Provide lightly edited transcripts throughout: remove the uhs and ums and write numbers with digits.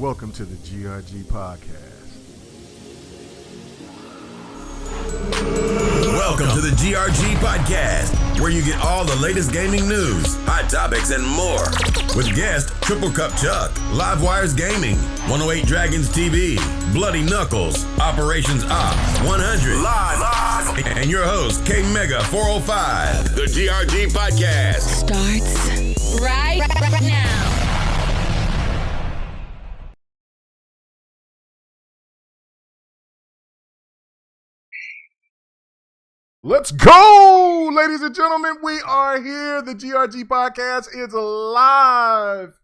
Welcome to the GRG podcast. Welcome to the GRG podcast, where you get all the latest gaming news, hot topics, and more. With guest Triple Cup Chuck, Live Wires Gaming, 108 Dragons TV, Bloody Knuckles, Operations Op 100, live, and your host K Mega 405. The GRG podcast starts right now. Let's go, ladies and gentlemen. We are here. The GRG podcast is live.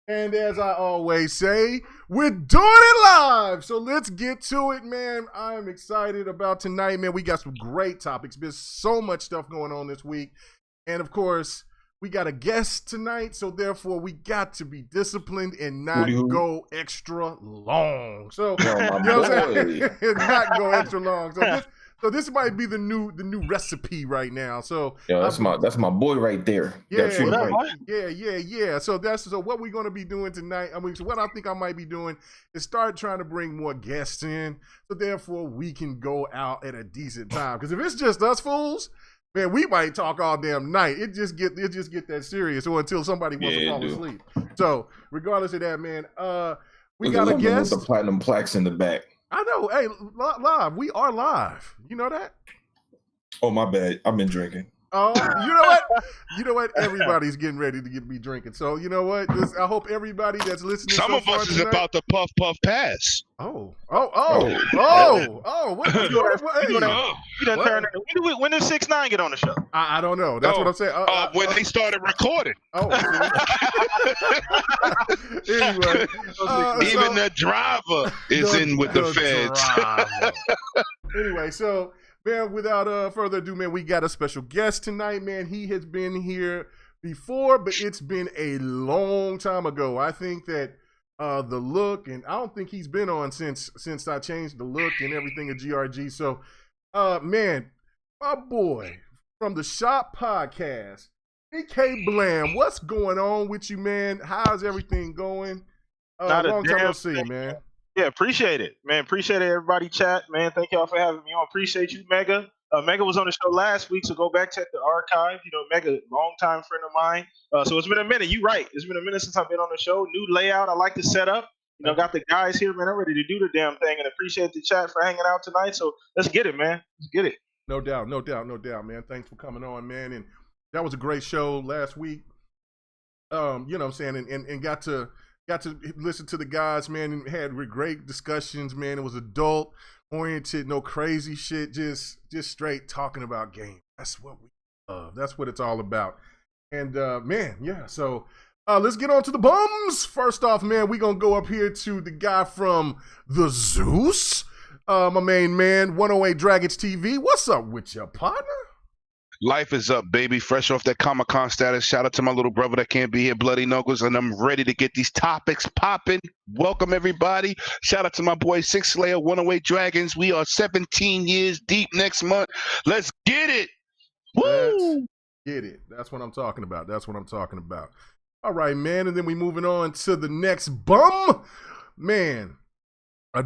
And as I always say, we're doing it live. So let's get to it, man. I'm excited about tonight, man. We got some great topics. There's so much stuff going on this week. And of course, we got a guest tonight. So therefore, we got to be disciplined and not go extra long. So, you know what I'm saying? Not go extra long. So this might be the new recipe right now. So that's my boy right there. Yeah. So what we're gonna be doing tonight. So what I think I might be doing is start trying to bring more guests in, so therefore we can go out at a decent time. Because if it's just us fools, man, we might talk all damn night. It just get that serious, or until somebody wants to fall asleep. So regardless of that, man, we got a guest with the platinum plaques in the back. I know. Hey, live. We are live. You know that? Oh, my bad. I've been drinking. Oh, you know what? You know what? Everybody's getting ready to be drinking. So, you know what? I hope everybody that's listening. Some of us is about to puff pass. Oh. What? You done turned it. When did 6ix9ine get on the show? I don't know. That's what I'm saying. When they started recording. Anyway. Even the driver is in with the feds. Anyway, so, man, without further ado, man, we got a special guest tonight, man. He has been here before, but it's been a long time ago. I think that the look, and I don't think he's been on since I changed the look and everything at GRG. So, man, my boy from the Shop Podcast, BK Blam, what's going on with you, man? How's everything going? Long time no see, man. Yeah, appreciate it, man. Appreciate it, everybody. Chat, man. Thank y'all for having me on. Appreciate you, Mega. Mega was on the show last week, so go back, check the archive. You know, Mega, longtime friend of mine. So it's been a minute. You're right. It's been a minute since I've been on the show. New layout. I like the setup. You know, got the guys here, man. I'm ready to do the damn thing, and appreciate the chat for hanging out tonight. So let's get it, man. Let's get it. No doubt, man. Thanks for coming on, man. And that was a great show last week. You know what I'm saying? And got to listen to the guys, man, and had great discussions, man. It was adult oriented, no crazy shit, just straight talking about games. That's what we love. That's what it's all about. And man, yeah. So let's get on to the bums. First off, man, we gonna go up here to the guy from the Zeus, my main man, 108 Dragons TV. What's up with your partner? Life is up, baby. Fresh off that Comic-Con status. Shout out to my little brother that can't be here, Bloody Knuckles, and I'm ready to get these topics popping. Welcome, everybody. Shout out to my boy Six Slayer, 108 Dragons. We are 17 years deep next month. Let's get it. Woo! Let's get it. That's what I'm talking about. All right, man. And then we moving on to the next bum. Man.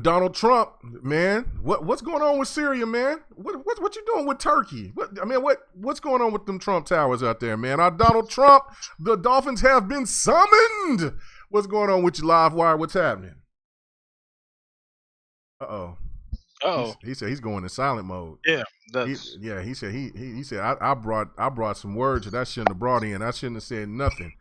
Donald Trump, man, what's going on with Syria, man? What you doing with Turkey? What's going on with them Trump towers out there, man? Donald Trump, the Dolphins have been summoned. What's going on with your live wire? What's happening? Uh-oh. He said he's going in silent mode. Yeah, he said I brought some words that I shouldn't have brought in. I shouldn't have said nothing.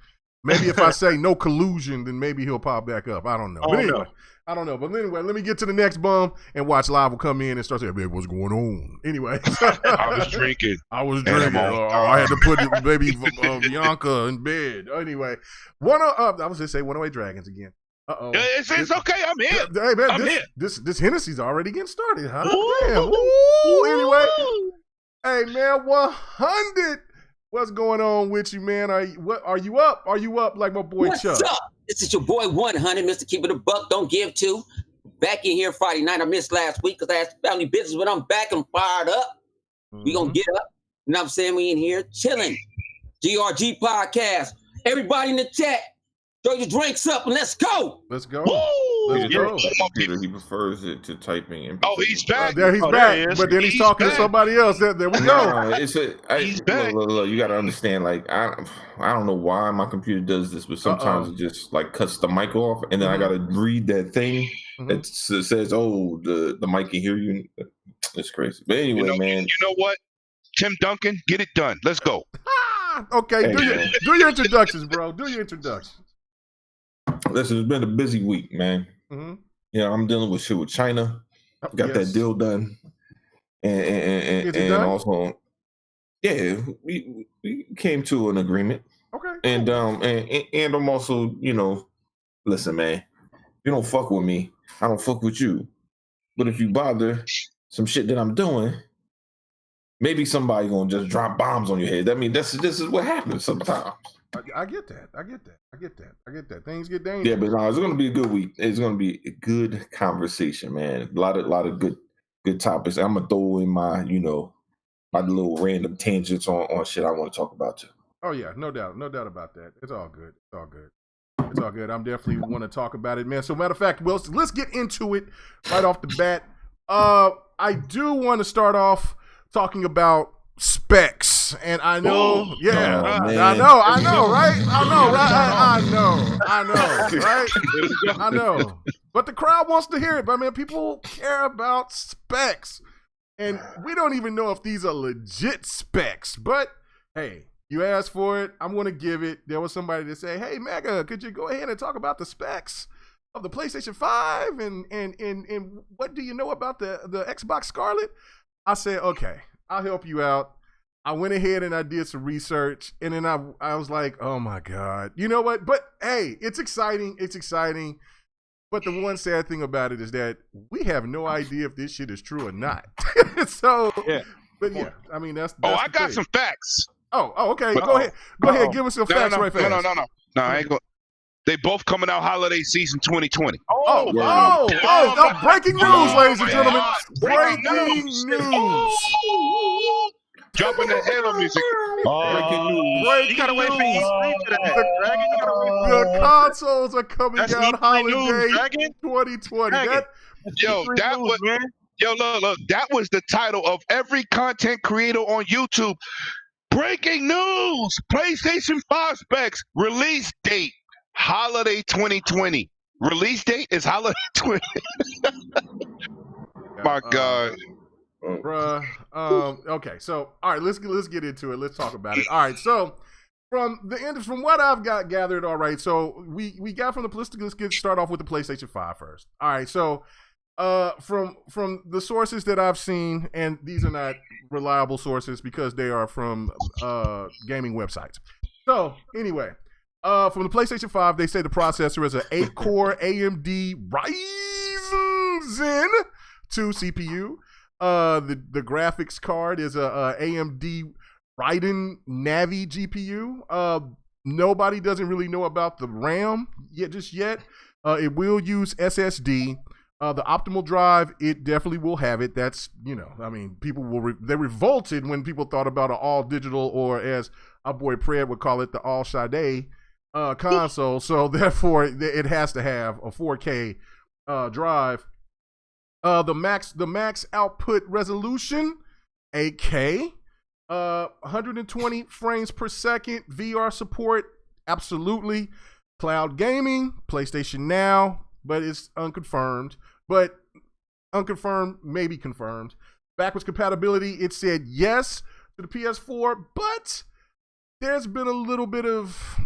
Maybe if I say no collusion, then maybe he'll pop back up. I don't know. But anyway. I don't know. But anyway, let me get to the next bum and watch Live will come in and start saying, baby, what's going on? Anyway. I was drinking. I had to put baby Bianca in bed. Anyway. I was just say 108 Dragons again. Uh-oh. It's okay. I'm here. Hey, man, this Hennessy's already getting started, huh? Damn. Ooh. Anyway. Hey, man, 100. What's going on with you, man? Are you up? Are you up like my boy Chuck? What's up? This is your boy 100, Mr. Keep It a Buck, Don't Give To. Back in here Friday night. I missed last week because I had family business, but I'm back and fired up. We gonna get up. You know what I'm saying? We in here chilling. GRG podcast. Everybody in the chat, throw your drinks up and let's go. Let's go. Woo! Let's Yeah, go. computer, he prefers it to typing. In Oh, he's back. There he's Oh, back, there he is. but then he's talking to back. somebody else. There we go. Nah, it's He's back. look, you got to understand. Like, I don't know why my computer does this, but sometimes it just like cuts the mic off, and then I got to read that thing that says, "Oh, the mic can hear you." It's crazy. But anyway, man. You know what? Tim Duncan, get it done. Let's go. Okay, Hey, do your introductions, bro. Do your introductions. Listen, it's been a busy week, man. Mm-hmm. Yeah, I'm dealing with shit with China. Got that deal done, and done? also, yeah, we came to an agreement. Okay. And and I'm also, listen, man, you don't fuck with me, I don't fuck with you. But if you bother some shit that I'm doing, maybe somebody gonna just drop bombs on your head. I mean, this is what happens sometimes. I get that. I get that. Things get dangerous. Yeah, but no, it's gonna be a good week. It's gonna be a good conversation, man. A lot of good topics. I'm gonna throw in my, my little random tangents on shit I want to talk about too. Oh yeah, no doubt about that. It's all good. I'm definitely want to talk about it, man. So matter of fact, well, let's get into it right off the bat. I do want to start off talking about specs, and I know, I know, but the crowd wants to hear it. But man, people care about specs, and we don't even know if these are legit specs. But hey, you asked for it, I'm gonna give it. There was somebody that say, "Hey, Mega, could you go ahead and talk about the specs of the PlayStation 5 and what do you know about the Xbox Scarlet?" I said, "Okay, I'll help you out." I went ahead and I did some research, and then I was like, oh my God. You know what? But hey, it's exciting. But the one sad thing about it is that we have no idea if this shit is true or not. So, yeah. But yeah, I mean, that's I the got thing. some facts. Oh, okay. Go ahead. Give us some facts right fast. No, I ain't going. They both coming out holiday season 2020. Breaking news, ladies and gentlemen. Breaking news. Dropping the Halo music. Breaking news. You gotta wait for E3 for that. Dragon, you gotta wait for The consoles are coming That's out E3 holiday news, Dragon. 2020. Dragon. Look, that was the title of every content creator on YouTube. Breaking news: PlayStation 5 specs, release date, holiday 2020. Release date is holiday 20. My God. Bruh. Okay, so all right, let's get into it. Let's talk about it. All right, so from what I've got gathered, all right, so we got from the let's start off with the PlayStation 5 first. All right, so from the sources that I've seen, and these are not reliable sources because they are from gaming websites. So anyway, from the PlayStation 5, they say the processor is an 8-core AMD Ryzen Zen 2 CPU. The graphics card is a AMD Radeon Navi GPU. Nobody doesn't really know about the RAM just yet. It will use SSD. The optimal drive, it definitely will have it. That's, people they revolted when people thought about an all digital, or as our boy Pred would call it, the all Sade console. So therefore, it has to have a 4K drive. The max output resolution, 8K, 120 frames per second, VR support, absolutely. Cloud gaming, PlayStation Now, but it's unconfirmed. But unconfirmed, maybe confirmed. Backwards compatibility, it said yes to the PS4, but there's been a little bit of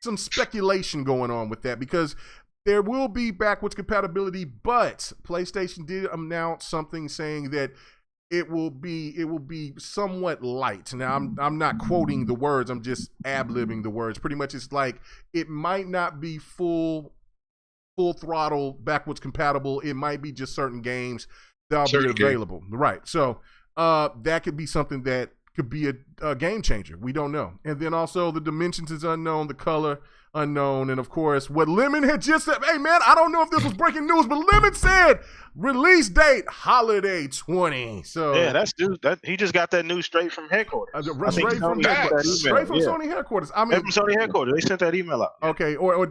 some speculation going on with that, because there will be backwards compatibility, but PlayStation did announce something saying that it will be somewhat light. Now I'm not quoting the words, I'm just ad-libbing the words. Pretty much it's like it might not be full throttle backwards compatible. It might be just certain games that'll be available. Right. So that could be something that could be a game changer. We don't know. And then also the dimensions is unknown, the color unknown, and of course what Lemon had just said. Hey man, I don't know if this was breaking news, but Lemon said release date holiday 20. So yeah, that's dude. He just got that news straight from headquarters. Straight from Sony headquarters. I mean, from Sony headquarters. They sent that email out. Okay, or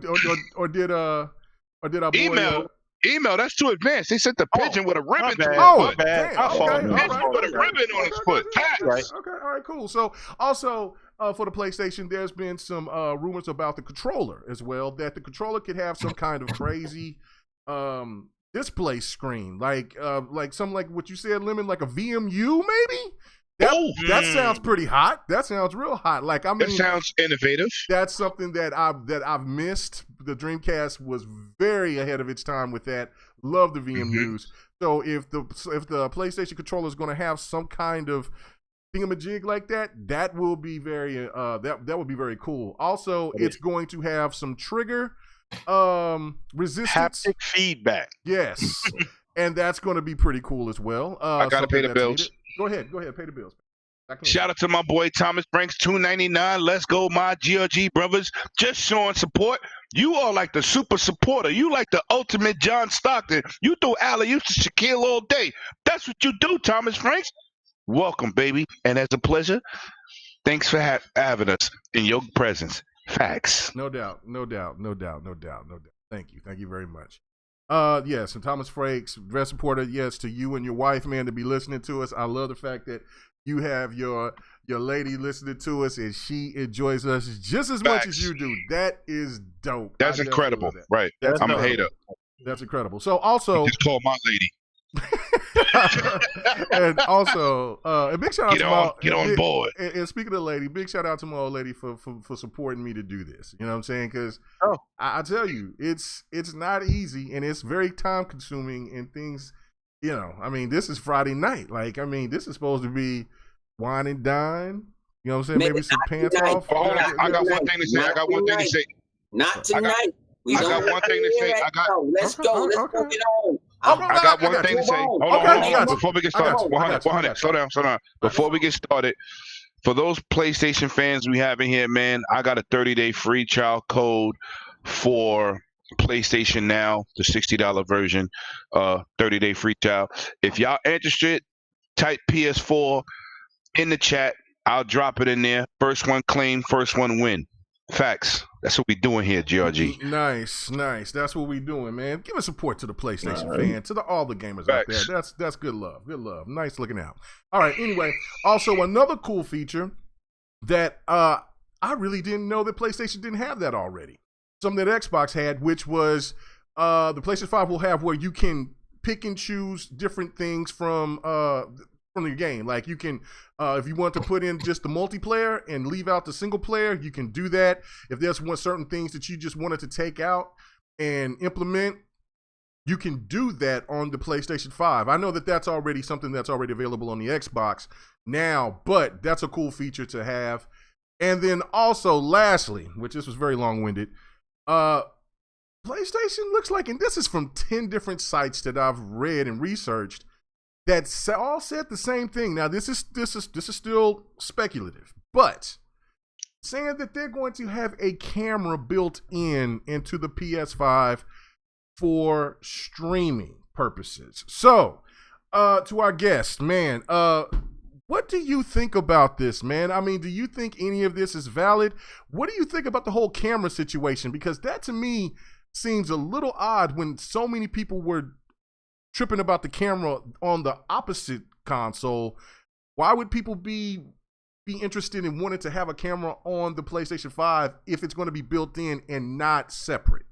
did Or did I boy Email. Email, that's too advanced. They sent the pigeon with a ribbon to his Oh, foot. bad. damn. Okay, Okay, Pigeon with a ribbon on his foot. Facts. Right. Okay, all right, cool. So also for the PlayStation, there's been some rumors about the controller as well, that the controller could have some kind of crazy display screen, like something like what you said, Lemon, like a VMU maybe. That sounds pretty hot. That sounds real hot. Like, I mean, That sounds innovative. that's something that I've missed. The Dreamcast was very ahead of its time with that. Love the VMUs. So if the PlayStation controller is going to have some kind of thingamajig like that, that will be very that would be very cool. Also, it's going to have some trigger resistance, Haptic feedback. yes, and that's going to be pretty cool as well. I gotta pay the bills. Needed. Go ahead, pay the bills. Shout out to my boy Thomas Franks, $2.99. Let's go, my GRG brothers. Just showing support. You are like the super supporter. You like the ultimate John Stockton. You throw alley-oops to Shaquille all day. That's what you do, Thomas Franks. Welcome, baby. And it's a pleasure. Thanks for having us in your presence. Facts. No doubt. Thank you very much. Yes, and Thomas Frakes, dress supporter, yes, to you and your wife, man, to be listening to us. I love the fact that you have your lady listening to us and she enjoys us just as much as you do. That is dope. That's incredible. That. Right. That's I'm incredible. a hater. That's incredible. So also just call my lady. And also, a big shout out get on board. And speaking of lady, big shout out to my old lady for supporting me to do this. You know what I'm saying? Because I tell you, it's not easy and it's very time consuming and things. You know, I mean, this is Friday night. Like, I mean, this is supposed to be wine and dine. You know what I'm saying? Maybe some pants off. I got one thing to say. Not tonight. I got one thing to say. Let's go. Let's move it on. I got one thing to say. Hold on. Before we get started, 100. Slow down. Before we get started, for those PlayStation fans we have in here, man, I got a 30-day free trial code for PlayStation Now, the $60 version, 30-day free trial. If y'all interested, type PS4 in the chat. I'll drop it in there. First one claim, first one win. Facts. That's what we doing here, GRG. Nice. That's what we doing, man. Give us support to the PlayStation fan, to all the gamers out there. That's good love. Good love. Nice looking out. All right. Anyway, also another cool feature that I really didn't know that PlayStation didn't have that already. Something that Xbox had, which was the PlayStation 5 will have where you can pick and choose different things from your game. Like you can, if you want to put in just the multiplayer and leave out the single player, you can do that. If there's certain things that you just wanted to take out and implement, you can do that on the PlayStation 5. I know that that's already something that's already available on the Xbox now, but that's a cool feature to have. And then also, lastly, which this was very long-winded, PlayStation looks like, and this is from 10 different sites that I've read and researched, that all said the same thing. Now, this is still speculative, but saying that they're going to have a camera built into the PS5 for streaming purposes. So, to our guest, man, what do you think about this, man? I mean, do you think any of this is valid? What do you think about the whole camera situation? Because that, to me, seems a little odd when so many people were tripping about the camera on the opposite console. Why would people be interested in wanting to have a camera on the PlayStation 5 if it's going to be built in and not separate?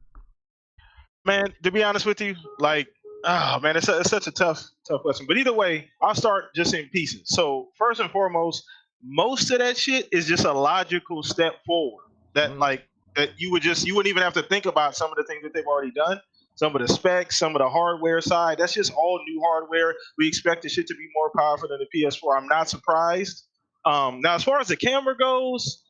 Man, to be honest with you, like, oh man, it's such a tough question. But either way, I'll start just in pieces. So first and foremost, most of that shit is just a logical step forward. That that you wouldn't even have to think about some of the things that they've already done. Some of the specs, some of the hardware side, that's just all new hardware. We expect the shit to be more powerful than the PS4. I'm not surprised. Now, as far as the camera goes,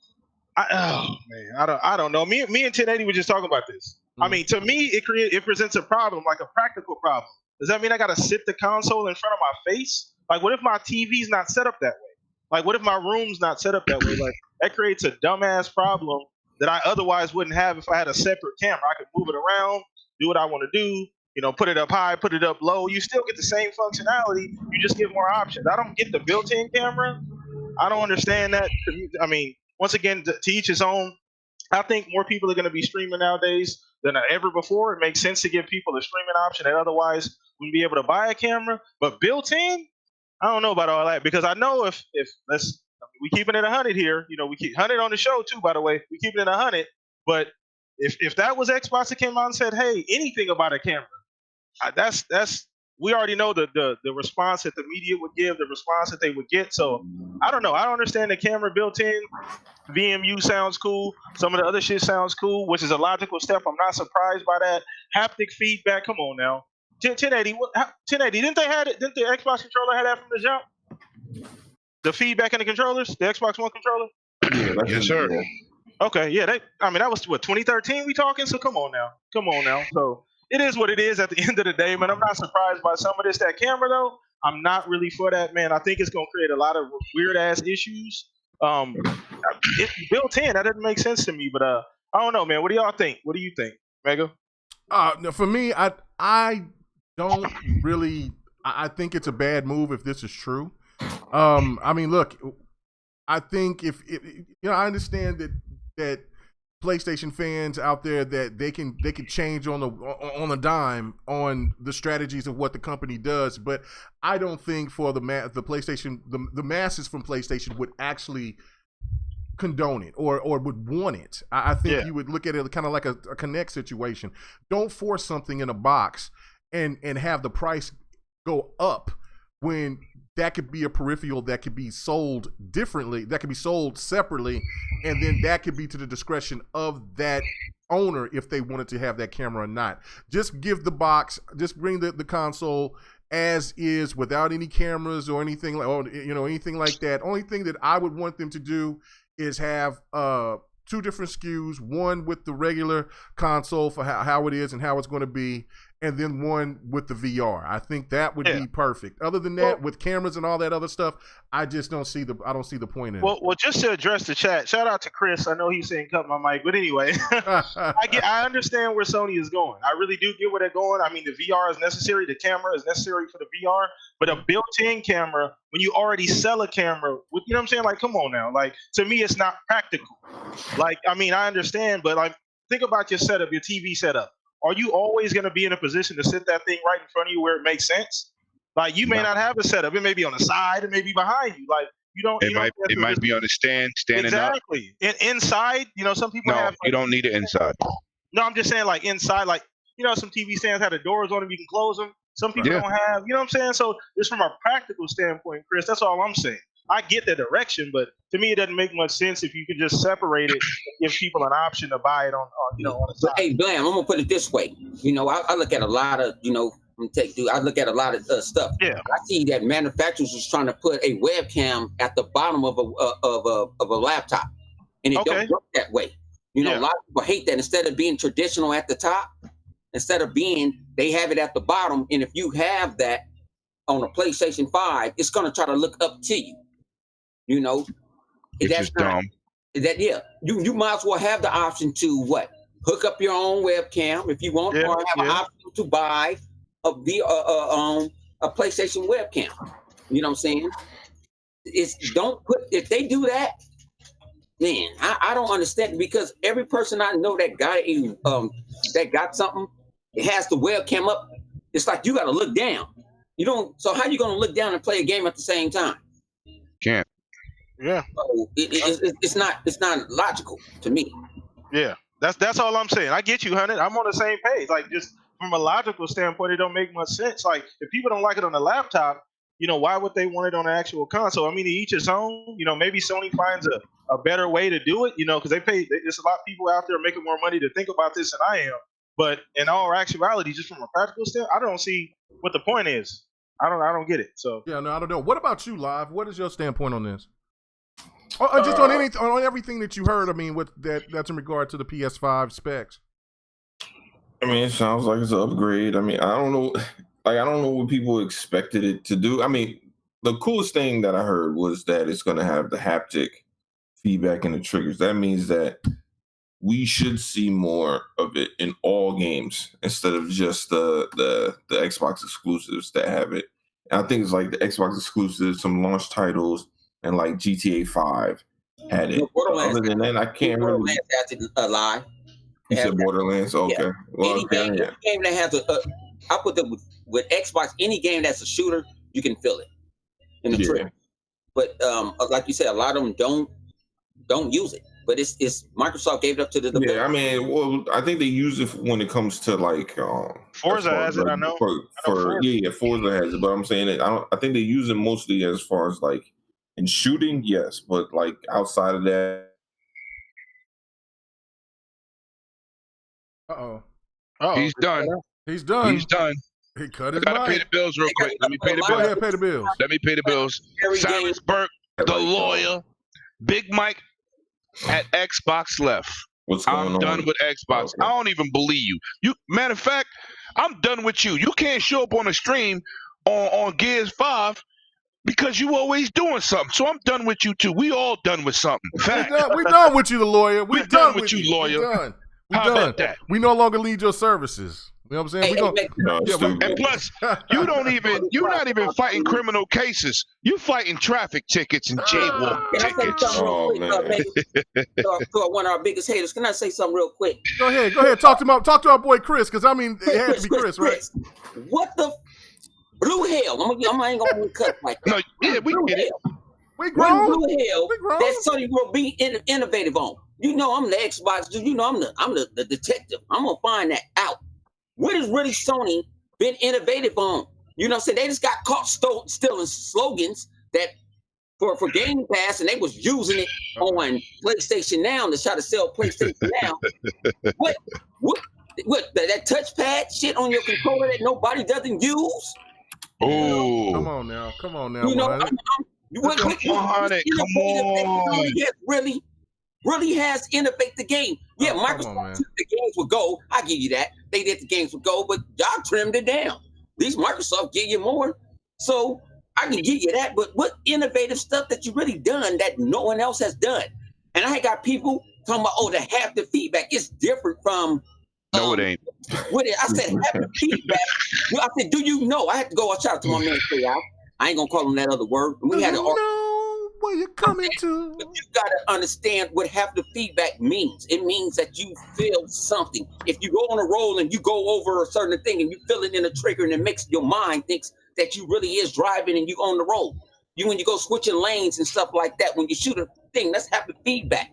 I don't know. Me and 1080 were just talking about this. I mean, to me, it presents a problem, like a practical problem. Does that mean I got to sit the console in front of my face? Like, what if my TV's not set up that way? Like, what if my room's not set up that way? Like, that creates a dumbass problem that I otherwise wouldn't have if I had a separate camera. I could move it around, do what I want to do, put it up high, put it up low. You still get the same functionality. You just get more options. I don't get the built-in camera. I don't understand that. I mean, once again, to each his own. I think more people are going to be streaming nowadays than ever before. It makes sense to give people a streaming option that otherwise wouldn't be able to buy a camera. But built-in, I don't know about all that, because I know if we keeping it 100 here, we keep 100 on the show too, by the way. We keeping it 100, but if that was Xbox that came out and said, hey, anything about a camera, that's we already know the response that the media would give, the response that they would get. So I don't know. I don't understand the camera built in. VMU sounds cool. Some of the other shit sounds cool, which is a logical step. I'm not surprised by that. Haptic feedback. Come on now. 1080. 1080. Didn't the Xbox controller have that from the jump? The feedback in the controllers, the Xbox One controller. Yeah, Yes, sir. Okay, yeah. That was what 2013 we talking. So come on now. So it is what it is at the end of the day, man. I'm not surprised by some of this. That camera though, I'm not really for that, man. I think it's gonna create a lot of weird ass issues. It's built in. That doesn't make sense to me. But I don't know, man. What do y'all think? What do you think, Mega? For me, I don't really. I think it's a bad move if this is true. I mean, look, I think if I understand that PlayStation fans out there that they can change on a dime on the strategies of what the company does, but I don't think for the PlayStation the masses from PlayStation would actually condone it or would want it. I think you would look at it kind of like a Connect situation. Don't force something in a box and have the price go up when that could be a peripheral that could be sold differently, that could be sold separately, and then that could be to the discretion of that owner if they wanted to have that camera or not. Just give the box, just bring the console as is without any cameras or anything anything like that. Only thing that I would want them to do is have two different SKUs, one with the regular console for how it is and how it's going to be, and then one with the VR. I think that would be perfect. Other than that, with cameras and all that other stuff, I just don't see the point in it. Well, just to address the chat, shout out to Chris. I know he's saying cut my mic, but anyway, I understand where Sony is going. I really do get where they're going. I mean, the VR is necessary. The camera is necessary for the VR, but a built-in camera, when you already sell a camera, you know what I'm saying? Like, come on now. Like, to me, it's not practical. Like, I mean, I understand, but like, think about your setup, your TV setup. Are you always going to be in a position to sit that thing right in front of you where it makes sense? Like, you may not have a setup. It may be on the side. It may be behind you. Like, you don't. It might be on the stand, standing up. Exactly. Inside, some people have. You don't need it inside. No, I'm just saying, like, inside, like, some TV stands have the doors on them. You can close them. Some people don't have. You know what I'm saying? So, just from a practical standpoint, Chris, that's all I'm saying. I get the direction, but to me, it doesn't make much sense if you could just separate it and give people an option to buy it on the side. Hey, Blam, I'm gonna put it this way. I look at a lot of, I look at a lot of stuff. Yeah. I see that manufacturers is trying to put a webcam at the bottom of a laptop, and it don't work that way. A lot of people hate that. Instead of being traditional at the top, they have it at the bottom, and if you have that on a PlayStation 5, it's gonna try to look up to you. It's just dumb. You might as well have the option to hook up your own webcam if you want, or have an option to buy a PlayStation webcam. You know what I'm saying? If they do that, man, I don't understand, because every person I know that got something, it has the webcam up. It's like you got to look down. So how you gonna look down and play a game at the same time? Can't. Yeah. So it's not logical to me. Yeah, that's all I'm saying. I get you, Hunter. I'm on the same page. Like, just from a logical standpoint, it don't make much sense. Like, if people don't like it on the laptop, why would they want it on the actual console? I mean, to each his own. Maybe Sony finds a better way to do it. Because there's a lot of people out there making more money to think about this than I am. But in all actuality, just from a practical standpoint, I don't see what the point is. I don't get it. So yeah, no, I don't know. What about you, Live? What is your standpoint on this? Just on everything that you heard. I mean, that's in regard to the PS5 specs. I mean, it sounds like it's an upgrade. I mean, I don't know. Like, I don't know what people expected it to do. I mean, the coolest thing that I heard was that it's going to have the haptic feedback in the triggers. That means that we should see more of it in all games instead of just the Xbox exclusives that have it. And I think it's like the Xbox exclusives, some launch titles, and like GTA 5 had it. Other than that, I can't remember. Borderlands has it live. You said Borderlands. Okay. Yeah. Well, Any game that has I put the with Xbox, any game that's a shooter, you can feel it in the trigger. But like you said, a lot of them don't use it. But it's Microsoft gave it up to the developers. Yeah, I mean, well, I think they use it when it comes to like Forza has it. I know. Forza has it, but I'm saying it. I think they use it mostly as far as like in shooting, yes, but like outside of that. He's done. He's done. He's done. He cut his I gotta mic. pay the bills real quick. Let me pay the Go bills. ahead, pay the bills. Let me pay the bills. Cyrus Burke, the lawyer, Big Mike at Xbox left. What's going on? I'm done with Xbox. Okay. I don't even believe you. Matter of fact, I'm done with you. You can't show up on a stream on Gears 5 because you always doing something. So I'm done with you too. We all done with something. Fact. We done with you, the lawyer. We done with you, lawyer. We done. How about that? We no longer need your services. You know what I'm saying? And plus, you're not even fighting criminal cases. You fighting traffic tickets and jaywalk tickets. So one of our biggest haters. Can I say something real quick? Go ahead. Talk to our boy Chris, because I mean it had to be Chris, right? What the blue hell? I ain't gonna cut like that. No, yeah, we get it. We grown. What blue hell that Sony will be innovative on? You know I'm the Xbox dude. You know I'm the detective. I'm gonna find that out. What has really Sony been innovative on? You know what I'm saying? They just got caught stealing slogans that for Game Pass, and they was using it on PlayStation Now to try to sell PlayStation Now. What that touchpad shit on your controller that nobody doesn't use? Oh, come on now. You know, really has innovated the game. Yeah, Microsoft took the games with gold. I give you that. They did the games with gold, but y'all trimmed it down. These Microsoft give you more. So I can give you that. But what innovative stuff that you really done that no one else has done? And I got people talking about, the haptic feedback is different from. No, it ain't. I said haptic feedback. I said, do you know? I had to go shout out to my man Trey out. I ain't gonna call him that other word. We had where you coming to? But you gotta understand what haptic feedback means. It means that you feel something. If you go on a roll and you go over a certain thing and you feel it in a trigger and it makes your mind thinks that you really is driving and you on the road. When you go switching lanes and stuff like that, when you shoot a thing, that's haptic feedback.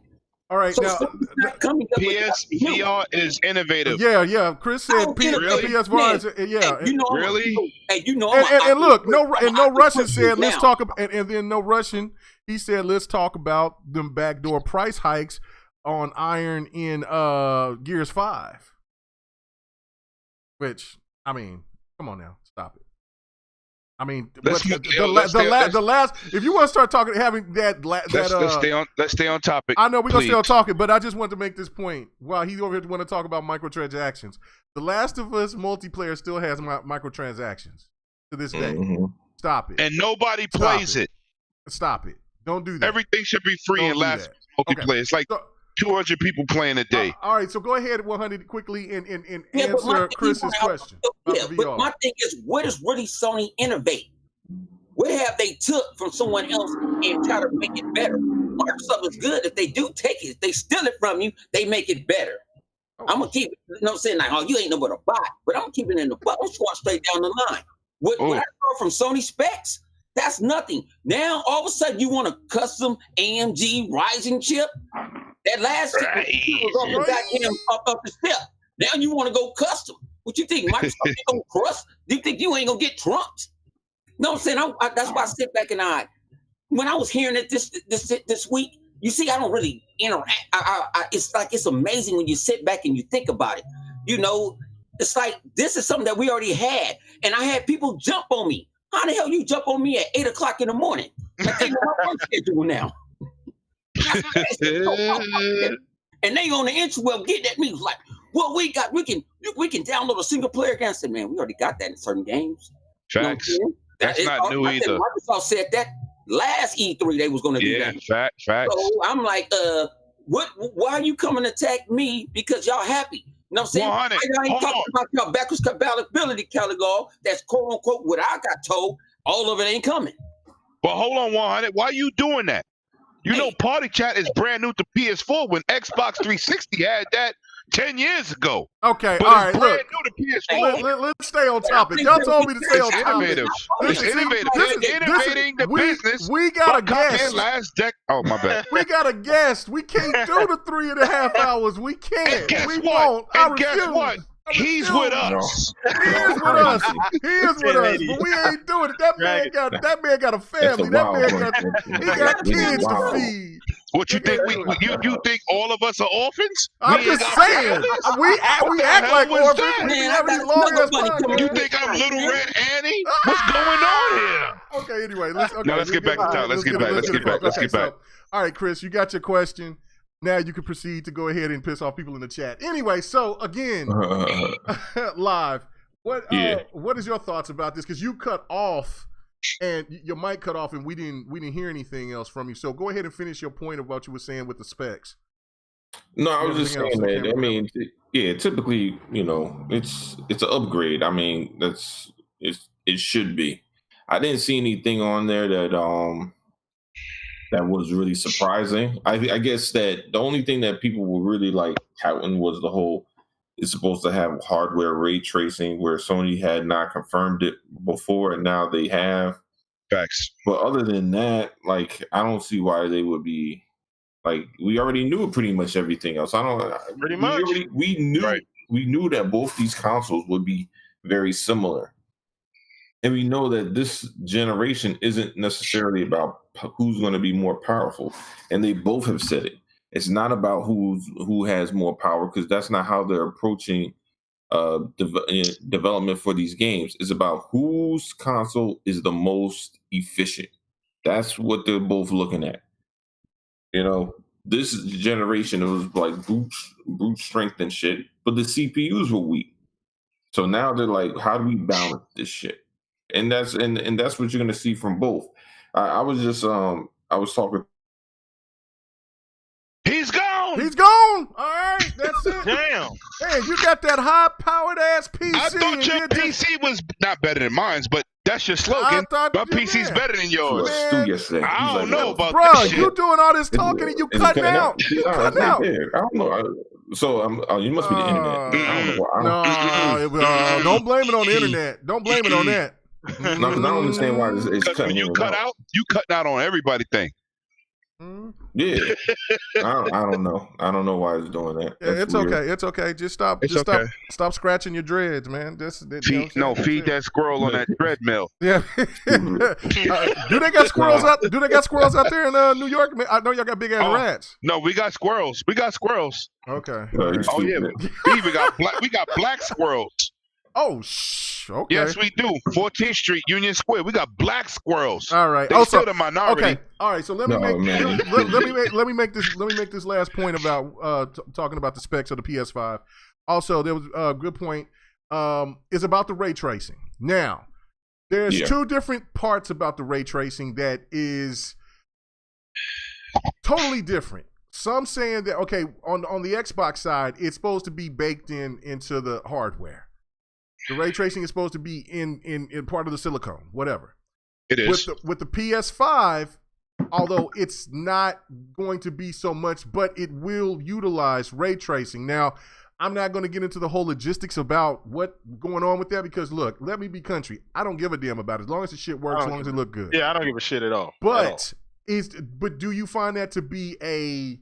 All right, so now PSVR is innovative. Yeah. Chris said PSVR is really. And look, no Russian said let's talk about, and then no Russian. He said let's talk about them backdoor price hikes on Iron in Gears 5. Which I mean, come on now, stop it. I mean, the last. If you want to start talking, having let's stay on topic. I know we're gonna stay on topic, but I just want to make this point. While he over here want to talk about microtransactions, The Last of Us multiplayer still has microtransactions to this day. Mm-hmm. Stop it. And nobody plays it. Stop it. Don't do that. Everything should be free and last multiplayer. Okay. It's like 200 people playing a day. All right, so go ahead, 100, quickly and answer Chris's question. But my thing is, what is really Sony innovate? What have they took from someone else and try to make it better? Microsoft is good. If they do take it, if they steal it from you, they make it better. I'm going to keep it, saying like, you ain't no but a bot, but I'm keeping it in the butt. I'm going straight down the line. What I saw from Sony specs, that's nothing. Now, all of a sudden, you want a custom AMG Ryzen chip? That last chip was off the goddamn off the step. Now you want to go custom. What you think? Microsoft ain't gonna crust? Do you think you ain't gonna get trumped? No, I'm saying that's why I sit back and when I was hearing it this week, you see, I don't really interact. It's like it's amazing when you sit back and you think about it. It's like this is something that we already had, and I had people jump on me. How the hell you jump on me at 8:00 in the morning? I think my work schedule now. And they on the interweb getting at me like, well, we can download a single player game. I said, man, we already got that in certain games. Facts. That's not new either. Microsoft said that last E3 they was going to do that. Facts. So I'm like, why are you coming to attack me because y'all happy? You know what I'm saying? I ain't talking about your backwards compatibility catalog. That's quote unquote what I got told. All of it ain't coming. But hold on, 100. Why are you doing that? Party chat is brand new to PS4 when Xbox 360 had that. 10 years ago. Okay, But all it's right, brand look. new to PS4. Let's stay on topic. Y'all told me to stay on It's topic. innovative. It's Listen, see, innovative. this They're is- innovating the we- business. we got a by copying guest. last deck. Oh, my bad. We got a guest. We can't do the 3.5 hours. We can't. And guess we what? won't. I And guess refuse. what? I He's refuse. with us. He is with us. He is with us. But we ain't doing it. That man Right. got a family. That man got kids to feed. What you They think? can't do it. You think all of us are orphans? I'm We just ain't got saying. families? We act hell like was orphans. that? We be Man, I having got these long ass another funny podcasts. You think I'm Little Red Annie? What's going on here? Okay, anyway, let's get back to topic. Let's get back. Okay, so, all right, Chris, you got your question. Now you can proceed to go ahead and piss off people in the chat. Anyway, so again, live. What is your thoughts about this? Because you cut off and your mic cut off, and we didn't hear anything else from you. So go ahead and finish your point of what you were saying with the specs. No, I was just saying, Everything else, I man. I can't mean, yeah, typically, it's an upgrade. I mean, it should be. I didn't see anything on there that was really surprising. I guess that the only thing that people were really like touting was the whole it's supposed to have hardware ray tracing, where Sony had not confirmed it before, and now they have. Facts. But other than that, like, I don't see why they would be. Like, we already knew pretty much everything else. Pretty much. We knew that both these consoles would be very similar. And we know that this generation isn't necessarily about who's going to be more powerful. And they both have said it. It's not about who has more power, because that's not how they're approaching development for these games. It's about whose console is the most efficient. That's what they're both looking at. You know, this generation, it was like brute strength and shit, but the CPUs were weak. So now they're like, how do we balance this shit? And that's what you're gonna see from both. I was just I was talking. He's gone. He's gone. All right, that's it. Damn. Man, you got that high-powered ass PC. I thought and your you're just- PC was not better than mine, but that's your I slogan. thought My you PC's meant. better than yours. Man, Stu yesterday. I He's don't like, know about Bro, this shit. you doing all this talking and you Is it cutting out. You No, cutting it's not out. there. I don't know. So you must be the internet. I don't know why. Don't blame it on the internet. Don't blame it on that. No, because I don't understand why it's Because cutting when you in cut and out, you cutting out on everybody thing. Yeah, I don't know. I don't know why it's doing that. Yeah, That's it's weird. okay. It's okay. Just stop. It's Just okay. stop scratching your dreads, man. Feed that squirrel on that treadmill. Yeah. Do they got squirrels out? Do they got squirrels out there in New York? Man, I know y'all got big ass rats. No, we got squirrels. Okay. No, you Oh yeah, stupid. we even got black squirrels. Oh, okay. Yes, we do. 14th Street, Union Square. We got black squirrels. All right. They still the minority. Okay. All right. So let me let me make this last point about talking about the specs of the PS5. Also, there was a good point. Is about the ray tracing. Now, there's two different parts about the ray tracing that is totally different. Some saying that on the Xbox side, it's supposed to be baked into the hardware. The ray tracing is supposed to be in part of the silicone, whatever. It is. With the PS5, although it's not going to be so much, but it will utilize ray tracing. Now, I'm not going to get into the whole logistics about what's going on with that, because look, let me be country. I don't give a damn about it as long as the shit works, as long as it look good. Yeah, I don't give a shit at all. But do you find that to be a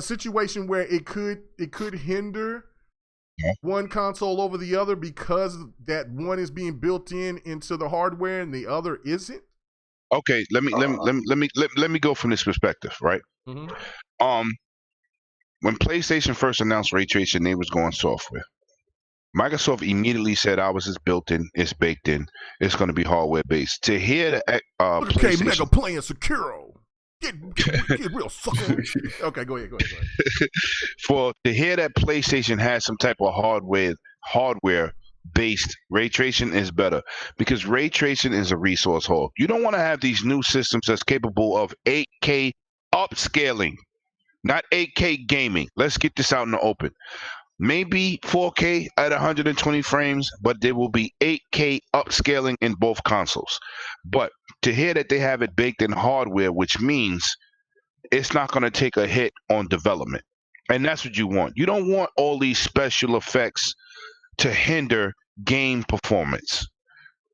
situation where it could hinder one console over the other because that one is being built into the hardware and the other isn't? Okay, let me go from this perspective, right? Mm-hmm. When PlayStation first announced ray tracing, they was going software. Microsoft immediately said ours is built in, it's baked in, it's going to be hardware based. To hear the Okay, PlayStation, Mega playing Sekiro. Get real sucker. Okay, go ahead. To hear that PlayStation has some type of hardware based ray tracing is better, because ray tracing is a resource hog. You don't want to have these new systems that's capable of 8K upscaling, not 8K gaming. Let's get this out in the open. Maybe 4K at 120 frames, but there will be 8K upscaling in both consoles. But to hear that they have it baked in hardware, which means it's not going to take a hit on development. And that's what you want. You don't want all these special effects to hinder game performance.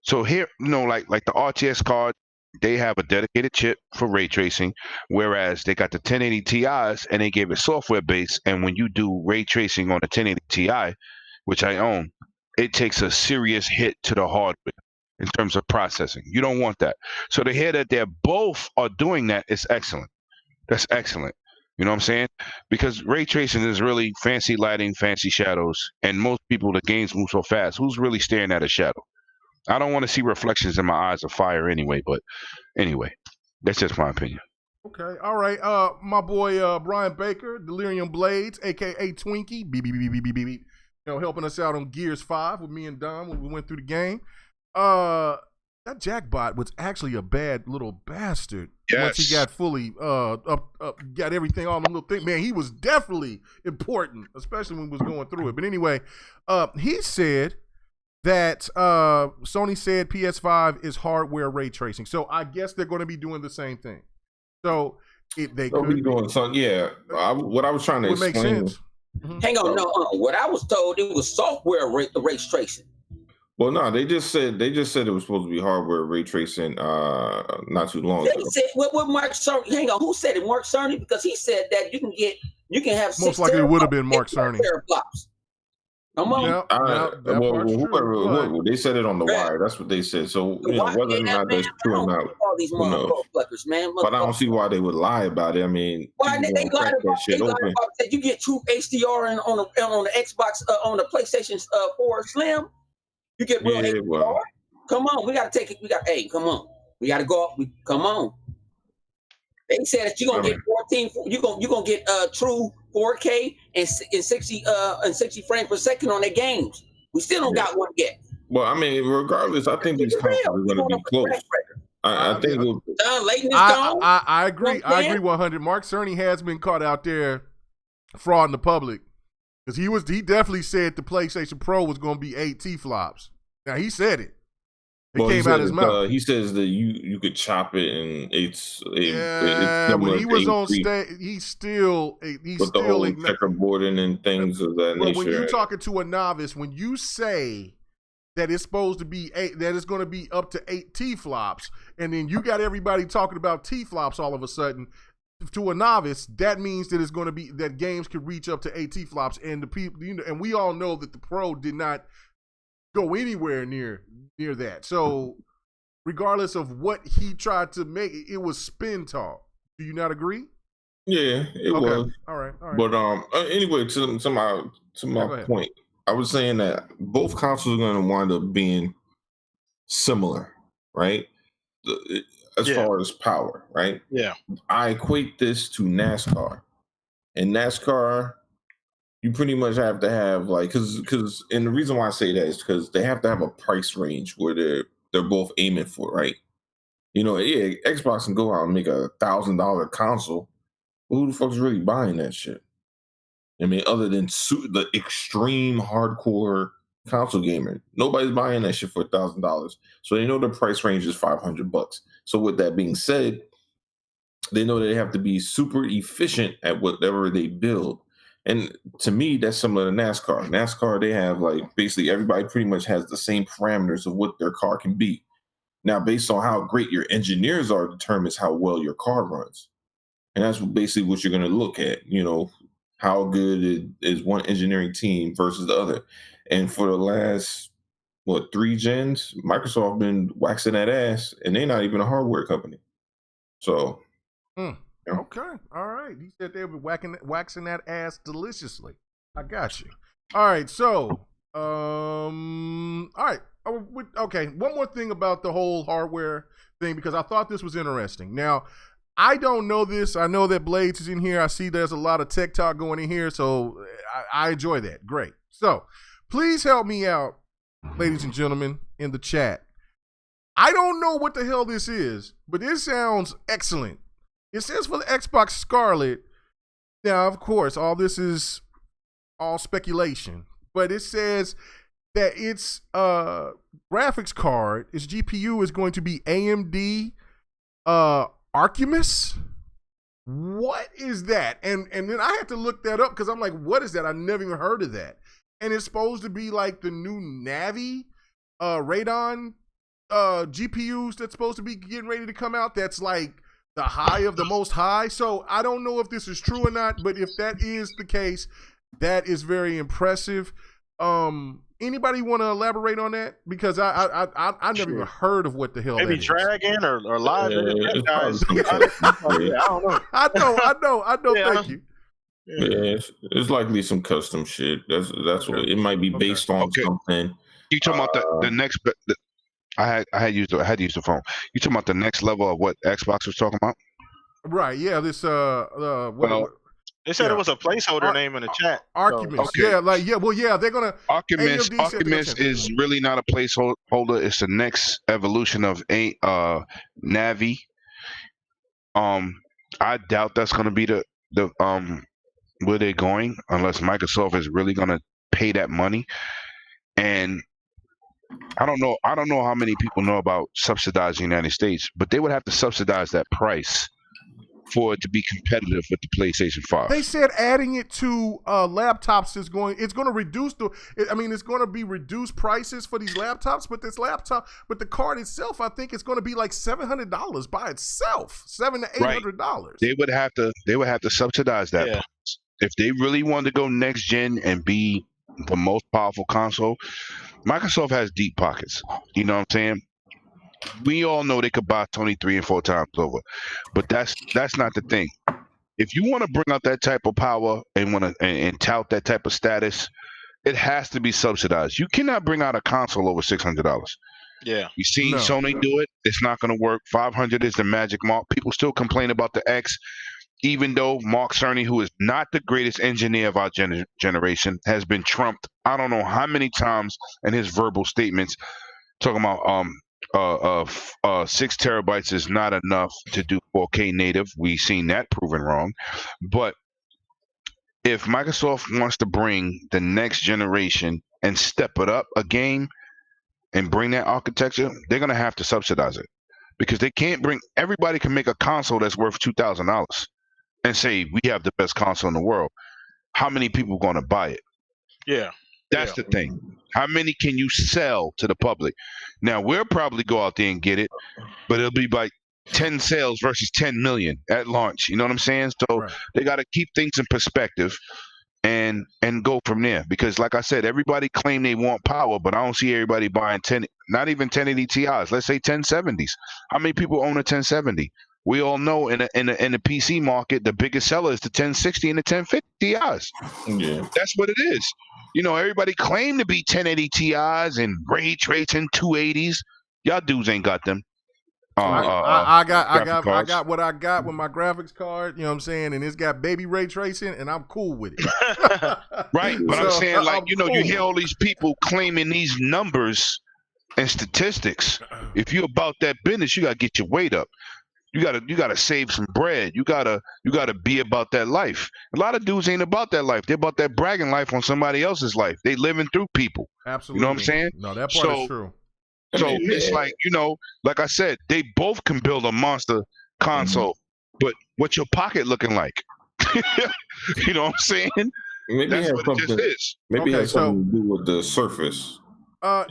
So here, like the RTS card, they have a dedicated chip for ray tracing, whereas they got the 1080 Ti's and they gave it software base. And when you do ray tracing on the 1080 Ti, which I own, it takes a serious hit to the hardware in terms of processing. You don't want that. So to hear that they're both are doing that is excellent. That's excellent. You know what I'm saying? Because ray tracing is really fancy lighting, fancy shadows, and most people, the games move so fast. Who's really staring at a shadow? I don't want to see reflections in my eyes of fire anyway, but anyway, that's just my opinion. Okay, all right. My boy Brian Baker, Delirium Blades, aka Twinkie, beep, beep, beep, beep, beep, beep. Helping us out on Gears 5 with me and Dom when we went through the game. That Jackbot was actually a bad little bastard. Yes. Once he got fully got everything on the little thing. Man, he was definitely important, especially when we was going through it. But anyway, he said that Sony said PS5 is hardware ray tracing. So I guess they're going to be doing the same thing. So if they could be doing something, yeah. What I was trying to would make explain. sense. Hang on, no. What I was told, it was software ray tracing. Well, no, they just said it was supposed to be hardware ray tracing. Not too long ago. They said what Mark Cerny? Hang on, who said it? Mark Cerny? Because he said that you can have Most likely it would have been Mark Cerny. Teraflops. Come on. Whoever, they said it on the wire. That's what they said. So whether or not that's true or not, all these motherfuckers, man. But I don't see why they would lie about it. I mean, why they lied about that? You get true HDR on the Xbox on the PlayStation 4 Slim. You get real HDR. Well, come on, we gotta take it. Come on, we gotta go up. Come on. They said that you're gonna get 14. You're gonna get true 4K and 60 frames per second on their games. We still don't got one yet. Well, I mean, regardless, I think these consoles are going to be close. I think I agree. I agree 100. Mark Cerny has been caught out there frauding the public because he definitely said the PlayStation Pro was going to be 8 T-flops. Now he said it. It came out his mouth. He says that you could chop it and it's when he was on stage, he's still the whole checkerboarding and things of that nature. When you're talking to a novice, when you say that it's supposed to be 8, that it's going to be up to 8 T-flops, and then you got everybody talking about T-flops all of a sudden, to a novice, that means that it's going to be that games could reach up to 8 T-flops, and the people, and we all know that the Pro did not go anywhere near that. So regardless of what he tried to make, it was spin talk. Do you not agree? Yeah, it was. All right. But anyway, to my point, I was saying that both consoles are going to wind up being similar, right? As far as power, right? Yeah. I equate this to NASCAR. In NASCAR, you pretty much have to have and the reason why I say that is because they have to have a price range where they're both aiming for, right? Xbox can go out and make $1,000 console. But who the fuck is really buying that shit? I mean, other than the extreme hardcore console gamer, nobody's buying that shit for $1,000. So they know the price range is $500. So with that being said, they know they have to be super efficient at whatever they build. And to me, that's similar to NASCAR. NASCAR, they have basically everybody pretty much has the same parameters of what their car can be. Now, based on how great your engineers are, determines how well your car runs. And that's basically what you're going to look at, how good is one engineering team versus the other. And for the last, 3 gens, Microsoft been waxing that ass, and they're not even a hardware company. So... Okay, all right. He said they were waxing that ass deliciously. I got you. All right, so, all right. Okay, one more thing about the whole hardware thing, because I thought this was interesting. Now, I don't know this. I know that Blades is in here. I see there's a lot of tech talk going in here, so I enjoy that. Great. So, please help me out, ladies and gentlemen, in the chat. I don't know what the hell this is, but this sounds excellent. It says for the Xbox Scarlet. Now, of course, all this is all speculation, but it says that its graphics card, its GPU is going to be AMD Archimus. what is that? And then I had to look that up because I'm like, what is that? I never even heard of that. And it's supposed to be like the new Navi Radeon GPUs that's supposed to be getting ready to come out. That's like the high of the most high. So I don't know if this is true or not, but if that is the case, that is very impressive. Anybody want to elaborate on that? Because I never even heard of what the hell maybe that is. Dragon or Live. Yeah, Guys. I don't know. I know. Yeah. Thank you. Yeah, it's likely some custom shit. That's what it might be based on something. You talking about the next? I had to use the phone. You talking about the next level of what Xbox was talking about? Right. Yeah. This They said it was a placeholder name in the chat. Archimedes. Okay. Yeah, they're gonna. Archimedes is really not a placeholder. It's the next evolution of Navi. I doubt that's gonna be the where they're going unless Microsoft is really gonna pay that money. And I don't know how many people know about subsidizing the United States, but they would have to subsidize that price for it to be competitive with the PlayStation 5. They said adding it to laptops it's going to reduce it's going to be reduced prices for these laptops, but the card itself, I think it's going to be like $700 by itself, $700 to $800. They would have to subsidize that price. If they really wanted to go next gen and be the most powerful console. Microsoft has deep pockets. You know what I'm saying? We all know they could buy Sony 3 and 4 times over, but that's not the thing. If you want to bring out that type of power and tout that type of status, it has to be subsidized. You cannot bring out a console over $600. Yeah, we've seen Sony do it. It's not going to work. 500 is the magic mark. People still complain about the X, even though Mark Cerny, who is not the greatest engineer of our generation, has been trumped I don't know how many times in his verbal statements talking about 6 terabytes is not enough to do 4K native. We've seen that proven wrong. But if Microsoft wants to bring the next generation and step it up a game and bring that architecture, they're going to have to subsidize it because they can't bring everybody can make a console that's worth $2,000 and say we have the best console in the world. How many people are going to buy it? Yeah. That's the thing. How many can you sell to the public? Now, we'll probably go out there and get it, but it'll be like 10 sales versus 10 million at launch. You know what I'm saying? So they got to keep things in perspective and go from there. Because like I said, everybody claim they want power, but I don't see everybody buying 10, not even 1080 Ti's. Let's say 1070s. How many people own a 1070? We all know in the PC market, the biggest seller is the 1060 and the 1050 Ti's. Yeah. That's what it is. You know, everybody claim to be 1080 Ti's and ray tracing 280s. Y'all dudes ain't got them. I got what I got with my graphics card, you know what I'm saying, and it's got baby ray tracing, and I'm cool with it. Right, but I'm saying, like, you know, you hear all these people claiming these numbers and statistics. If you're about that business, you gotta get your weight up. You gotta save some bread. You gotta be about that life. A lot of dudes ain't about that life. They're about that bragging life on somebody else's life. They living through people. Absolutely. You know what I'm saying? No, that part is true. So it's like, you know, like I said, they both can build a monster console, but what's your pocket looking like? You know what I'm saying? Maybe that's what it just is. Maybe it has something to do with the Surface. Now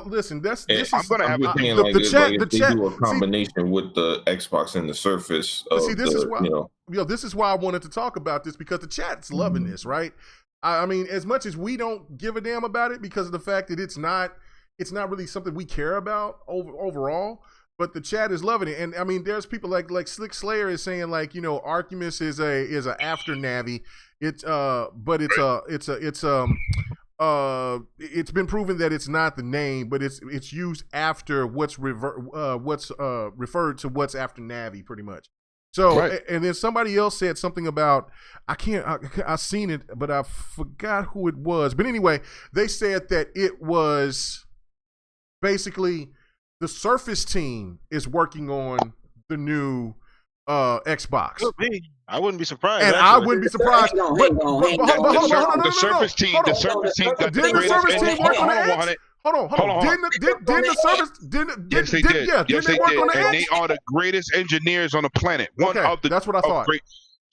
listen. This is. I'm gonna have the chat. They do a combination with the Xbox and the Surface. This is why. This is why I wanted to talk about this because the chat's loving this, right? I mean, as much as we don't give a damn about it because of the fact that it's not really something we care about overall. But the chat is loving it, and I mean, there's people like Slick Slayer is saying, like, you know, Archimedes is a after Navi. It's been proven that it's not the name, but it's used after what's referred to what's after Navi, pretty much. So, and then somebody else said something about I seen it, but I forgot who it was. But anyway, they said that it was basically the Surface team is working on the new Xbox. Could be. I wouldn't be surprised. And I wouldn't be surprised. The Surface team got the greatest engineer. Hold on. Didn't the service? Yes, they did. Yeah, yes, didn't they work on the and edge? they are the greatest engineers on the planet. One Okay, of the that's what I thought.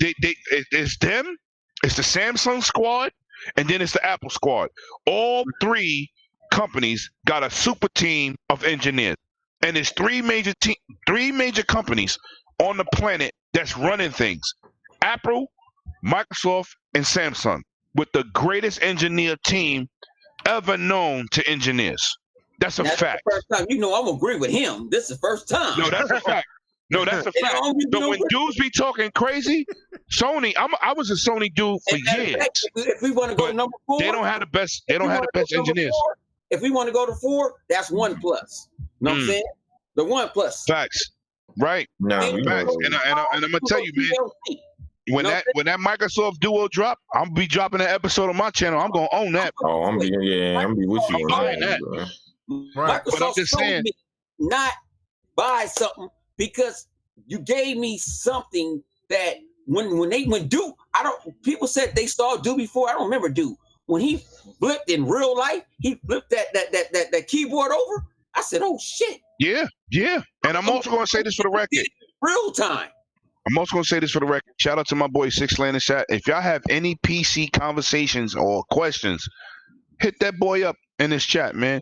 It's them. It's the Samsung squad, and then it's the Apple squad. All three companies got a super team of engineers, and it's three major companies on the planet that's running things: Apple, Microsoft, and Samsung, with the greatest engineer team ever known to engineers. That's a fact. The first time. I'm gonna agree with him. This is the first time. No, that's a fact. So when dudes be talking crazy, Sony, I was a Sony dude for years. If we want to go number 4, they don't have the best. They don't have the best engineers. 4, if we want to go to 4, that's OnePlus. You know what I'm saying? The OnePlus. Facts. Right. No, facts. And I'm gonna tell you, man. When that Microsoft Duo drop, I'm gonna be dropping an episode on my channel. I'm gonna own that. Oh, I'm be with you on that. Right. Microsoft But I'm just saying, me not buy something because you gave me something that when Duke, people said they saw Duke before. I don't remember Duke. When he flipped in real life, he flipped that keyboard over. I said, oh shit. Yeah. And I'm also gonna say this for the record. Real time. I'm also gonna say this for the record. Shout out to my boy Six Land in chat. If y'all have any PC conversations or questions, hit that boy up in this chat, man.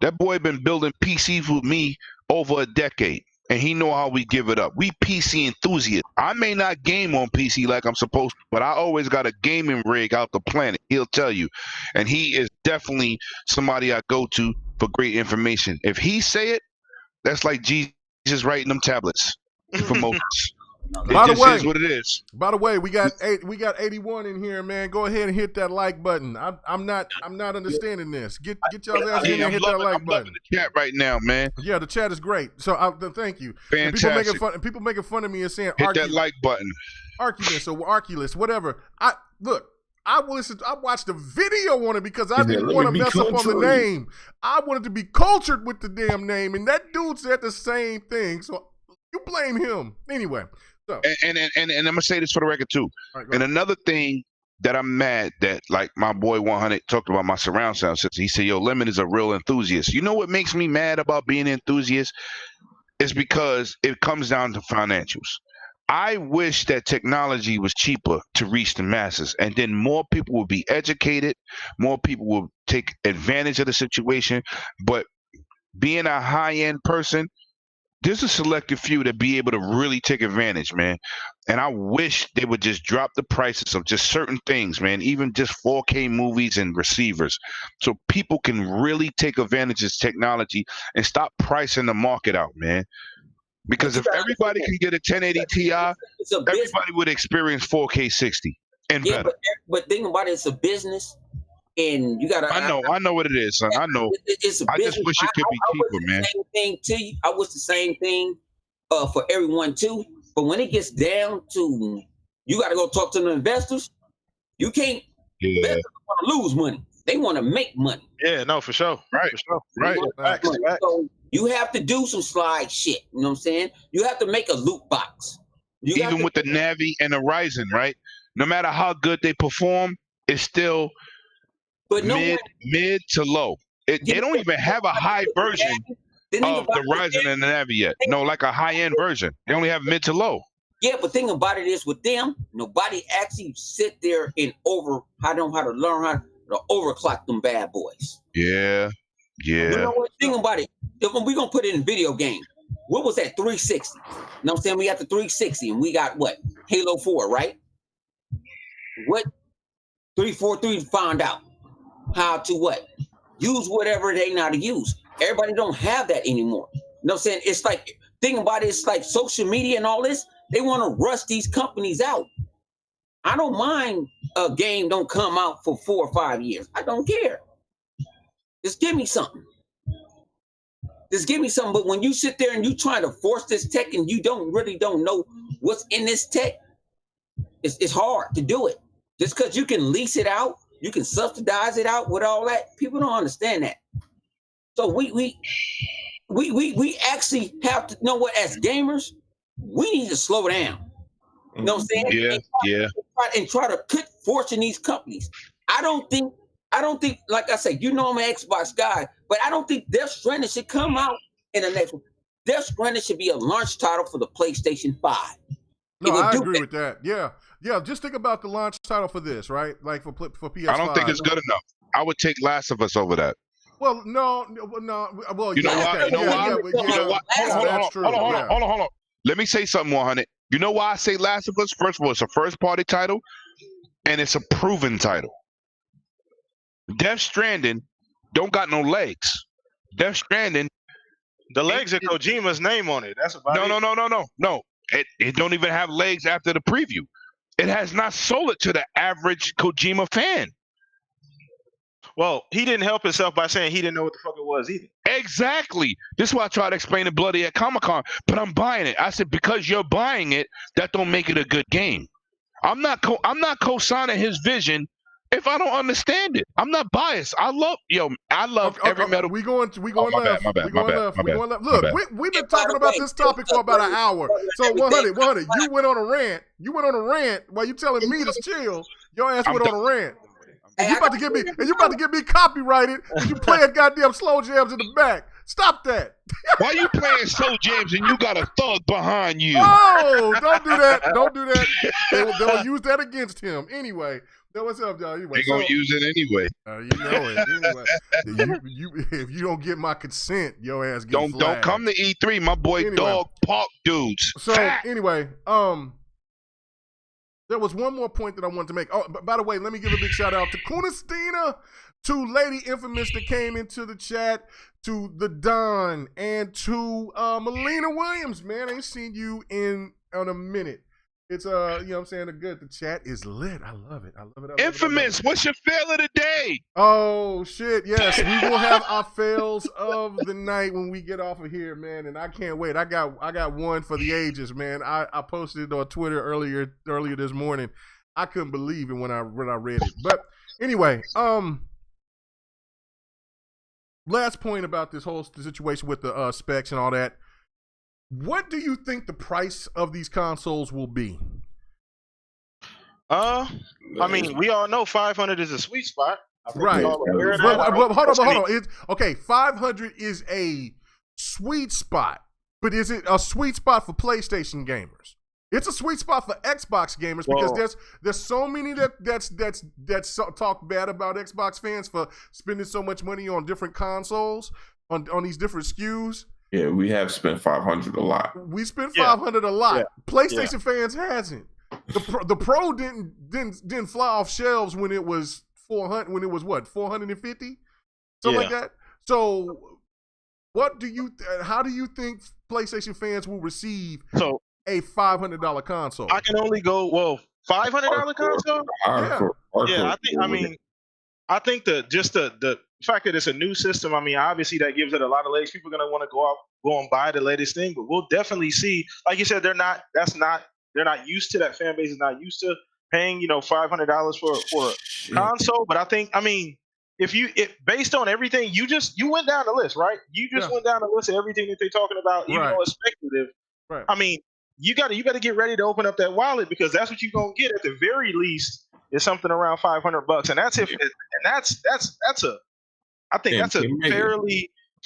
That boy been building PCs with me over a decade, and he know how we give it up. We PC enthusiasts. I may not game on PC like I'm supposed to, but I always got a gaming rig out the planet. He'll tell you, and he is definitely somebody I go to for great information. If he say it, that's like Jesus writing them tablets for Moses. By the way, is what it is. By the way, we got 81 in here, man. Go ahead and hit that like button. I'm not understanding this. Get y'all's ass in there and hit that like button. I'm loving the chat right now, man. Yeah, the chat is great. So thank you. Fantastic. People making fun of me and saying hit that like button. Arculus or Arculus, whatever. I watched a video on it because I didn't want to mess up on the name. I wanted to be cultured with the damn name, and that dude said the same thing. So you blame him anyway. So. And I'm gonna say this for the record too. Right, and another thing that I'm mad that, like my boy 100 talked about my surround sound system. He said, "Yo, Lemon is a real enthusiast." You know what makes me mad about being an enthusiast? Is because it comes down to financials. I wish that technology was cheaper to reach the masses, and then more people would be educated, more people would take advantage of the situation. But being a high-end person, there's a selected few that be able to really take advantage, man. And I wish they would just drop the prices of just certain things, man, even just 4K movies and receivers, so people can really take advantage of technology and stop pricing the market out, man. Because if everybody can get a 1080 Ti, everybody would experience 4K 60 and better. But think about it, it's a business. And you gotta. I know what it is, son. I know. It's a business. I just wish it could be cheaper, man. Same thing to you. I wish the same thing for everyone too. But when it gets down to, you got to go talk to the investors. You can't. Yeah. Investors want to lose money. They want to make money. Yeah, no, for sure. Right. For sure. Right. So you have to do some slide shit. You know what I'm saying? You have to make a loot box. Even with the Navi and the Ryzen, right? No matter how good they perform, it's still. But mid to low. They don't even have a high version of the Ryzen and the Navi yet. No, like a high-end version. They only have mid to low. Yeah, but thing about it is with them, nobody actually sit there and learn how to overclock them bad boys. Yeah. You know what? Think about it. We're going to put it in video game. What was that, 360? You know what I'm saying? We got the 360 and we got what? Halo 4, right? What? 343 found out how to what? Use whatever they know how to use. Everybody don't have that anymore. You know what I'm saying? It's like, think about it, it's like social media and all this. They want to rush these companies out. I don't mind a game don't come out for 4 or 5 years. I don't care. Just give me something. But when you sit there and you try to force this tech and you don't know what's in this tech, it's hard to do it. Just because you can lease it out, you can subsidize it out with all that. People don't understand that. So we actually have to know what, as gamers, we need to slow down. You know what I'm saying? Yeah. And try to quit forcing these companies. I don't think I don't think, like I said, I'm an Xbox guy, but I don't think Death Stranding should come out in the next one. Death Stranding should be a launch title for the PlayStation 5. No, I agree with that. Yeah. Just think about the launch title for this, right? Like for PS5. I don't think it's good enough. I would take Last of Us over that. Well, no. Well, you know why? Okay. You know why? Hold on. Let me say something, 100. You know why I say Last of Us? First of all, it's a first-party title, and it's a proven title. Death Stranding don't got no legs. Death Stranding, the legs are Kojima's name on it. That's about it. No. It don't even have legs after the preview. It has not sold it to the average Kojima fan. Well, he didn't help himself by saying he didn't know what the fuck it was either. Exactly. This is why I tried to explain it bloody at Comic-Con, but I'm buying it. I said, because you're buying it, that don't make it a good game. I'm not co-signing his vision if I don't understand it. I'm not biased. I love every metal. We going left. My bad. Look, we've been talking about this topic for about an hour. So 100, you went on a rant. While you telling me to chill. Your ass went on a rant. And you about to get me copyrighted and you playing goddamn slow jams in the back. Stop that. Why you playing slow jams and you got a thug behind you? Oh, don't do that. They'll use that against him. Anyway, what's up, y'all? Anyway, they're going to use it anyway. You know it. Anyway, if you don't get my consent, your ass gets flagged. Don't come to E3, my boy. Dog Park dudes. So anyway, there was one more point that I wanted to make. Oh, by the way, let me give a big shout out to Kunistina, to Lady Infamous that came into the chat, to the Don, and to Melina Williams. Man, I ain't seen you in a minute. It's you know what I'm saying, the chat is lit. I love it. Infamous, what's your fail of the day? Oh shit, yes. We will have our fails of the night when we get off of here, man. And I can't wait. I got one for the ages, man. I posted it on Twitter earlier this morning. I couldn't believe it when I read it. But anyway, last point about this whole situation with the specs and all that. What do you think the price of these consoles will be? I mean, we all know 500 is a sweet spot. Right. But hold on. Okay, 500 is a sweet spot, but is it a sweet spot for PlayStation gamers? It's a sweet spot for Xbox gamers because there's so many that's talk bad about Xbox fans for spending so much money on different consoles on these different SKUs. Yeah, we have spent 500 a lot. We spent 500 a lot. Yeah. PlayStation fans hasn't. The Pro didn't fly off shelves when it was 400. When it was what, 450, something like that. So, how do you think PlayStation fans will receive a $500 console? I can only go $500 console. I think the fact that it's a new system, I mean, obviously that gives it a lot of legs. People are gonna want to go and buy the latest thing, but we'll definitely see. Like you said, they're not used to that. Fan base is not used to paying $500 for a console. But I mean, if based on everything, you went down the list, right? You just went down the list of everything that they're talking about, even though it's speculative. Right. I mean, you got to get ready to open up that wallet because that's what you're gonna get at the very least. Is something around $500, and that's I think that's a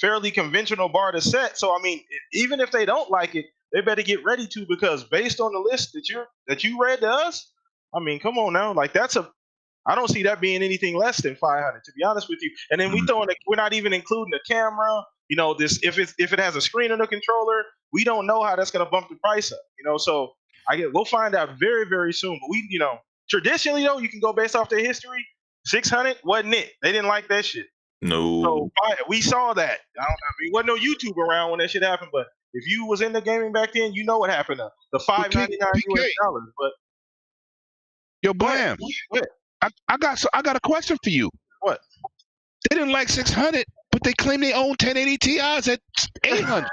fairly conventional bar to set. So I mean, even if they don't like it, they better get ready to, because based on the list that you read to us, I mean, come on now, like I don't see that being anything less than 500, to be honest with you. And then we're not even including the camera. If it has a screen and a controller, we don't know how that's gonna bump the price up. So we'll find out very, very soon. But we, traditionally though, you can go based off their history. 600 wasn't it? They didn't like that shit. No. So we saw that. Wasn't no YouTube around when that shit happened, but if you was in the gaming back then, you know what happened. The $5.99 US. But yo, Blam, I got a question for you. What? They didn't like 600, but they claim they own 1080 Ti's at 800.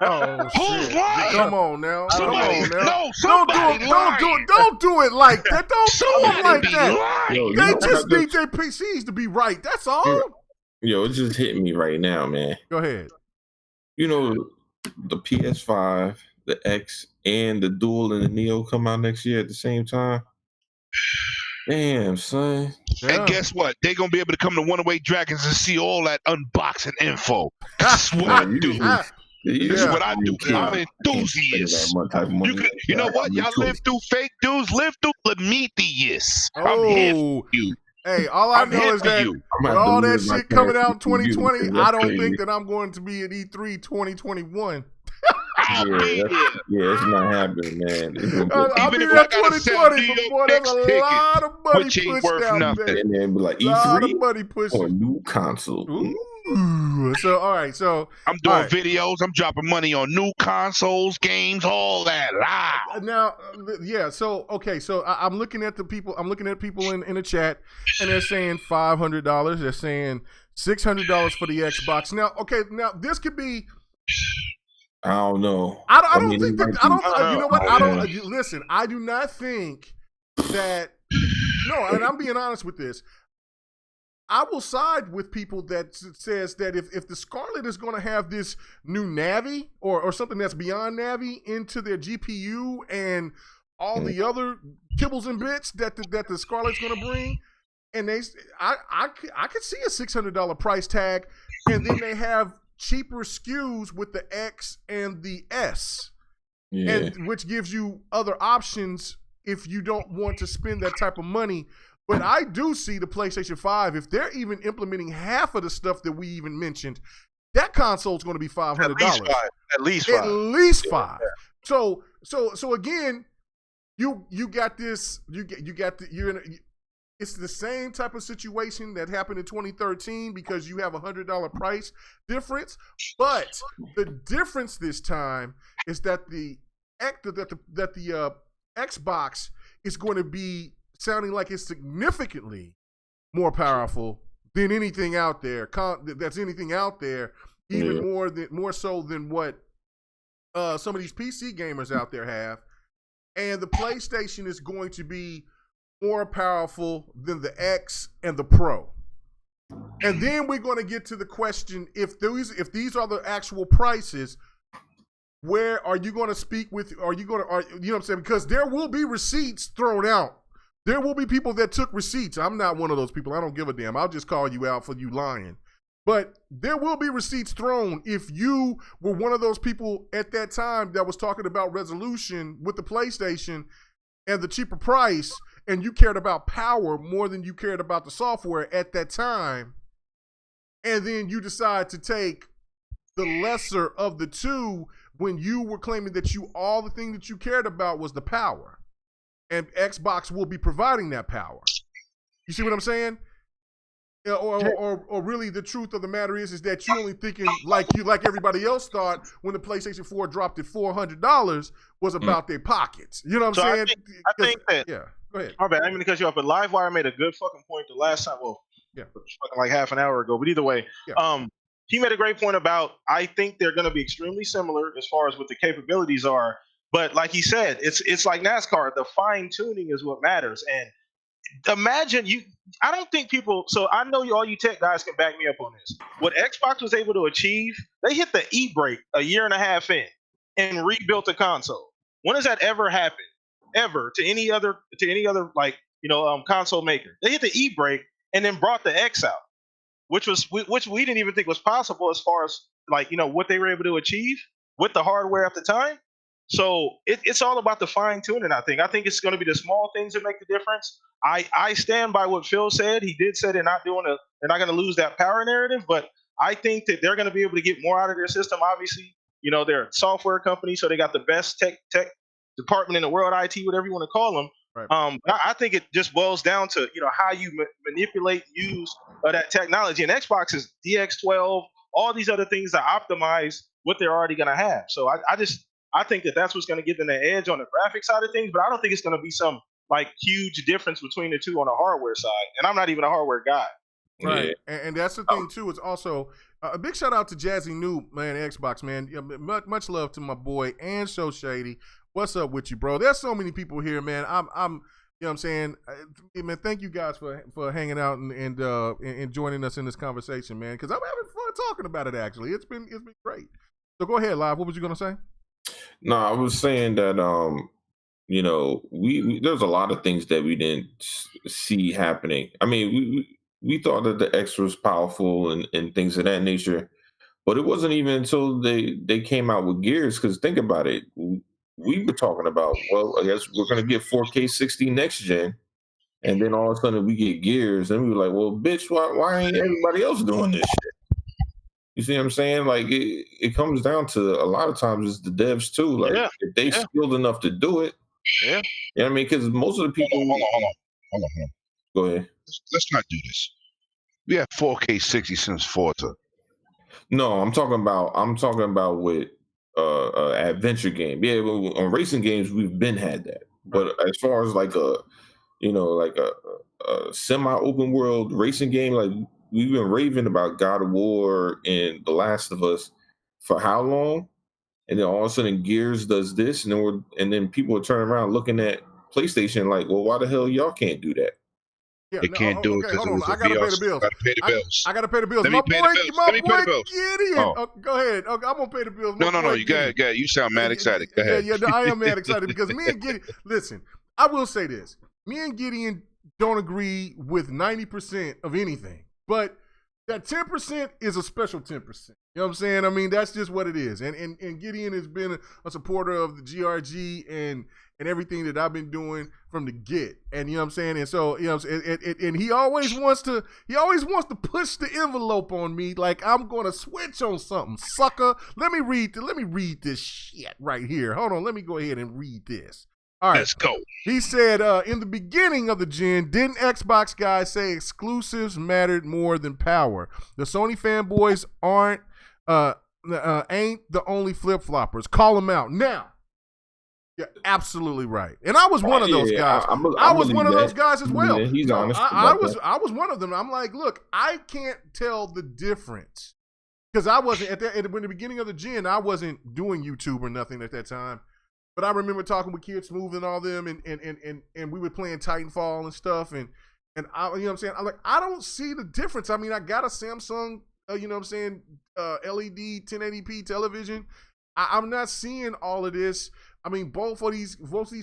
Oh, who's lying? Come on now. Somebody lying. Don't do it like that. Don't do it like that. Lying. They just need their PCs to be right. That's all. Yo, it just hit me right now, man. Go ahead. The PS5, the X, and the Dual and the Neo come out next year at the same time. Damn, son. Yeah. And guess what? They're gonna be able to come to 108 Dragons and see all that unboxing info. This is what I Man, do. This is what I do. I'm an enthusiast. You know what? Y'all live through fake dudes, live through Prometheus. I'm here for you. Hey, all I I'm know here is for that you. with all that shit coming out in 2020, I don't think that I'm going to be at E3 2021. Yeah, it's not happening, man. I'll be Even if there I gotta sell 2020, New but York boy, there's Knicks a tickets, lot of money which ain't pushed worth out nothing. there. And then be like A lot of E3 money pushed. or a new console. Ooh. So, all right. So, I'm doing all right. videos. I'm dropping money on new consoles, games, all that. Live. Now, yeah. So, okay. So I'm looking at the people. I'm looking at people in the chat, and they're saying $500. They're saying $600 for the Xbox. Now, okay. Now this could be. I don't know. I don't think that. I don't. You know what? I don't. Yeah. Listen. I do not think that. No, and I'm being honest with this. I will side with people that says that if the Scarlet is going to have this new Navi or something that's beyond Navi into their GPU and all the other kibbles and bits that the Scarlet's going to bring, and I could see a $600 price tag, and then they have cheaper SKUs with the X and the S, and which gives you other options if you don't want to spend that type of money. But I do see the PlayStation 5, if they're even implementing half of the stuff that we even mentioned, that console's going to be $500. At least five. At least five. Yeah. So again, you got this. It's the same type of situation that happened in 2013 because you have $100 price difference. But the difference this time is that the Xbox is going to be sounding like it's significantly more powerful than anything out there. That's anything out there, even more so than what some of these PC gamers out there have. And the PlayStation is going to be more powerful than the X and the Pro. And then we're going to get to the question: if these are the actual prices, where are you going to speak with? Are you know what I'm saying? Because there will be receipts thrown out. There will be people that took receipts. I'm not one of those people. I don't give a damn. I'll just call you out for you lying. But there will be receipts thrown if you were one of those people at that time that was talking about resolution with the PlayStation and the cheaper price, and you cared about power more than you cared about the software at that time, and then you decide to take the lesser of the two when you were claiming that all the thing that you cared about was the power. And Xbox will be providing that power. You see what I'm saying? Or really the truth of the matter is that you only thinking like everybody else thought when the PlayStation 4 dropped at $400 was about their pockets. You know what I'm saying? I think that. Yeah. Go ahead. My bad. I mean to cut you off, but Livewire made a good fucking point the last time. Well, fucking like half an hour ago. But either way, he made a great point about. I think they're going to be extremely similar as far as what the capabilities are. But like he said, it's like NASCAR. The fine tuning is what matters. And imagine I don't think people. So I know all you tech guys can back me up on this. What Xbox was able to achieve, they hit the e-brake a year and a half in and rebuilt the console. When has that ever happened? Ever to any other like console maker? They hit the e-brake and then brought the X out, which we didn't even think was possible as far as what they were able to achieve with the hardware at the time. So it's all about the fine tuning. I think it's going to be the small things that make the difference. I stand by what Phil said. He did say they're not going to lose that power narrative, but I think that they're going to be able to get more out of their system. Obviously, they're a software company, so they got the best tech department in the world, IT, whatever you want to call them. Right. But I think it just boils down to how you manipulate, use that technology. And Xbox is DX12, all these other things that optimize what they're already going to have. So I think that's what's going to give them the edge on the graphic side of things, but I don't think it's going to be some huge difference between the two on the hardware side. And I'm not even a hardware guy. Right. Yeah. And that's the thing too, is also a big shout out to Jazzy Noob, man, Xbox, man. Much love to my boy and So Shady. What's up with you, bro? There's so many people here, man. I'm you know what I'm saying? Man, thank you guys for hanging out and joining us in this conversation, man, because I'm having fun talking about it, actually. It's been great. So go ahead, Live. What was you going to say? No, I was saying that you know, we there's a lot of things that we didn't see happening. I mean, we thought that the X was powerful and things of that nature, but it wasn't even until they came out with Gears. Because think about it, we were talking about, well, I guess we're gonna get 4K 60 next gen, and then all of a sudden we get Gears, and we were like, well, bitch, why ain't everybody else doing this shit? You see what I'm saying? Like it comes down to a lot of times it's the devs too. Like if they skilled enough to do it, you know what I mean? Because most of the people. Hold on. Go ahead. Let's not do this. We have 4K 60 since Forza. No, I'm talking about with adventure game. Yeah, on racing games we've been had that. But as far as like a semi-open world racing game, like we've been raving about God of War and The Last of Us for how long? And then all of a sudden Gears does this, and then people are turning around looking at PlayStation like, well, why the hell y'all can't do that? Yeah, They can't do it because it was I gotta pay the bills. Gotta pay the bills. I gotta pay the bills. Let me pay the bills. Let me pay the bills. Gideon. Oh. Go ahead. Okay, I'm gonna pay the bills. No. You got it. You sound mad excited. Go ahead. Yeah, I am mad excited because me and Gideon. Listen, I will say this: me and Gideon don't agree with 90% of anything, but that 10% is a special 10%. You know what I'm saying? I mean, that's just what it is. And Gideon has been a supporter of the GRG and everything that I've been doing from the get. And you know what I'm saying? And so, you know what I'm saying? And he always wants to push the envelope on me like I'm gonna switch on something. Sucker. Let me read this shit right here. Hold on, let me go ahead and read this. All right. Let's go. He said, in the beginning of the gen, didn't Xbox guys say exclusives mattered more than power? The Sony fanboys ain't the only flip-floppers. Call them out. Now, you're absolutely right. And I was one of those guys. I was one of those guys as well. Yeah, he's honest. I was one of them. I'm like, look, I can't tell the difference. Because I wasn't, in the beginning of the gen, I wasn't doing YouTube or nothing at that time. But I remember talking with Kid Smooth and all them, and we were playing Titanfall and stuff, and I, you know what I'm saying? I'm like, I don't see the difference. I mean, I got a Samsung, you know what I'm saying, LED 1080p television. I'm not seeing all of this. I mean, both of these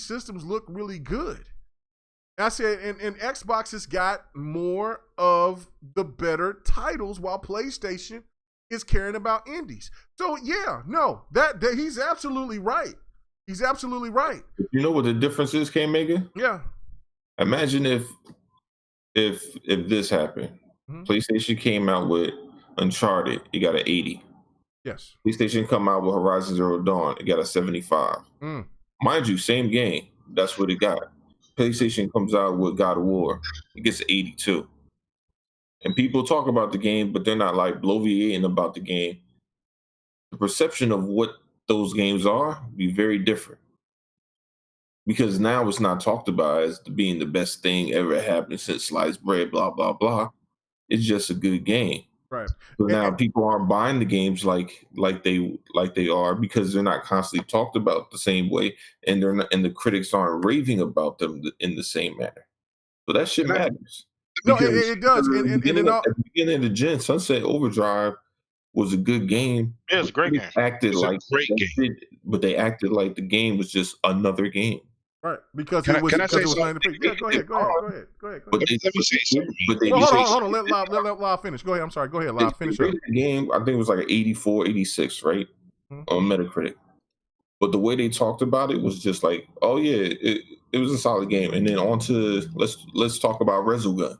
systems look really good. And I said, and Xbox has got more of the better titles, while PlayStation is caring about indies. So yeah, no, that he's absolutely right. He's absolutely right. You know what the difference is, K-Mega? Yeah. Imagine if this happened. Mm-hmm. PlayStation came out with Uncharted, it got an 80. Yes. PlayStation come out with Horizon Zero Dawn, it got a 75. Mind you, same game. That's what it got. PlayStation comes out with God of War, it gets 82. And people talk about the game, but they're not like bloviating about the game. The perception of what those games are be very different, because now it's not talked about as being the best thing ever happened since sliced bread, blah blah blah. It's just a good game, right? So now people aren't buying the games like they are, because they're not constantly talked about the same way, and they're not, and the critics aren't raving about them in the same manner. So that shit matters. No, it does. At the beginning of the gen, Sunset Overdrive was a good game. Yeah, it's a great game. Acted like great game, but they acted like the game was just another game. Right, because can it was. I say something? Yeah, go ahead. But let me say something. Hold on. Let Live finish. Go ahead. I'm sorry. Go ahead, Live. Finish up. The game, I think it was like an 84, 86, right? On Metacritic. But the way they talked about it was just like, oh yeah, it was a solid game. And then on to let's talk about Resogun.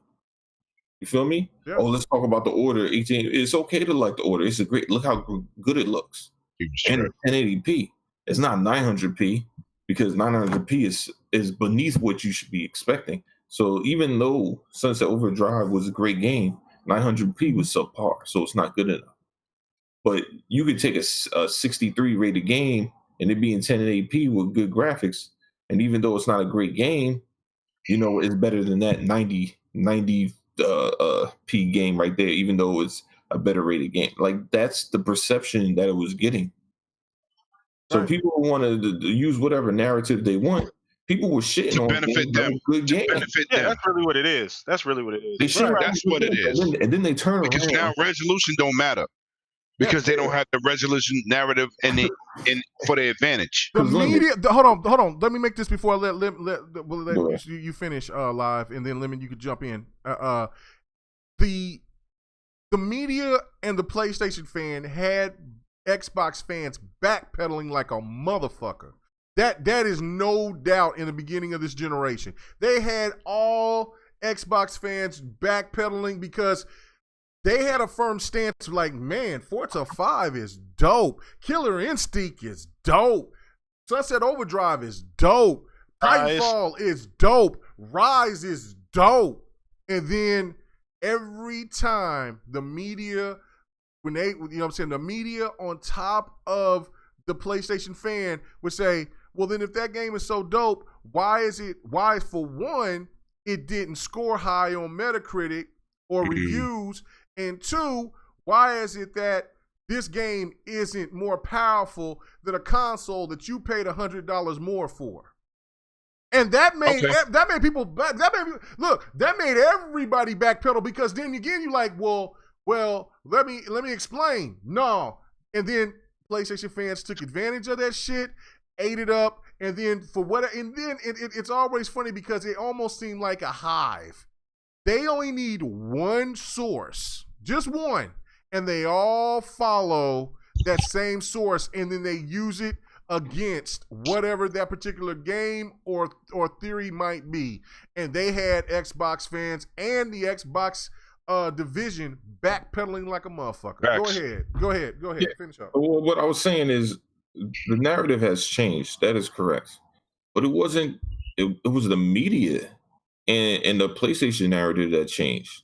You feel me? Yeah. Oh, let's talk about the Order 18. It's okay to like the Order. It's a great, look how good it looks. Sure. And 1080p. It's not 900p, because 900p is beneath what you should be expecting. So even though Sunset Overdrive was a great game, 900p was subpar, so it's not good enough. But you could take a 63 rated game and it be in 1080p with good graphics, and even though it's not a great game, you know, it's better than that 90 P game right there, even though it's a better rated game. Like, that's the perception that it was getting. So right. People wanted to use whatever narrative they want. People were shitting on benefit them. Good game. Benefit them. That's really what it is. That's really what it is. They that's what it is. And then they turn because around. Now resolution don't matter. because they don't have the resolution narrative for their advantage. The media. Hold on. Let me make this before I let you finish live, and then Lemon, you could jump in. The media and the PlayStation fan had Xbox fans backpedaling like a motherfucker. That is no doubt in the beginning of this generation. They had all Xbox fans backpedaling because they had a firm stance like, man, Forza 5 is dope. Killer Instinct is dope. Sunset Overdrive is dope. Titanfall is dope. Rise is dope. And then every time the media, when they, the media on top of the PlayStation fan would say, well, then if that game is so dope, why for one, it didn't score high on Metacritic or reviews, and two, why is it that this game isn't more powerful than a console that you paid $100 more for? And that made people that made everybody backpedal, because then again you're like, well, let me explain. No, and then PlayStation fans took advantage of that shit, ate it up, and then it's always funny because it almost seemed like a hive. They only need one source, just one, and they all follow that same source, and then they use it against whatever that particular game or theory might be. And they had Xbox fans and the Xbox division backpedaling like a motherfucker. Facts. Go ahead. Yeah. Finish up. Well, what I was saying is the narrative has changed. That is correct. But it wasn't, it was the media and the PlayStation narrative that changed.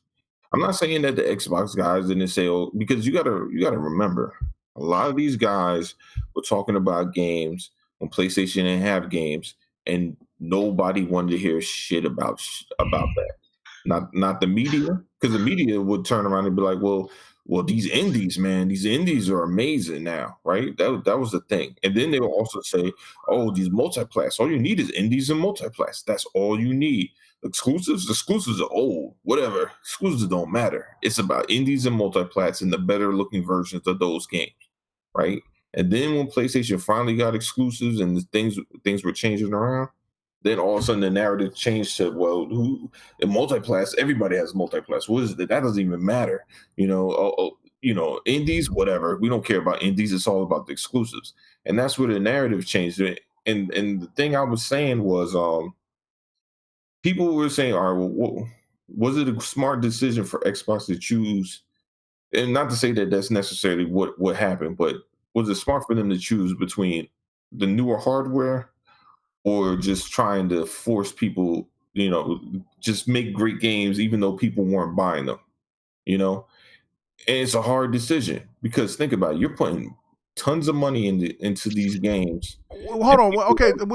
I'm not saying that the Xbox guys didn't say, oh, because you gotta remember, a lot of these guys were talking about games when PlayStation didn't have games, and nobody wanted to hear shit about that. Not the media, because the media would turn around and be like, well, these indies, man, these indies are amazing now, right? That was the thing. And then they will also say, oh, these multiplats, all you need is indies and multiplats. That's all you need. Exclusives are old, whatever. Exclusives don't matter. It's about indies and multiplats and the better looking versions of those games, right? And then when PlayStation finally got exclusives and things were changing around, then all of a sudden the narrative changed to, well, who in multiplats, everybody has multiplats. What is it? That doesn't even matter. Indies, whatever. We don't care about indies. It's all about the exclusives. And that's where the narrative changed. And the thing I was saying was, people were saying, all right, well, was it a smart decision for Xbox to choose? And not to say that that's necessarily what happened, but was it smart for them to choose between the newer hardware or just trying to force people, just make great games even though people weren't buying them, And it's a hard decision, because think about it, you're putting tons of money into these games. Hold on. Okay, let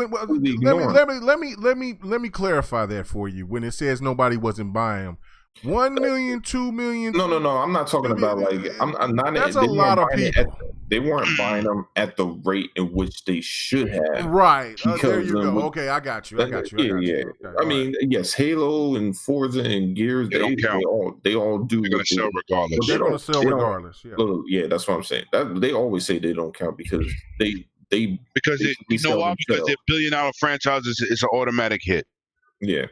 me clarify that for you. When it says nobody wasn't buying them, 1 million, 2 million. No. I'm not talking about I'm not. That's a lot of people. They weren't buying them at the rate in which they should have. Right. There you go. Okay, I got you. Yeah. Okay, I mean, yes, Halo and Forza and Gears, they all do. They're gonna sell regardless. They're gonna sell regardless. Yeah, that's what I'm saying. They always say they don't count because because they're billion-dollar franchises, it's an automatic hit. Yeah.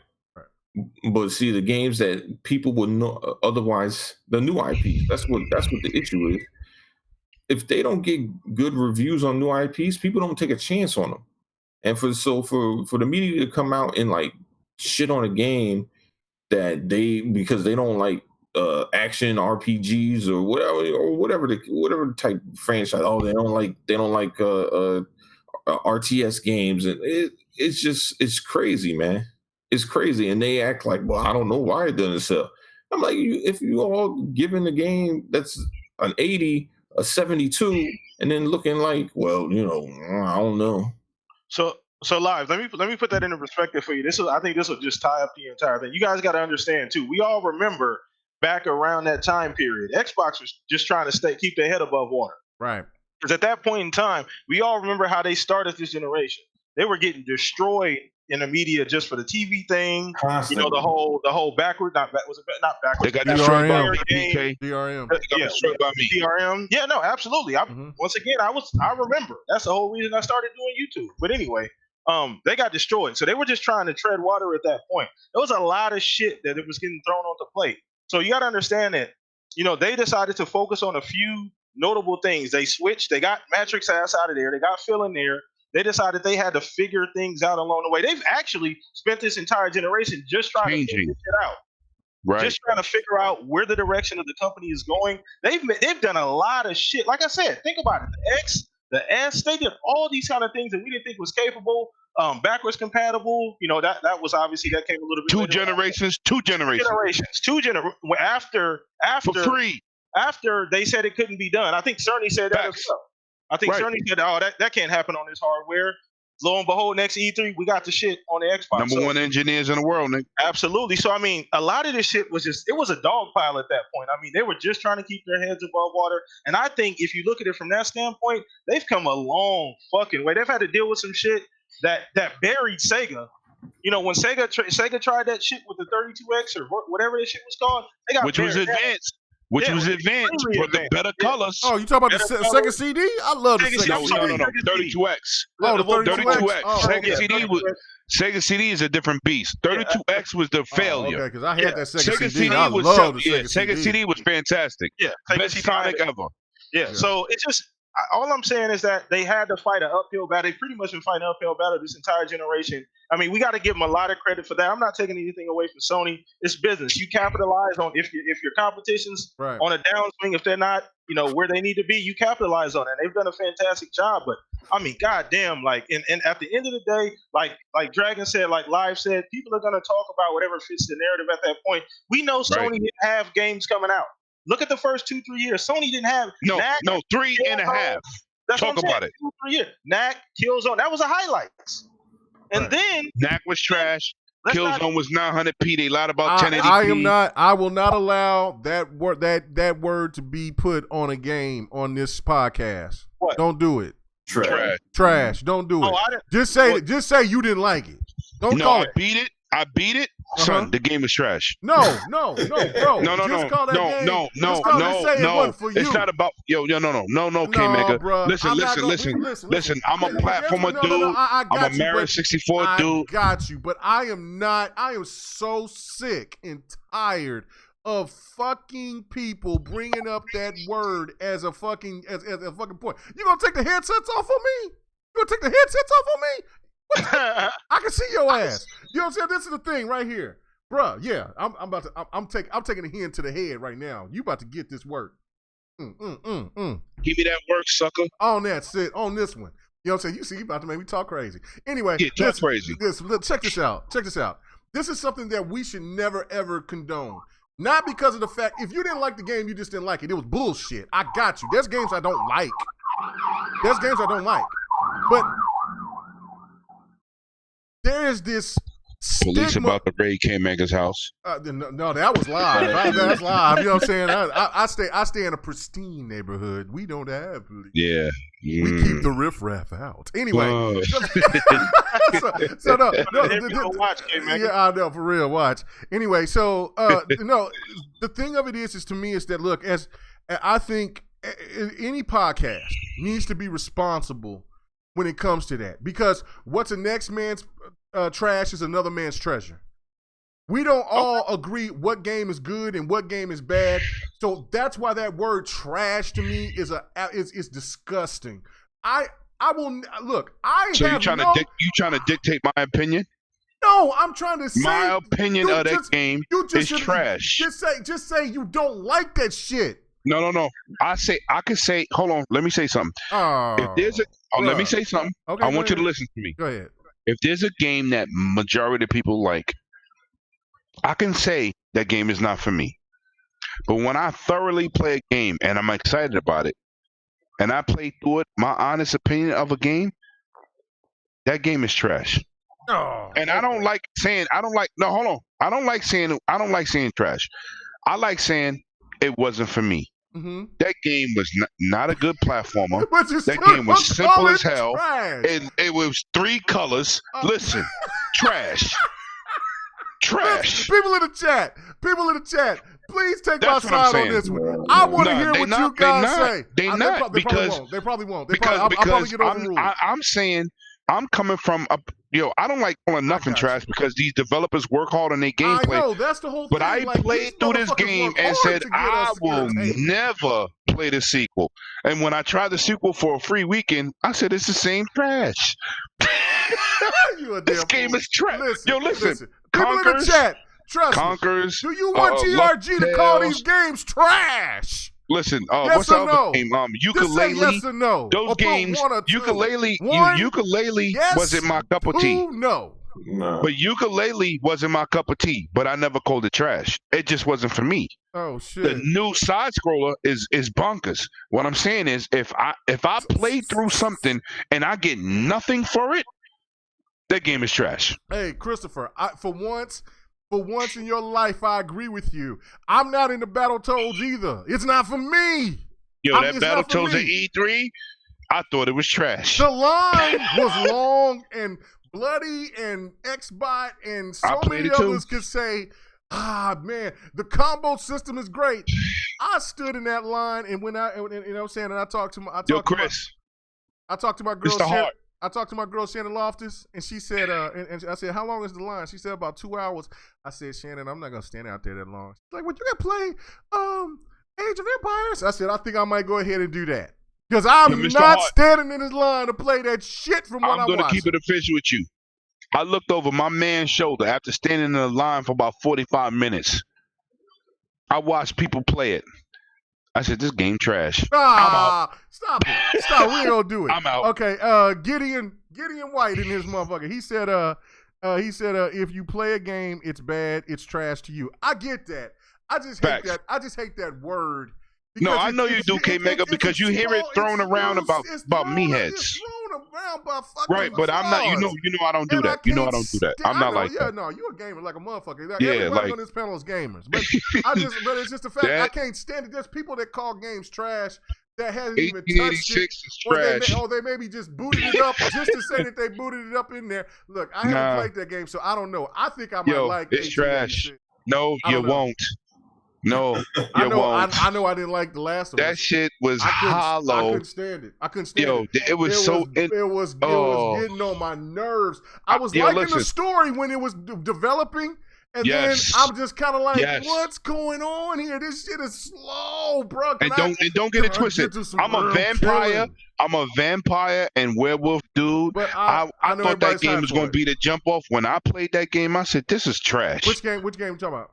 But see, the games that people would know otherwise, the new IPs, that's what the issue is. If they don't get good reviews on new IPs, people don't take a chance on them. And for the media to come out and like shit on a game that because they don't like action RPGs or whatever type of franchise. Oh, they don't like RTS games, and it's crazy, man. It's crazy, and they act like, well, I don't know why it doesn't sell. I'm like, if you all giving the game that's an 80, a 72, and then looking like, well, I don't know. So live, let me put that into perspective for you. I think this will just tie up the entire thing. You guys got to understand too. We all remember back around that time period, Xbox was just trying to keep their head above water. Right. Because at that point in time, we all remember how they started this generation. They were getting destroyed in the media just for the TV thing. Constantly. You know, the whole backward, not backward. They got DRM. destroyed by me, Game. BK. DRM. They got destroyed by me. DRM. Yeah, no, absolutely. Once again, I remember. That's the whole reason I started doing YouTube. But anyway, they got destroyed. So they were just trying to tread water at that point. There was a lot of shit that it was getting thrown on the plate. So you got to understand that, you know, they decided to focus on a few notable things. They switched. They got Matrix ass out of there. They got Phil in there. They decided they had to figure things out along the way. They've actually spent this entire generation just trying to figure shit out. Right. Just trying to figure out where the direction of the company is going. They've done a lot of shit. Like I said, think about it. The X, the S, they did all these kind of things that we didn't think was capable. Backwards compatible. You know, that was obviously that came a little bit. Two later. generations. After For free. After they said it couldn't be done. I think Sony said that as Facts. well. I think Right. Sony said, "Oh, that can't happen on this hardware." Lo and behold, next E3, we got the shit on the Xbox. Number one engineers in the world, nigga. Absolutely. So I mean, a lot of this shit was it was a dog pile at that point. I mean, they were just trying to keep their heads above water. And I think if you look at it from that standpoint, they've come a long fucking way. They've had to deal with some shit that buried Sega. You know, when Sega tried that shit with the 32X or whatever that shit was called, they got Which was buried. advanced. Which Yeah, was it was advanced, extremely but the advanced. better Yeah. colors. Oh, you talking about the Better Sega CD? I love the Sega Sega CD. No, I'm CD. sorry. no, 32X. Oh, the 32X. Oh, Sega okay. CD was Sega CD is a different beast. 32X was the failure. Okay, because I had Yeah. that Sega, Sega CD. I was love the Sega Sega CD. CD was fantastic. Yeah, Sega Best CD. Sonic ever. Yeah, so it's just all I'm saying is that they had to fight an uphill battle. They pretty much been fighting an uphill battle this entire generation. I mean, we got to give them a lot of credit for that. I'm not taking anything away from Sony. It's business. You capitalize on if your competition's Right. on a downswing, if they're not, you know, where they need to be, you capitalize on it. They've done a fantastic job. But I mean, goddamn, like, and at the end of the day, like Dragon said, like Live said, people are gonna talk about whatever fits the narrative at that point. We know Sony Right. didn't have games coming out. Look at the first 2-3 years. Sony didn't have No, Knack, 3.5. That's Talk what I'm about saying. it. 2-3 years. Knack, Killzone. That was a highlights. And Right. then Knack was trash. let's not- Killzone was 900p. They lied about 1080p. I will not allow that word to be put on a game on this podcast. What? Don't do it. Trash. Trash. Don't do it. Oh, I didn't. Just say you didn't like it. Don't No, call I it. beat it. Uh-huh. Son, the game was trash. No, bro. No, Just call that game. Just say it wasn't for you. It's not about no, K-Mega. Bruh. Listen, I'm not listen. I'm a Listen, platformer no, dude. I got I'm a you, Marriage but 64 I dude. got you, but I am so sick and tired of fucking people bringing up that word as a fucking point. You gonna take the headsets off on me? You gonna take the headsets off on me? I can see your ass. You know what I'm saying? This is the thing right here, bruh. Yeah, I'm taking a hint to the head right now. You about to get this work. Give me that work, sucker. On that shit, on this one. You know what I'm saying? You see, you about to make me talk crazy. Anyway, Yeah, talk crazy. Check this out. This is something that we should never ever condone. Not because of the fact, if you didn't like the game, you just didn't like it. It was bullshit. I got you. There's games I don't like. But there is this Police stigma. about to raid K-Mega's house. No, that was live. That's live. You know what I'm saying? I stay in a pristine neighborhood. We don't have police. Yeah. We keep the riffraff out. Anyway. Oh. so no, watch, K-Mega. yeah, I know, for real, watch. Anyway, so no, the thing of it is to me is that look, as I think any podcast needs to be responsible when it comes to that, because what's a next man's trash is another man's treasure. We don't all agree what game is good and what game is bad. So that's why that word trash to me is disgusting. I will look. So you trying to dictate my opinion? No, I'm trying to say My opinion of that game is should- trash. Just say you don't like that shit. No. I can say. Hold on. Let me say something. If there's let me say something. Okay, I go want you to ahead. listen to me. Go ahead. If there's a game that majority of people like, I can say that game is not for me. But when I thoroughly play a game and I'm excited about it, and I play through it, my honest opinion of a game, that game is trash. And I don't like saying trash. I like saying it wasn't for me. Mm-hmm. That game was not a good platformer. But you That still game was gonna simple call as it hell. trash. It was 3 colors. Listen, Trash. Trash. People in the chat, please take That's my what I'm side on saying. this one. I want to Nah, hear they what not- you guys they not. say. They I- not, they because- probably won't. They probably won't. Because I'll probably get overruled. I'm saying I'm coming from I don't like calling nothing got trash you. because these developers work hard on their I gameplay. know that's the whole thing. But I like, played these through this motherfuckers game work and hard said to get I us will entertained. never play the sequel. And when I tried the sequel for a free weekend, I said it's the same trash. You a This damn game fool. is trash. Listen, Yo, listen. People in the Conkers, chat, trust me. Conkers. Do you want GRG to call these games trash? Listen, Yes what's the or other no? game? Just say Ukulele. yes or no. Those Or put games, one or two. ukulele One, yes, wasn't my cup of tea. two, no. No. But ukulele wasn't my cup of tea. But I never called it trash. It just wasn't for me. Oh The shit. new side scroller is bonkers. What I'm saying is, if I play through something and I get nothing for it, that game is trash. Hey, Christopher, for once in your life, I agree with you. I'm not into Battletoads either. It's not for me. Yo, that it's not for Battletoads at me. E3, I thought it was trash. The line was long and bloody, and Xbot and so I played many it too. others could say, man, the combo system is great. I stood in that line, and when you know what I'm saying, and I talked to my girl. Mr. Hart. I talked to my girl Shannon Loftus, and she said, and I said, how long is the line? She said about 2 hours. I said, Shannon, I'm not gonna stand out there that long. She's like, well, you can play Age of Empires. I said, I think I might go ahead and do that because I'm Mr. not Hart. standing in this line to play that shit from what I'm going to watching. keep it official with you. I looked over my man's shoulder after standing in the line for about 45 minutes. I watched people play it. I said, this game trash. Stop it. Stop. We ain't gonna do it. I'm out. Okay, Gideon White in his motherfucker. He said, if you play a game, it's bad, it's trash to you. I get that. I just hate Facts. that. I just hate that word. No, Because I know you do, K-Mega, because you hear it thrown around about me heads. It's thrown around by fucking Right, but I'm not. You know, I don't do And that. You know, I don't do that. I'm not like yeah, that. no, you a gamer like a motherfucker. Yeah, Everybody like- on this panel is gamers. But but it's just the fact I can't stand it. There's people that call games trash that hasn't even touched it. 1886 is trash. Or they maybe just booted it up just to say that they booted it up in there. Look, I haven't played that game, so I don't know. I think I might like it's trash. 1886. No, I you don't know. won't. No, you I know. won't. I know. I didn't like the last one. That shit was I hollow. couldn't stand it. I couldn't stand Yo, it. it was so. It was getting on my nerves. I was liking listen. the story when it was developing, and Yes. then I'm just kind of like, Yes. what's going on here? This shit is slow, bro. And don't get it twisted. I'm a vampire. I'm a vampire and werewolf dude. But I know thought that everybody's game hyped was for going it. to be the jump off. When I played that game, I said, "This is trash." Which game? Which game you talking about?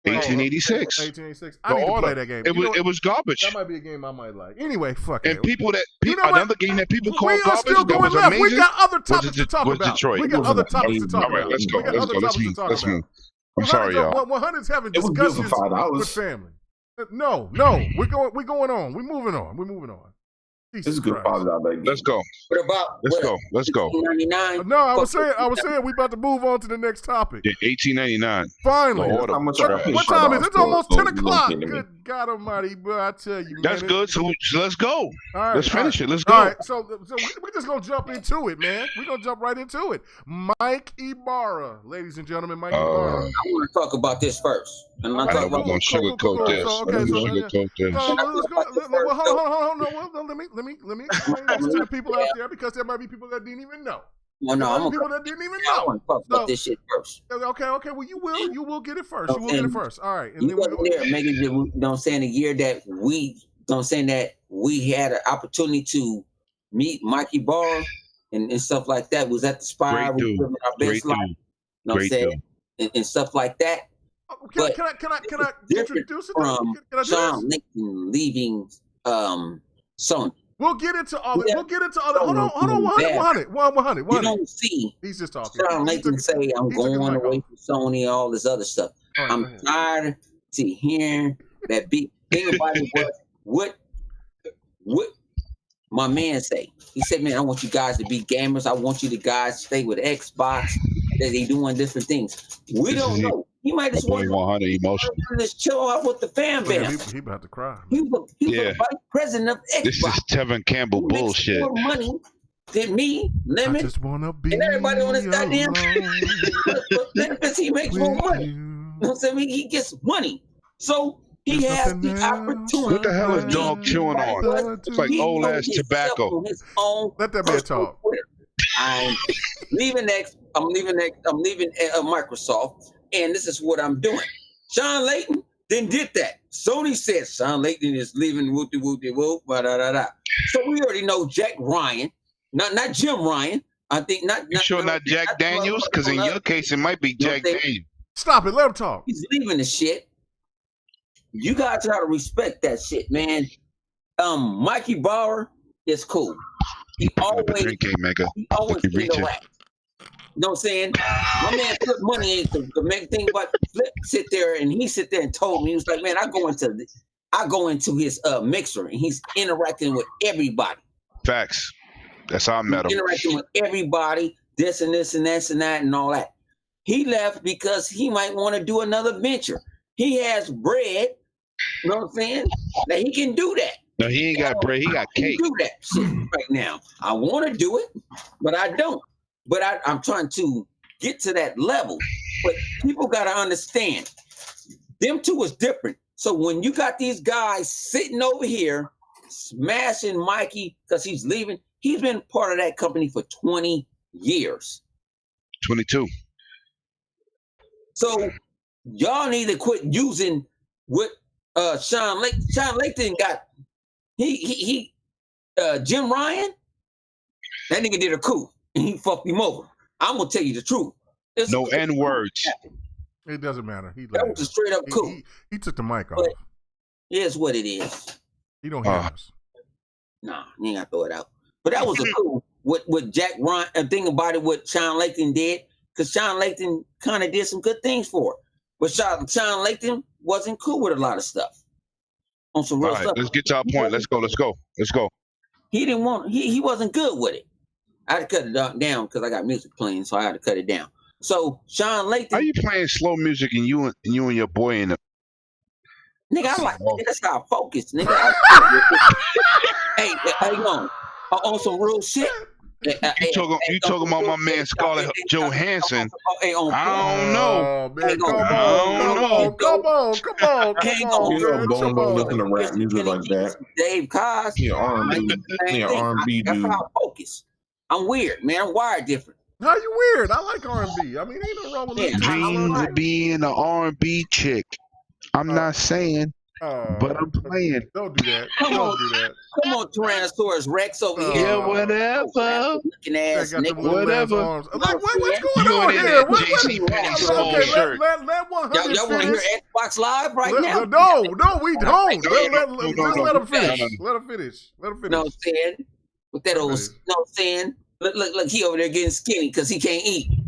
1886. 1886. I need to play that game. It was garbage. That might be a game I might like. Anyway, fuck And it. people You know what? another game that people call We are garbage still that going was left. amazing. We got other topics to talk was about. Detroit. We got other topics to talk amazing. about. All right, let's go. We got Let's other go. topics to talk Let's about. move. I'm sorry, y'all. 100's having It was good for discussions $5. with family. No, we're going on. We're moving on. Jesus This is good Christ. $5 game. Let's go. What about Let's go. $99? No, I was saying we about to move on to the next topic. Yeah, 1899. Finally. The order. How much What- I paid What time is it? It's $5 almost for 10 it. You o'clock. kidding me? Good God Almighty, bro! I tell you, man. That's good. So let's go. All right, Let's finish it. Let's All go. right, so we're just gonna jump into it, man. We're gonna jump right into it. Mike Ybarra, ladies and gentlemen, Mike Ybarra. I want to talk about this first. And I'm Okay, talking We're about going to sugarcoat this. So, We're okay, going so, to sugarcoat this. No, let's go. Well, hold on. Well, let me explain this to the people out there because there might be people that didn't even know. Well, no, There might I'm be gonna people that didn't even I know. want to talk about this shit first. Okay. Well, you will get it first. You will get it first. All right. And You then we wasn't there, Megan. You know, saying the year that we had an opportunity to meet Mikey Barr and stuff like that. Was at the Spire. Great We dude. living our best Great life. dude. You know what I'm Great saying? And stuff like that. Can But I different introduce it? from Can I do Sean this? Lincoln leaving Sony. We'll get into all that. Yeah. We'll get into all that. Hold on. 100. You don't see He's just talking. Sean Lincoln say, I'm he took his going mic away off. from Sony, all this other stuff. All right, I'm go ahead. tired to hearing that big thing about it was what my man say. He said, man, I want you guys to be gamers. I want you to guys stay with Xbox. That they doing different things. We This don't is know. You might just want 100 emotion. to just chill out with the fan Look at him, base. he about to cry. He was Yeah. the vice president of Xbox. This is Tevin Campbell Who makes bullshit. more money Then me, I Lemon, just wanna be and everybody on this goddamn alone benefits, he makes more with money. you. You know what I'm saying? He gets money. So he There's has nothing the else opportunity. What the hell is I dog chewing on? but It's like to old He ass knows himself tobacco. on his own Let that man personal talk. Twitter. I'm leaving next. I'm leaving Microsoft, and this is what I'm doing. Sean Layton then did that. Sony said Sean Layton is leaving. Whoop de whoop de whoop. So we already know Jack Ryan, not Jim Ryan. I think not. You sure not Jack Daniels? Because in your case, it might be Jack Daniels. Stop it. Let him talk. He's leaving the shit. You guys gotta respect that shit, man. Mikey Bauer is cool. He always reaching. interact. You know what I'm saying? My man Flip Money ain't the main thing, but Flip sit there and told me, he was like, man, I go into his mixer and he's interacting with everybody. Facts. That's how I met him. Interacting with everybody, this and this and this and that and all that. He left because he might want to do another venture. He has bread, you know what I'm saying? That he can do that. No, he ain't got bread. He got cake. Do that shit right now. I want to do it, but I don't. But I'm trying to get to that level. But people got to understand, them two is different. So when you got these guys sitting over here smashing Mikey because he's leaving, he's been part of that company for 20 years. 22. So y'all need to quit using what Sean Layton got. Jim Ryan, that nigga did a coup and he fucked him over. I'm gonna tell you the truth. No N words. It doesn't matter. That was a straight up coup. He took the mic off. But here's what it is. He don't hear us. Nah, you ain't gotta throw it out. But that was a coup. What Jack Ryan, a thing about it, what Sean Layton did, because Sean Layton kind of did some good things for it. But Sean Layton wasn't cool with a lot of stuff. On some real stuff. Let's get to our point. Let's go. He didn't want. He wasn't good with it. I had to cut it down because I got music playing, so I had to cut it down. So Sean Layton. Are you playing slow music and you and your boy in the? Nigga, I like. That's how I focus, nigga. Hey, hang on. On some real shit. You talking about my man Scarlett Johansson? I don't know. Oh, man, come on. You know, Bone don't listen to rap music like that. Dave Cos. Yeah, R&B That's dude. how I focus. I'm weird, man. I'm wired different. How you weird? I like R&B. I mean, ain't no wrong with that. Dreams of being an R&B chick. I'm not saying, but I'm playing. Don't do that. Come on, Tyrannosaurus Rex over here. Yeah, whatever. Looking ass nigga. Whatever. Like, what's going on here? JC Penney's small shirt. Let 100 Y'all want to hear Xbox Live right now? No, we don't. Just let him finish. No. Let him finish. You know what I'm saying? With that old, you know what I'm saying? Look, he over there getting skinny because he can't eat. You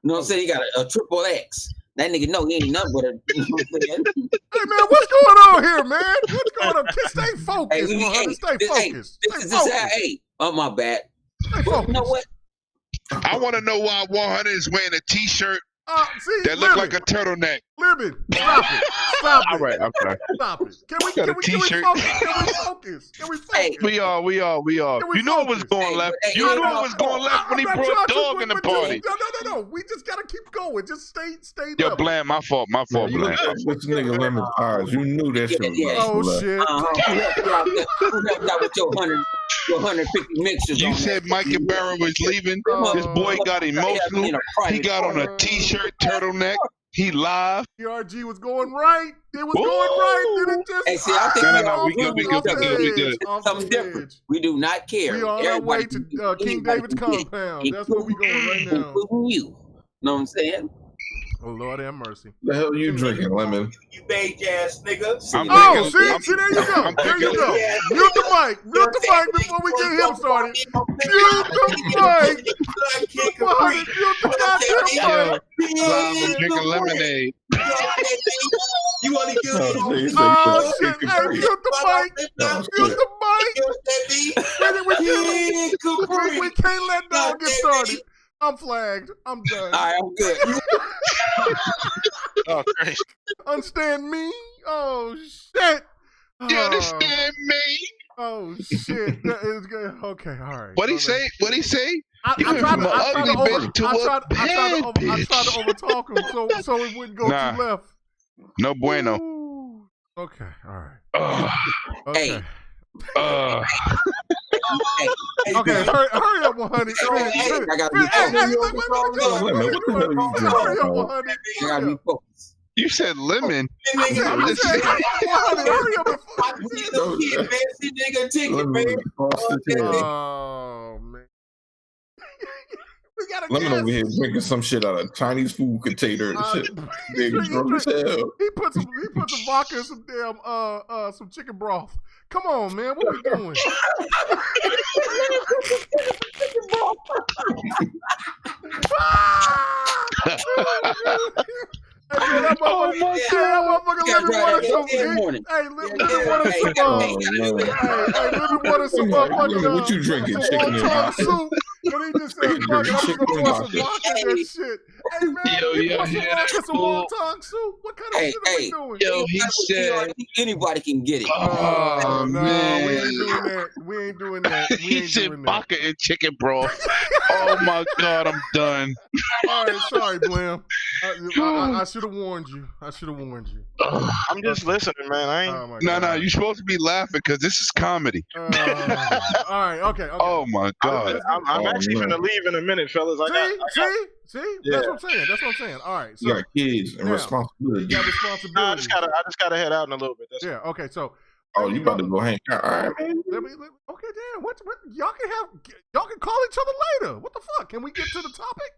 know what I'm saying? He got a triple X. That nigga know he ain't nothing but a. You know what I'm saying? Hey man, what's going on here, man? What's going on? Stay focused, Stay focused. Hey, oh my bad. Stay focused. You know what? I want to know why 100 is wearing a T-shirt that look like a turtleneck. Libby, stop it. All right, I'm sorry. Stop it. Can we T-shirt. focus? Hey, we are. You know it was going left. You knew it was going left when he brought dog in the party. No. We just gotta keep going. Just stay Yo, level. Bland, my fault, You Bland. looked at this nigga Lemon's eyes. You knew that shit was left. Oh shit. Who left out with your 150 mixtures? You on said that? Mike Ybarra was leaving. This boy got emotional. He got on a T-shirt, turtleneck. He live. GRG was going right. It was going right. Then it just. Hey, see, I think we good. Something different. We do not care. We on our way to King David's compound. That's where we going right now. Including you. Know what I'm saying? Oh Lord have mercy. The hell you drinking, Lemon? You beige ass nigga. See, there you go. There you go. Mute the mic before we get him started. Mute the mic. Mute the goddamn mic. Live drinking lemonade. You want to give me Oh shit! Hey, mute the mic. We can't let dog get started. I'm flagged. I'm done. All right, I'm good. Oh, Christ. Understand me? Oh shit! You understand me? Oh shit! That is good. Okay, all right. What he say? What he say? I You went tried from to, an I tried ugly to over, bitch to I a tried, I bad bitch. tried to overtalk him so it wouldn't go Nah. too left. No bueno. Ooh. Okay, all right. Ugh. Okay. Hey. Ugh. Okay, hurry up, 100. Hey, I gotta be Hurry up, 100. I gotta be focused. You said lemon. I said, 100, hurry up. Oh man. We gotta Lemon guess. over here drinking some shit out of Chinese food container and shit. Big drunk as hell. He put some vodka and some damn some chicken broth. Come on, man, what we doing? Hey, man, that motherfucker living water some. Hey, living water some motherfucking. What you drinking? Chicken and vodka? Soup. And he just said, "Fuck it, I'm just gonna pour some vodka in that shit." Hey man, put some wonton soup. What kind of shit are we doing? Yo, he said anybody can get it. Oh no, man. we ain't doing that. We ain't doing that. We he ain't said doing that. vodka and chicken broth. Oh my god, I'm done. All right, sorry, Blam. I should have warned you. I'm just listening, man. I ain't. No, you're supposed to be laughing because this is comedy. All right, okay. Oh my god. I'm actually gonna leave in a minute, fellas. See? Yeah. That's what I'm saying. All right. So You got kids and responsibility. you got responsibility. I just gotta head out in a little bit. That's Okay. So. Oh, you about to go hang out? All right, man. Okay, damn. What? Y'all can call each other later. What the fuck? Can we get to the topic?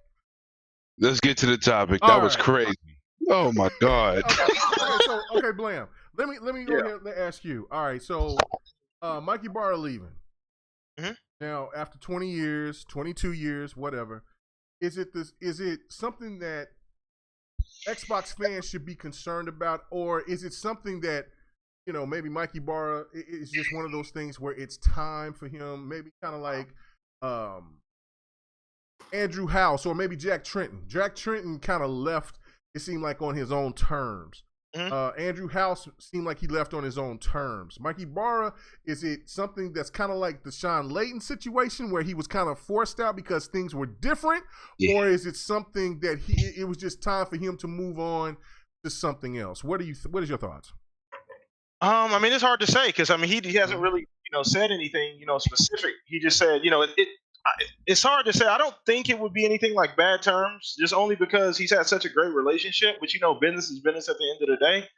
Let's get to the topic. All That was right. crazy. Oh my god. Okay, Blam. Let me go ahead and ask you. All right, so Mike Ybarra leaving. Mm-hmm. Now, after 20 years, 22 years, whatever, is it something that Xbox fans should be concerned about, or is it something that, you know, maybe Mike Ybarra is just one of those things where it's time for him, maybe kind of like Andrew House or maybe Jack Tretton. Jack Tretton kind of left, it seemed like, on his own terms. Mm-hmm. Andrew House seemed like he left on his own terms. Mike Ybarra, is it something that's kind of like the Sean Layton situation where he was kind of forced out because things were different? Yeah. Or is it something that it was just time for him to move on to something else? What is your thoughts? I mean, it's hard to say because I mean he hasn't really said anything specific. He just said it's hard to say. I don't think it would be anything like bad terms, just only because he's had such a great relationship. But business is business at the end of the day.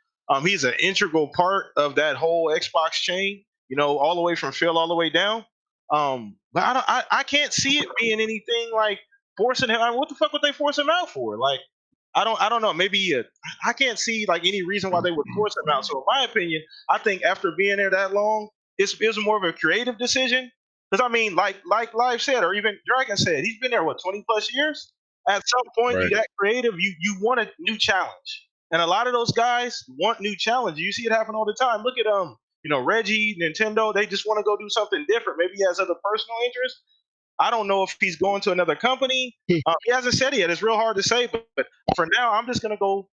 He's an integral part of that whole Xbox chain. All the way from Phil all the way down. But I can't see it being anything like forcing him. I mean, what the fuck would they force him out for? Like, I don't know. Maybe I can't see like any reason why they would force him out. So in my opinion, I think after being there that long, it was more of a creative decision. Because I mean, like Live said, or even Dragon said, he's been there 20 plus years. At some point, Right. You that creative, you want a new challenge, and a lot of those guys want new challenges. You see it happen all the time. Look at Reggie, Nintendo. They just want to go do something different. Maybe he has other personal interests. I don't know if he's going to another company. He hasn't said it yet. It's real hard to say, but for now, I'm just going to go.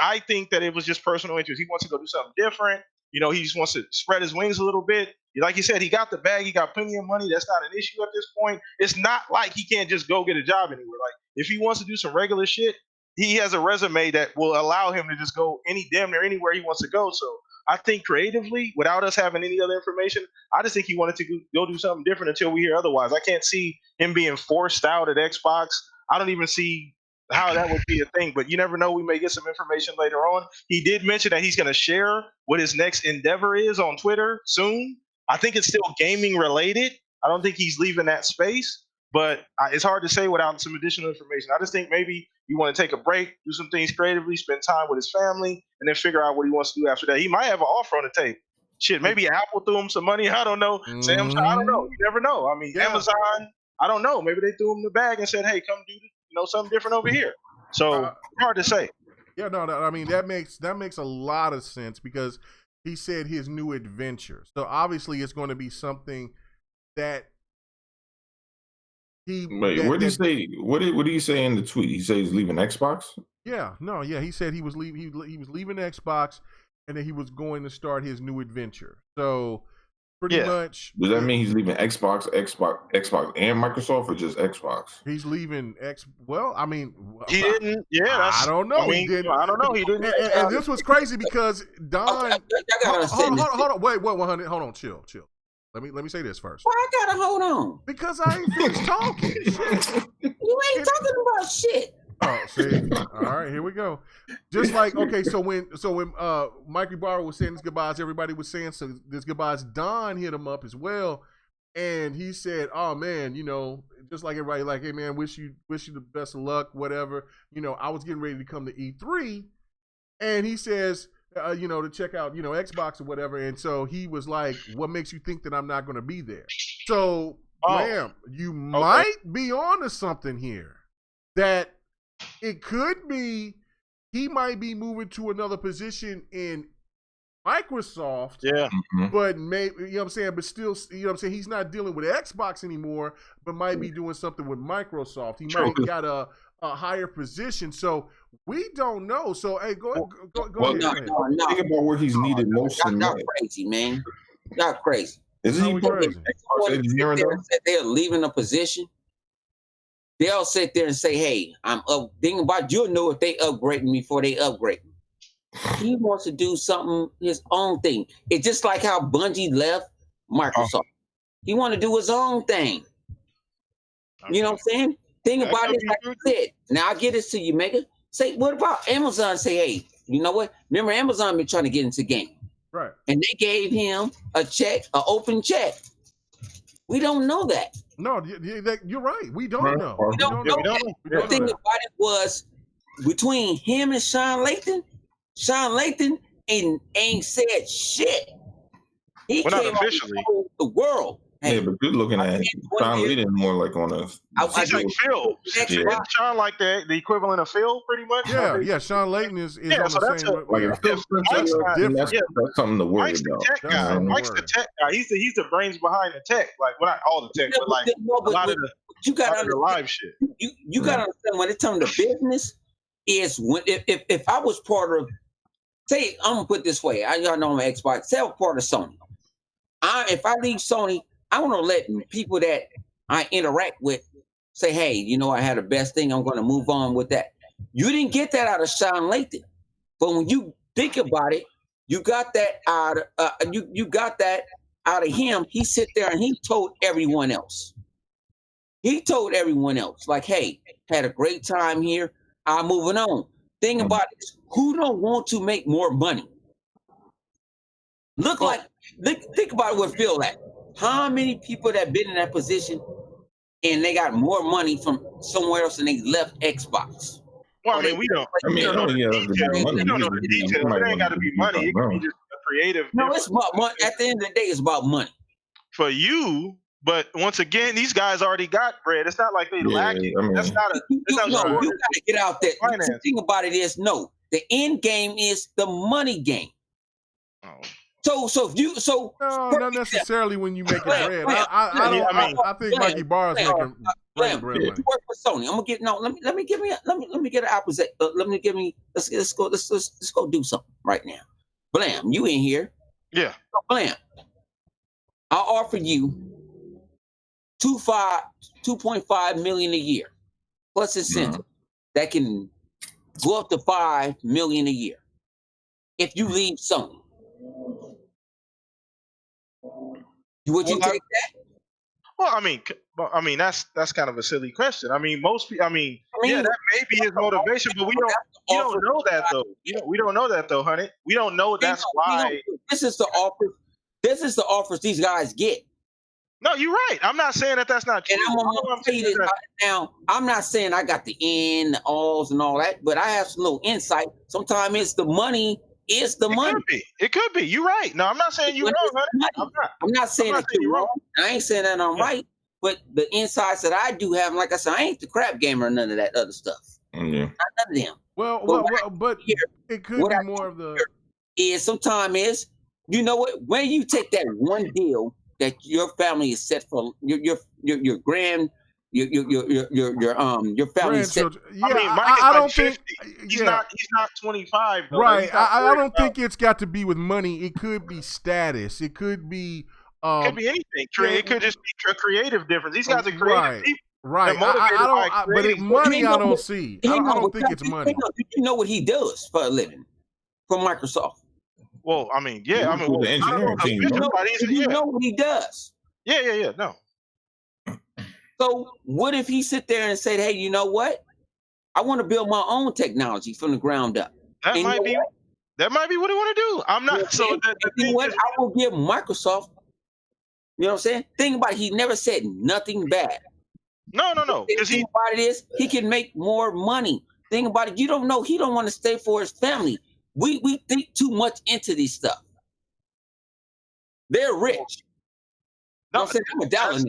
I think that it was just personal interest. He wants to go do something different. He just wants to spread his wings a little bit. Like you said, he got the bag. He got plenty of money. That's not an issue at this point. It's not like he can't just go get a job anywhere. Like, if he wants to do some regular shit, he has a resume that will allow him to just go damn near anywhere he wants to go. So I think creatively, without us having any other information, I just think he wanted to go do something different until we hear otherwise. I can't see him being forced out at Xbox. I don't even see how that would be a thing, but you never know. We may get some information later on. He did mention that he's going to share what his next endeavor is on Twitter soon. I think it's still gaming related. I don't think he's leaving that space, but it's hard to say without some additional information. I just think maybe you want to take a break, do some things creatively, spend time with his family, and then figure out what he wants to do after that. He might have an offer on the table. Shit, maybe Apple threw him some money. I don't know. Samsung, I don't know. You never know. I mean, yeah. Amazon, I don't know. Maybe they threw him the bag and said, hey, come do something different over here. So hard to say. Yeah, no, I mean, that makes a lot of sense because he said his new adventure. So obviously it's going to be something that he... Wait, what did he say? What did he say in the tweet? He said he's leaving Xbox? Yeah, he said he was leaving Xbox and then he was going to start his new adventure. So pretty much. Does that mean he's leaving Xbox, and Microsoft, or just Xbox? He's leaving Well, I mean, he didn't. Yeah, I don't know. He didn't. I don't know. He didn't. And this was crazy because Don. Hold on. Wait, 100. Hold on. Chill. Let me say this first. Why I gotta hold on? Because I ain't finished talking. You ain't talking about shit. Oh, see. All right, here we go. Just like, okay, so when Mike Ybarra was saying his goodbyes, everybody was saying his goodbyes. Don hit him up as well, and he said, "Oh man, just like everybody, like, hey man, wish you the best of luck, whatever. I was getting ready to come to E3, and he says, to check out, Xbox or whatever, and so he was like, what makes you think that I'm not going to be there? So, ma'am, you might be onto something here. That it could be he might be moving to another position in Microsoft. Yeah. But maybe, what I'm saying, but still, what I'm saying, he's not dealing with Xbox anymore, but might be doing something with Microsoft. He might got a higher position. So we don't know. So hey, go ahead. No. Think about where he's needed most. Y'all crazy, man. Y'all crazy. Isn't he crazy? They're leaving a position. They'll sit there and say, hey, I'm up. Think about, you'll know if they upgrade me before they upgrade me. He wants to do something, his own thing. It's just like how Bungie left Microsoft. He want to do his own thing. You know what I'm saying? Think about it like I said. Now I get this to you, Mega. Say, what about Amazon? Say, hey, you know what? Remember, Amazon been trying to get into game. Right. And they gave him a check, an open check. We don't know that. No, you're right. We don't know. We don't know. The thing about it was between him and Sean Lathan ain't said shit. He well, came not officially. The world. Hey, yeah, but you're looking at Sean Layden more like on a. He's like Phil. Yeah. Sean like the equivalent of Phil, pretty much. Yeah. Sean Layden is on the same. That's something to worry about. Mike's the tech guy. He's the brains behind the tech. Like, well, not all the tech, but like a lot of the live shit. You gotta understand when it comes to business is when if I was part of, say, I'm gonna put it this way. Y'all know I'm an Xbox. Say I'm part of Sony. If I leave Sony, I want to let people that I interact with say, hey, I had the best thing. I'm going to move on with that. You didn't get that out of Sean Lathan. But when you think about it, you got that out of you got that out of him. He sit there and he told everyone else. Like, hey, had a great time here. I'm moving on. Thing about it is, who don't want to make more money? Think about what Phil at. How many people that been in that position and they got more money from somewhere else and they left Xbox? Well, I mean, we don't know the details. It ain't got to be money. It can be just a creative. No, it's about money. At the end of the day, it's about money. For you, but once again, these guys already got bread. It's not like they lacking. That's not a. You got to get out there. The thing about it is, the end game is the money game. Oh. So not necessarily when you make bread. I think Mikey Barr is making bread. You work for Sony. I'm gonna get let me get an opposite. Let's go do something right now. Blam, you in here? Yeah. Blam, I'll offer you $2.5 million a year plus incentive that can go up to $5 million a year if you leave Sony. Would you take that? Well, I mean, that's kind of a silly question. I mean, most people. Yeah, that may be his motivation, but we don't know that though. We don't know that though, honey. We don't know that's why. This is the offer. This is the offers these guys get. No, you're right. I'm not saying that that's not true. And I'm gonna tell you this now. I'm not saying I got the in, the alls, and all that, but I have some little insight. Sometimes it's the money. It's the money. It could be. You're right. No, I'm not saying you're wrong, honey. I'm not saying that you're wrong. I ain't saying that I'm right. But the insights that I do have, like I said, I ain't the crap gamer or none of that other stuff. Yeah. Not none of them. But it could be more of the. Is sometimes is, you know what? When you take that one deal that your family is set for, your family. Set, yeah, I don't think he's not 25. Though. Right. I don't think it's got to be with money. It could be status. It could be Could be anything. It could just be a creative difference. These guys are creative right, people. right. They're motivated by But creative- money I don't but- see. I don't think it's money. You know what he does for a living for Microsoft. Well, I mean, yeah. I mean, With the engineering team, You bro. know what he does. Yeah. No. So what if he sit there and said, "Hey, you know what? I want to build my own technology from the ground up." That And might you know be. what? That might be what he want to do. I'm not. So And you know what? I will give Microsoft. You know what I'm saying? Think about it. He never said nothing bad. No. Because Think about it is he can make more money. Think about it. You don't know. He don't want to stay for his family. We think too much into these stuff. They're rich. No, I'm saying I'm a dollar.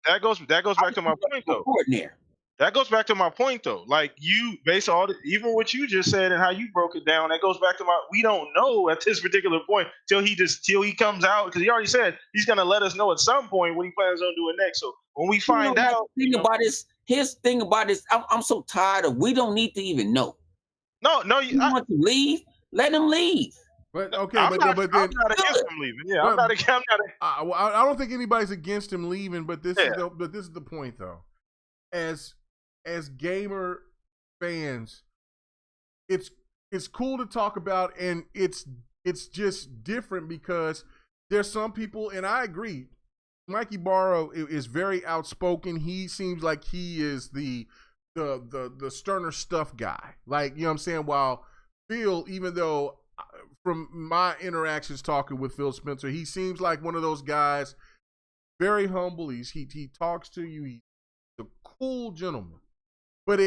that goes back to my point though. There. That goes back to my point though. Like you, based on even what you just said and how you broke it down, that goes back to we don't know at this particular point till he comes out, because he already said he's gonna let us know at some point what he plans on doing next. So when we find out, his thing about this, I'm so tired of. We don't need to even know. No, You want to leave? Let him leave. But okay, I'm but not then against him leaving. Yeah, I'm not. I don't think anybody's against him leaving. But this is the point though. As gamer fans, it's cool to talk about, and it's just different because there's some people, and I agree. Mike Ybarra is very outspoken. He seems like he is the sterner stuff guy. Like, you know what I'm saying? While Phil, even though from my interactions talking with Phil Spencer, he seems like one of those guys, very humble. He talks to you. He's a cool gentleman. But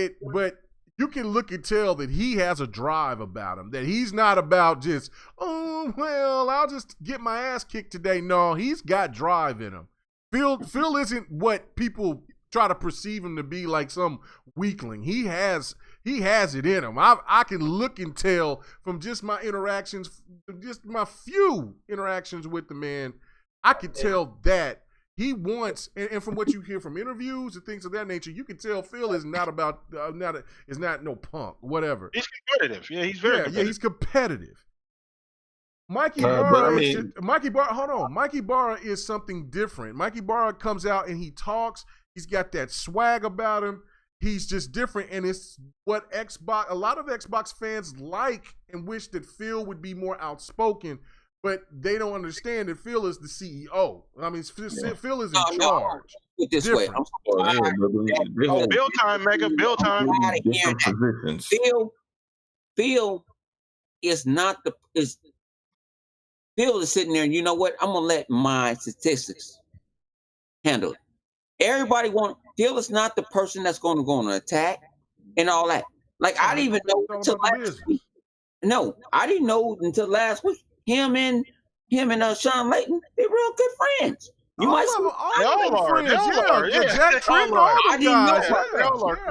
you can look and tell that he has a drive about him, that he's not about just, oh, well, I'll just get my ass kicked today. No, he's got drive in him. Phil isn't what people try to perceive him to be, like some weakling. He has it in him. I can look and tell from just my interactions, just my few interactions with the man, I could tell that he wants, and from what you hear from interviews and things of that nature, you can tell Phil is not about, is not no punk, whatever. He's competitive. Yeah, he's very competitive. Yeah, he's competitive. Mike Ybarra, hold on. Mike Ybarra is something different. Mike Ybarra comes out and he talks. He's got that swag about him. He's just different, and it's what a lot of Xbox fans like and wish that Phil would be more outspoken. But they don't understand that Phil is the CEO. I mean, Phil is in charge. Put this way, Bill time, Mega. Bill time. Phil is not Phil is sitting there, and you know what? I'm gonna let my statistics handle it. Everybody Phil is not the person that's going to go on an attack and all that. Like, I didn't even know until last week. No, I didn't know until last week. Him and Sean Layton, they're real good friends. You might say they all are. Jack Trim, all the guys.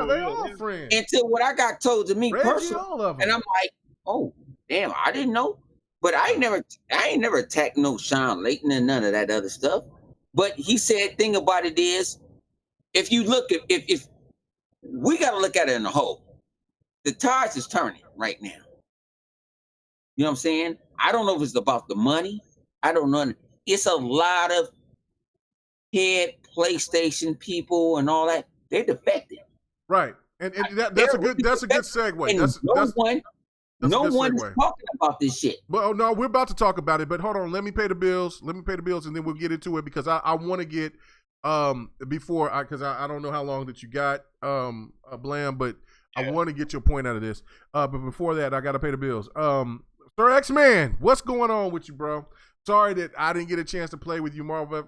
They all friends. Until what I got told to me personally, and I'm like, oh damn, I didn't know. But I ain't never attacked no Sean Layton and none of that other stuff. But he said, thing about it is, if you look at if we got to look at it in the whole, the tides is turning right now. You know what I'm saying? I don't know if it's about the money. I don't know. It's a lot of head PlayStation people and all that. They're defected. Right. And that's a good segue. No one's talking about this shit. But no, we're about to talk about it. But hold on, let me pay the bills. And then we'll get into it, because I want to get because I don't know how long that you got Blam, but I want to get your point out of this. But before that, I got to pay the bills. Sir X-Man, what's going on with you, bro? Sorry that I didn't get a chance to play with you Marvel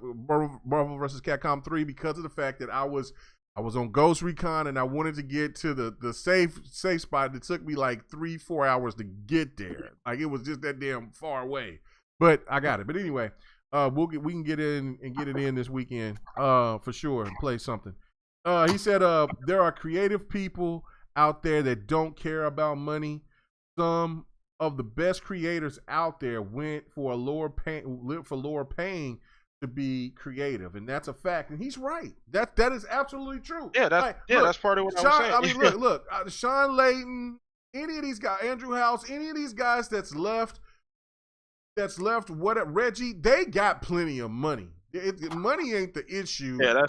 vs. Capcom 3 because of the fact that I was on Ghost Recon and I wanted to get to the safe spot. It took me like 3-4 hours to get there. Like, it was just that damn far away. But I got it. But anyway, we can get in and get it in this weekend for sure and play something. He said there are creative people out there that don't care about money. Some of the best creators out there went for lower paying to be creative, and that's a fact, and he's right. That is absolutely true. Yeah, that's part of what I was saying. I mean, look, Sean Layton, any of these guys, Andrew House, any of these guys that's left, what Reggie, they got plenty of money. Money ain't the issue. Yeah,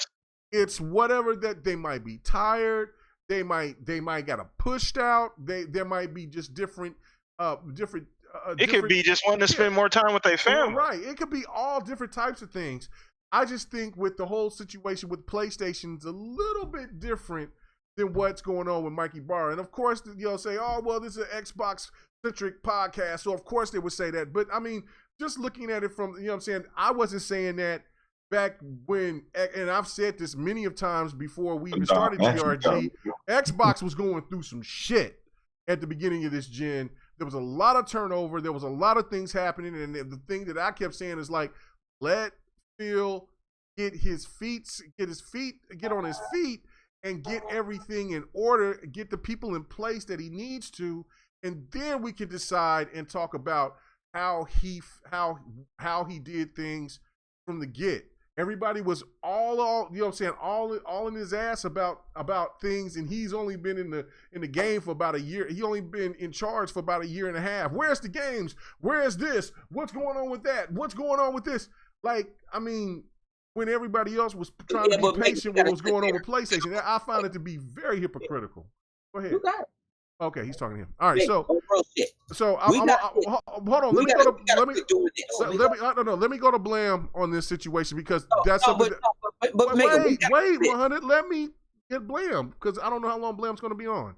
it's whatever that they might be tired. They might got pushed out. There might be just different. It could be just wanting to spend more time with their family. Right. It could be all different types of things. I just think with the whole situation with PlayStation's a little bit different than what's going on with Mikey Barr. And of course, say, oh, well, this is an Xbox-centric podcast, so of course they would say that. But, I mean, just looking at it from, you know what I'm saying, I wasn't saying that back when, and I've said this many of times before we even started GRG, Xbox was going through some shit at the beginning of this gen. There was a lot of turnover. There was a lot of things happening. And the thing that I kept saying is like, let Phil get on his feet and get everything in order, get the people in place that he needs to, and then we can decide and talk about how he did things from the get. Everybody was all you know what I'm saying, all in his ass about things, and he's only been in the game for about a year. He only been in charge for about a year and a half. Where's the games? Where's this? What's going on with that? What's going on with this? Like, I mean, when everybody else was trying to be patient with what was going on with PlayStation, I found it to be very hypocritical. Go ahead. You got it. Okay, he's talking to him. All right, so hold on. Let me go to Blam on this situation because that's something. Wait, 100. Let me get Blam because I don't know how long Blam's going to be on.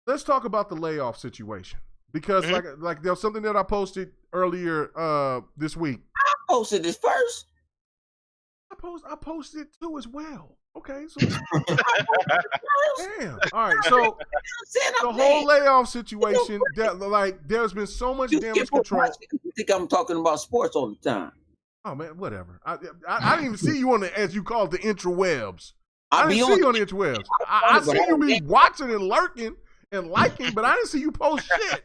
Let's talk about the layoff situation because like there was something that I posted earlier this week. I posted this first. I posted too as well. Okay, so damn. All right, so the whole layoff situation, there's been so much damage control. You think I'm talking about sports all the time? Oh man, whatever. I didn't even see you on the, as you call it, the interwebs. I didn't see you on the interwebs. I see you be watching and lurking and liking, but I didn't see you post shit.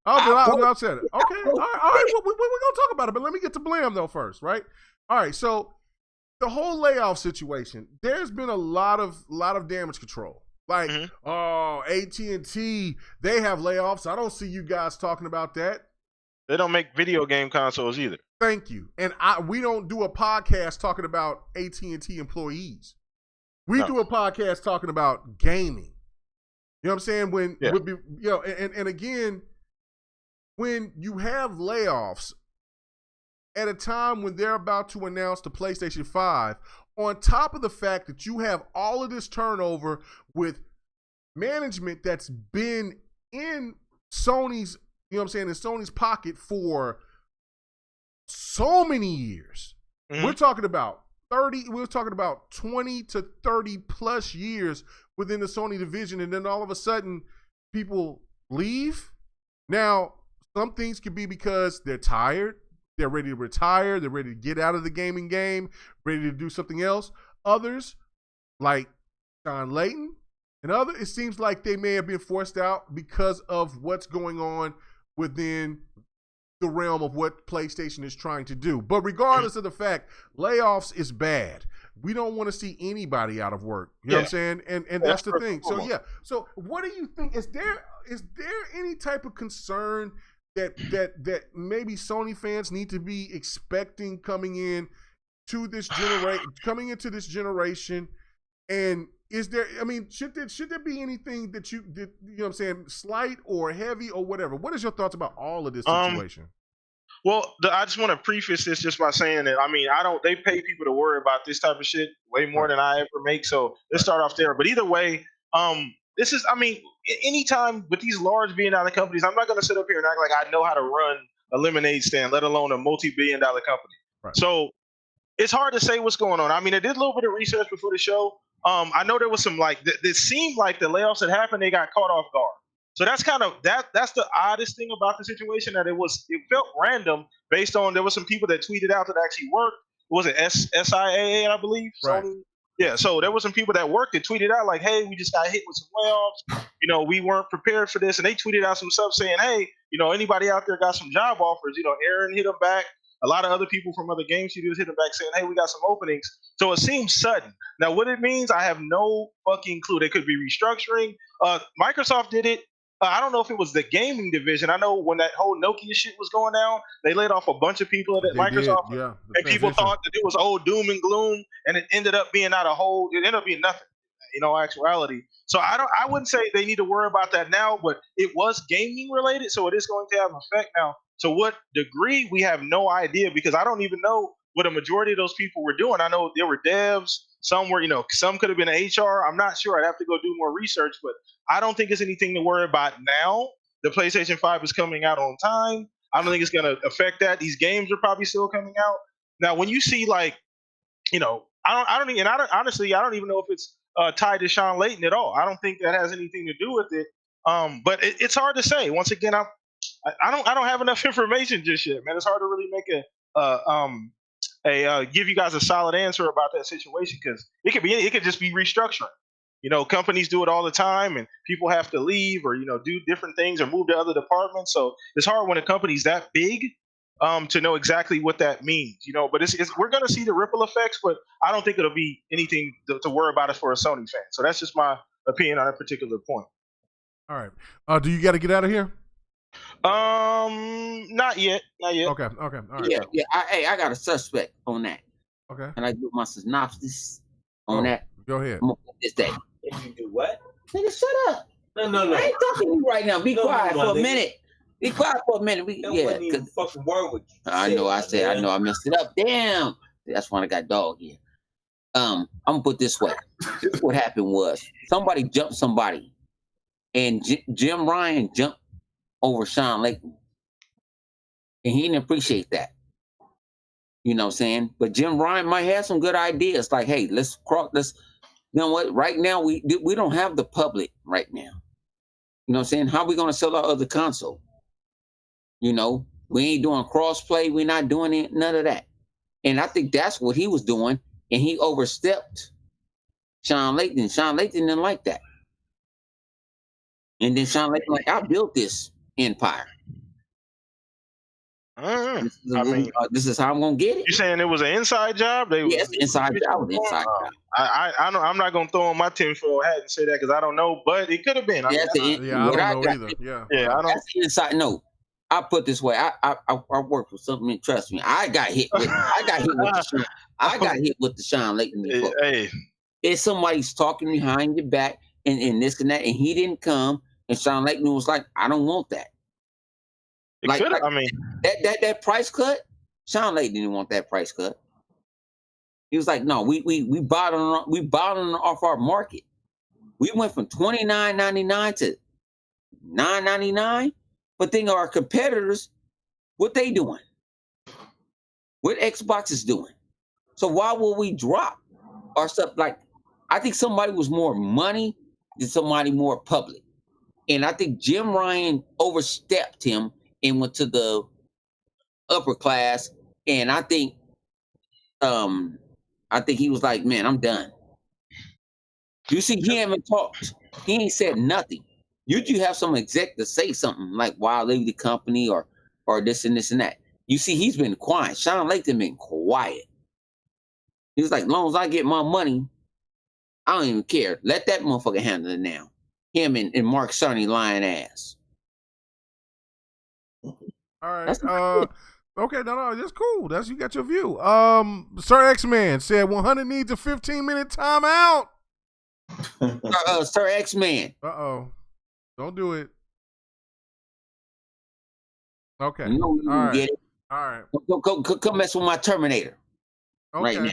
I said it. Okay, all right. We're gonna talk about it, but let me get to Blam though first, right? All right, so. The whole layoff situation, there's been a lot of damage control. Like, AT&T, they have layoffs. I don't see you guys talking about that. They don't make video game consoles either. Thank you. And we don't do a podcast talking about AT&T employees. We do a podcast talking about gaming. You know what I'm saying? And again, when you have layoffs, at a time when they're about to announce the PlayStation 5, on top of the fact that you have all of this turnover with management that's been in Sony's, you know what I'm saying, in Sony's pocket for so many years. We're talking about 20 to 30 plus years within the Sony division, and then all of a sudden people leave. Now, some things could be because they're tired. They're ready to retire. They're ready to get out of the gaming game, ready to do something else. Others, like Sean Layton and others, it seems like they may have been forced out because of what's going on within the realm of what PlayStation is trying to do. But regardless of the fact, layoffs is bad. We don't want to see anybody out of work. You know what I'm saying? And that's the thing. So, yeah. So what do you think? Is there any type of concern that maybe Sony fans need to be expecting coming into this generation? And is there, I mean, should there be anything that you know what I'm saying, slight or heavy or whatever? What is your thoughts about all of this situation? Well, I just want to preface this just by saying that, I mean, they pay people to worry about this type of shit way more than I ever make. So let's start off there. But either way, this is, I mean, anytime with these large billion-dollar companies, I'm not going to sit up here and act like I know how to run a lemonade stand, let alone a multi-billion-dollar company. Right. So it's hard to say what's going on. I mean, I did a little bit of research before the show. I know there was some it seemed like the layoffs that happened, they got caught off guard. So that's kind of that's the oddest thing about the situation, that it felt random based on there was some people that tweeted out that actually worked. Was it SIAA, I believe? Right. Sony? Yeah, so there were some people that worked that tweeted out like, hey, we just got hit with some layoffs. You know, we weren't prepared for this. And they tweeted out some stuff saying, hey, you know, anybody out there got some job offers? You know, Aaron hit them back. A lot of other people from other game studios hit them back saying, hey, we got some openings. So it seems sudden. Now, what it means, I have no fucking clue. They could be restructuring. Microsoft did it I don't know if it was the gaming division. I know when that whole Nokia shit was going down, they laid off a bunch of people at Microsoft, and people thought that it was doom and gloom, and it ended up being it ended up being nothing, actuality. So I wouldn't say they need to worry about that now, but it was gaming related, so it is going to have an effect now. To what degree, we have no idea, because I don't even know what a majority of those people were doing. I know there were devs, some were, some could have been HR. I'm not sure. I'd have to go do more research, but I don't think it's anything to worry about now. The PlayStation 5 is coming out on time. I don't think it's going to affect that. These games are probably still coming out. Now, when you see honestly, I don't even know if it's tied to Sean Layton at all. I don't think that has anything to do with it. But it's hard to say. Once again, I don't have enough information just yet, man. It's hard to really make give you guys a solid answer about that situation, because it could just be restructuring. Companies do it all the time, and people have to leave or do different things or move to other departments. So it's hard when a company's that big to know exactly what that means. But we're going to see the ripple effects, but I don't think it'll be anything to worry about as for a Sony fan. So that's just my opinion on that particular point. All right. Do you got to get out of here? Not yet. Okay. All right. Yeah. I got a suspect on that. Okay. And I do my synopsis on that. Go ahead. I'm gonna put this day. You do what? Nigga, shut up. No. I ain't talking to you right now. Be quiet for a minute. Be quiet for a minute. Cause fucking word with you. I know. I messed it up. Damn. That's why I got dog here. I'm gonna put it this way. What happened was somebody jumped somebody, and Jim Ryan jumped over Sean Layton, and he didn't appreciate that. You know what I'm saying? But Jim Ryan might have some good ideas. Like, hey, let's. You know what? Right now, we don't have the public right now. You know what I'm saying? How are we going to sell our other console? We ain't doing cross-play. We're not doing none of that. And I think that's what he was doing, and he overstepped Sean Layton. Sean Layton didn't like that. And then Sean Layton I built this empire. This is how I'm gonna get it. You saying it was an inside job? Yes, inside job. I'm not gonna throw on my tinfoil hat and say that, because I don't know, but it could have been. I don't know either. I don't. That's the inside. No, I put it this way. I worked with something. Trust me, I got hit with the Sean Layton. Hey, if somebody's talking behind your back and this and that, and he didn't come, and Sean Layton was like, I don't want that. That price cut, Sean Layton didn't want that price cut. He was like, no, we bottoming off our market. We went from $29.99 to $9.99. But think of our competitors, what they doing? What Xbox is doing? So why will we drop our stuff? Like, I think somebody was more money than somebody more public. And I think Jim Ryan overstepped him and went to the upper class. And I think he was like, man, I'm done. You see, he haven't talked. He ain't said nothing. Usually you have some executive say something like, why leave the company or this and this and that. You see, he's been quiet. Sean Layton been quiet. He was like, as long as I get my money, I don't even care. Let that motherfucker handle it now. Him and Mark Cerny lying ass. All right. Okay, no, that's cool. You got your view. Sir X-Man said 100 needs a 15-minute timeout. Sir X-Man. Don't do it. Okay. You all right. Get it. All right. Go come mess with my Terminator. Okay. Right now.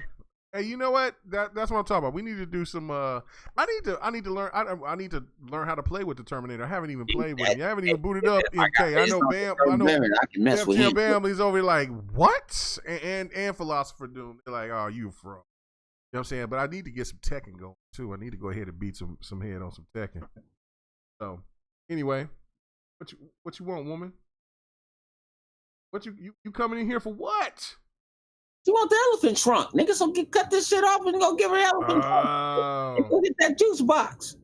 Hey, you know what? That's what I'm talking about. We need to do some. I need to learn. I need to learn how to play with the Terminator. I haven't even played with it. I haven't even booted up MK. I know Bam. I know I can mess with him. Bamley's over here like what? And Philosopher Doom. They're like, oh, you fraud. You know what I'm saying? But I need to get some Tekken going too. I need to go ahead and beat some head on some Tekken. So anyway, what you want, woman? What you coming in here for? What? You want the elephant trunk? Niggas gonna cut this shit off and go give her elephant trunk. Go get that juice box.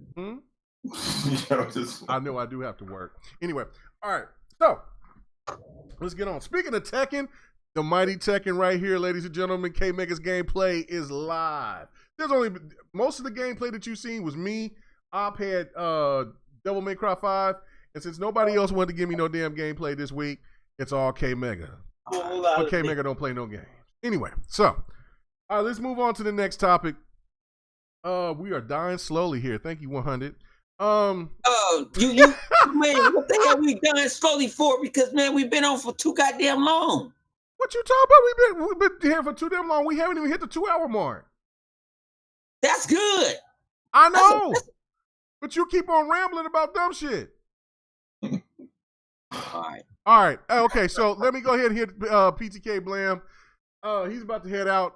I know I do have to work. Anyway, all right. So let's get on. Speaking of Tekken, the mighty Tekken right here, ladies and gentlemen. K Mega's gameplay is live. There's only most of the gameplay that you've seen was me. Op had Devil May Cry 5, And since nobody else wanted to give me no damn gameplay this week, it's all K Mega. But K Mega don't play no game. Anyway, so let's move on to the next topic. We are dying slowly here. Thank you, 100. You man, what the hell we dying slowly for? Because man, we've been on for too goddamn long. What you talking about? We've been here for too damn long. We haven't even hit the 2-hour mark. That's good. I know. But you keep on rambling about dumb shit. All right. Okay, so let me go ahead and hit PTK Blam. He's about to head out.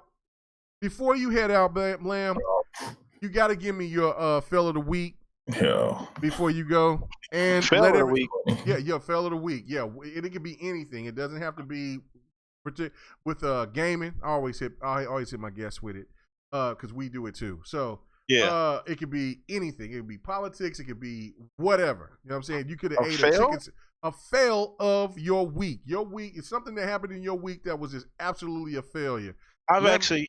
Before you head out, Blam, you got to give me your fell of the week. Yeah. Before you go. And Fell of the week. Yeah, fell of the week. Yeah, it can be anything. It doesn't have to be with gaming. I always hit my guests with it because we do it too. So yeah, it could be anything. It could be politics. It could be whatever. You know what I'm saying? You could have ate a fail of your week. Your week is something that happened in your week that was just absolutely a failure. It's the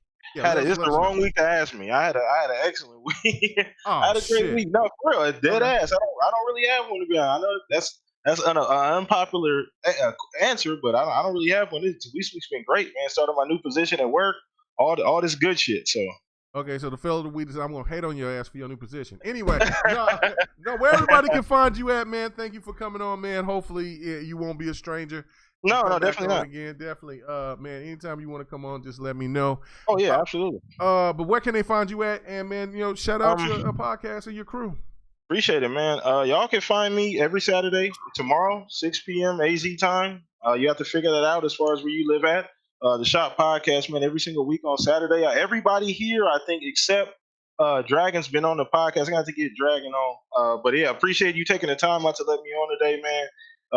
wrong week to ask me. I had an excellent week. I had a great week. No, for real, it's dead ass. I don't really have one to be honest. I know that's an unpopular answer, but I don't really have one. This week's been great, man. Started my new position at work, all this good shit. So okay, so the fail of the week is I'm gonna hate on your ass for your new position. Anyway, no, where everybody can find you at, man. Thank you for coming on, man. Hopefully you won't be a stranger. No, definitely not. Again, definitely. Man, anytime you want to come on, just let me know. Oh yeah, absolutely. But where can they find you at? And man, shout out your podcast and your crew. Appreciate it, man. Y'all can find me every Saturday, tomorrow, 6 p.m. AZ time. You have to figure that out as far as where you live at. The Shop Podcast, man, every single week on Saturday. Everybody here, I think, except Dragon's been on the podcast. I got to get Dragon on. But yeah, appreciate you taking the time out to let me on today, man.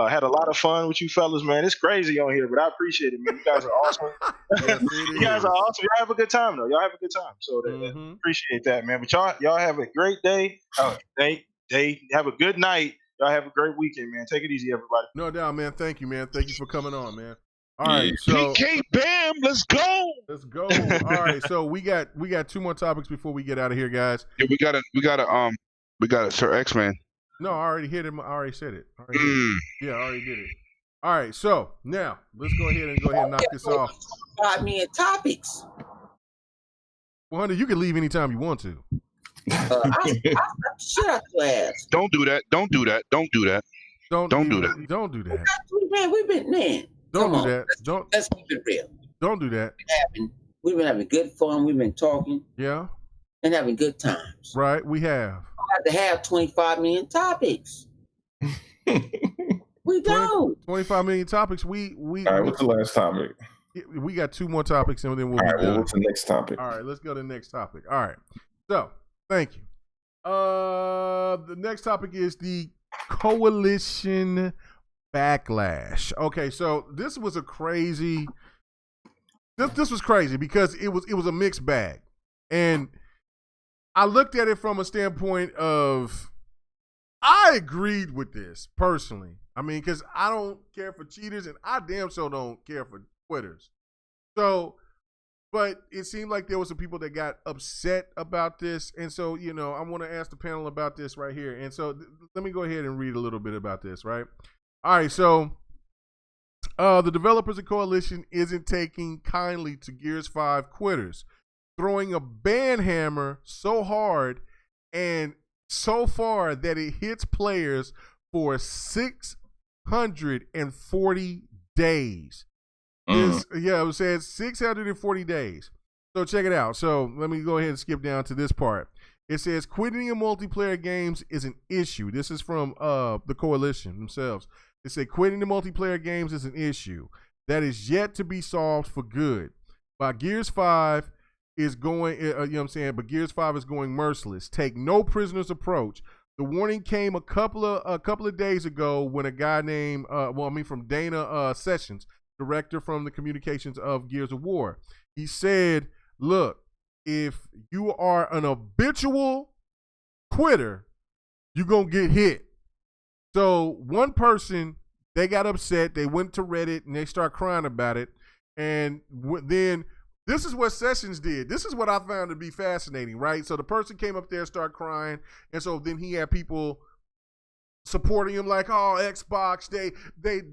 Had a lot of fun with you fellas, man. It's crazy on here, but I appreciate it, man. You guys are awesome. Yes, you guys are awesome. Y'all have a good time, though. Y'all have a good time. So appreciate that, man. But y'all have a great day. Have a good night. Y'all have a great weekend, man. Take it easy, everybody. No doubt, man. Thank you, man. Thank you for coming on, man. All right, so PK Bam, let's go. Let's go. All right, so we got 2 more topics before we get out of here, guys. Yeah, we got Sir X-Man. No, I already hit him. I already said it. Yeah, I already did it. All right, so now let's go ahead and knock this off. 5 minute topics. 100, you can leave anytime you want to. Shut up, class. Don't do that. Don't do that. Don't do that. Don't do that. Don't do that. Man, we've been Don't do that. Let's keep it real. Don't do that. We've been having good fun. We've been talking. Yeah. And having good times. Right, we have. I have to have 25 million topics. We don't. 25 million topics. All right, what's the last topic? We got 2 more topics and then we'll be done. What's the next topic? All right, let's go to the next topic. All right. So, thank you. The next topic is the coalition backlash. Okay, so this was crazy because it was a mixed bag. And I looked at it from a standpoint of I agreed with this personally. I mean, because I don't care for cheaters and I damn sure don't care for quitters. So, but it seemed like there was some people that got upset about this. And so, I want to ask the panel about this right here. And so let me go ahead and read a little bit about this, right? All right, so the developers of Coalition isn't taking kindly to Gears 5 quitters, throwing a ban hammer so hard and so far that it hits players for 640 days. I was saying 640 days. So check it out. So let me go ahead and skip down to this part. It says quitting in multiplayer games is an issue. This is from the Coalition themselves. They say quitting the multiplayer games is an issue that is yet to be solved for good. But Gears 5 is going, but Gears 5 is going merciless. Take no prisoners approach. The warning came a couple of days ago when a guy named, from Dana Sessions, director from the communications of Gears of War. He said, look, if you are an habitual quitter, you're going to get hit. So one person, they got upset. They went to Reddit and they start crying about it. And then this is what Sessions did. This is what I found to be fascinating, right? So the person came up there and started crying. And so then he had people supporting him like, oh, Xbox, they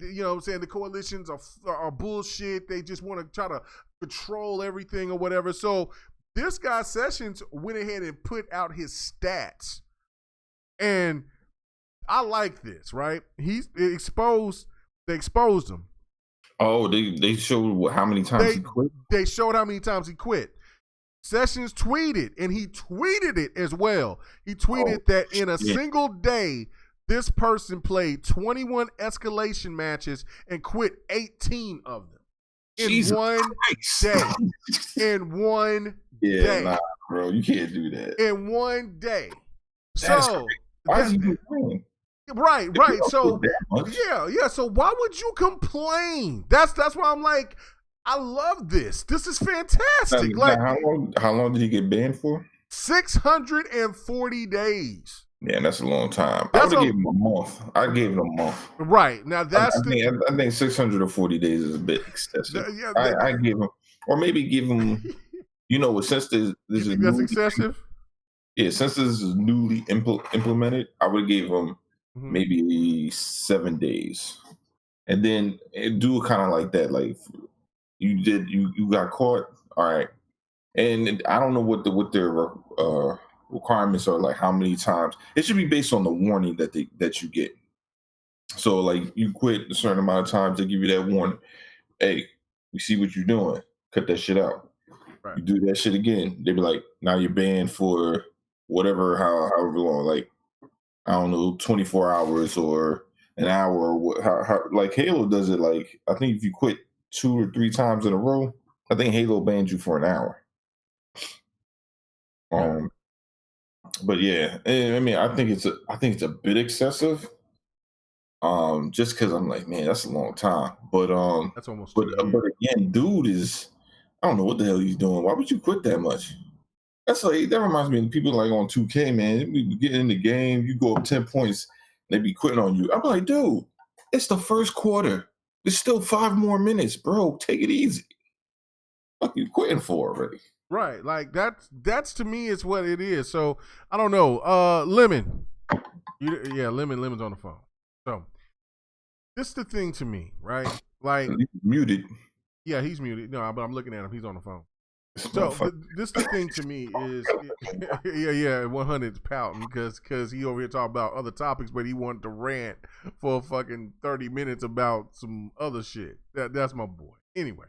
you know what I'm saying, the coalitions are bullshit. They just want to try to control everything or whatever. So this guy Sessions went ahead and put out his stats. And I like this, right? They exposed him. Oh, they showed how many times he quit? They showed how many times he quit. Sessions tweeted, and he tweeted it as well. He tweeted that in a single day, this person played 21 escalation matches and quit 18 of them in one day. In one day. Nah, bro, you can't do that. In one day. That's So, why is he doing? right. So, yeah. So why would you complain? That's why I'm like, I love this. This is fantastic. Like, how long did he get banned for? 640 days. Yeah, that's a long time. I would have given him a month. I gave him a month. Right. Now that's I think 640 days is a bit excessive. I give him, or maybe give him, since this is that's excessive. Yeah, since this is newly implemented, I would give him maybe 7 days, and then do it kind of like that. Like you got caught, all right, and I don't know what their requirements are, like how many times. It should be based on the warning that you get. So like you quit a certain amount of times, they give you that warning. Hey, we see what you're doing. Cut that shit out. Right. You do that shit again, they be like, now you're banned for whatever, however long, like I don't know, 24 hours or an hour, or how like Halo does it. Like I think if you quit 2 or 3 times in a row, I think Halo bans you for an hour. But yeah, I mean, I think it's a bit excessive. Just because I'm like, man, that's a long time. But that's almost. But again, dude is, I don't know what the hell he's doing. Why would you quit that much? That reminds me of people like on 2K, man. You get in the game, you go up 10 points, they be quitting on you. I'm like, dude, it's the first quarter. There's still 5 more minutes, bro. Take it easy. What you quitting for already? Right, like that's to me is what it is. So I don't know. Lemon, Lemon's on the phone. So this is the thing to me, right? Like he's muted. Yeah, he's muted. No, but I'm looking at him. He's on the phone. So this the thing to me is, 100's pouting because he over here talking about other topics, but he wanted to rant for fucking 30 minutes about some other shit. That's my boy. Anyway,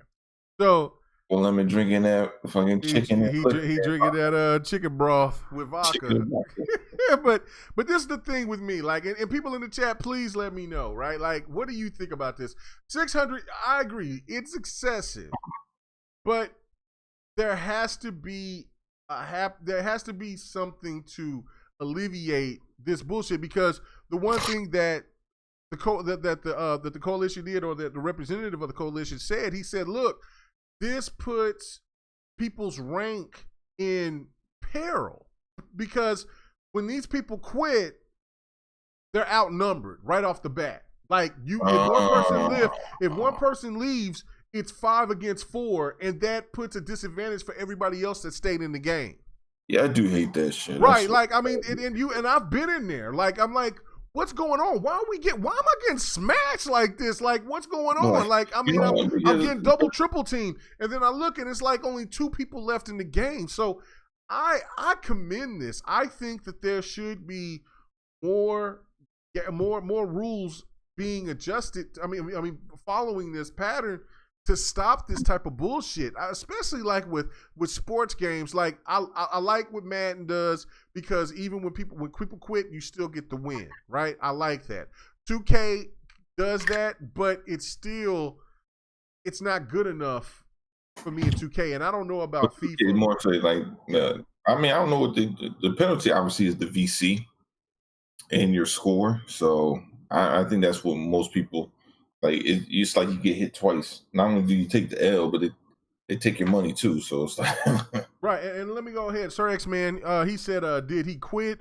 so. Well, let me drinking that fucking chicken. He drinking that chicken broth with vodka. but this is the thing with me. Like, and people in the chat, please let me know, right? Like, what do you think about this? 600. I agree, it's excessive, but there has to be something to alleviate this bullshit, because the one thing that the coalition did, or that the representative of the coalition said, he said, look, this puts people's rank in peril, because when these people quit, they're outnumbered right off the bat. Like if one person leaves, it's 5 against 4, and that puts a disadvantage for everybody else that stayed in the game. Yeah, I do hate that shit. Right, like I mean, and I've been in there. Like I'm like, what's going on? Why am I getting smashed like this? Like, what's going on? Like, I mean, I'm getting double, triple team, and then I look and it's like only 2 people left in the game. So I commend this. I think that there should be more rules being adjusted. I mean, following this pattern to stop this type of bullshit, especially like with sports games. Like I like what Madden does, because even when people quit, you still get the win, right? I like that. 2K does that, but it's not good enough for me in 2K, and I don't know about FIFA. It's more so like, I mean, I don't know what the penalty obviously is the VC and your score. So I think that's what most people. Like it's like you get hit twice. Not only do you take the L, but they take your money too. So it's like right. And let me go ahead, Sir X Man. He said, did he quit,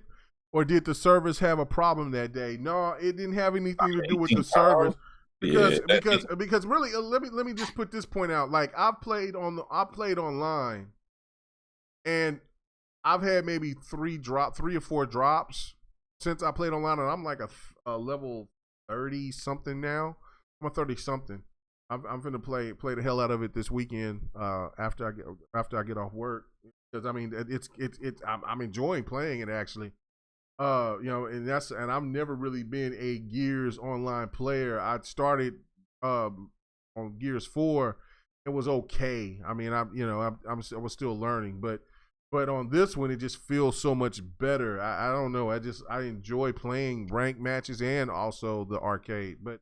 or did the servers have a problem that day? No, it didn't have anything to do with the servers. Because really, let me just put this point out. Like I played online, and I've had maybe 3 or 4 drops since I played online, and I'm like a level 30 something now. I'm a 30 something. I'm gonna play the hell out of it this weekend after I get off work, because I mean I'm enjoying playing it actually. And I've never really been a Gears online player. I started on Gears 4. It was okay. I mean, I was still learning, but on this one, it just feels so much better. I don't know. I enjoy playing ranked matches and also the arcade. But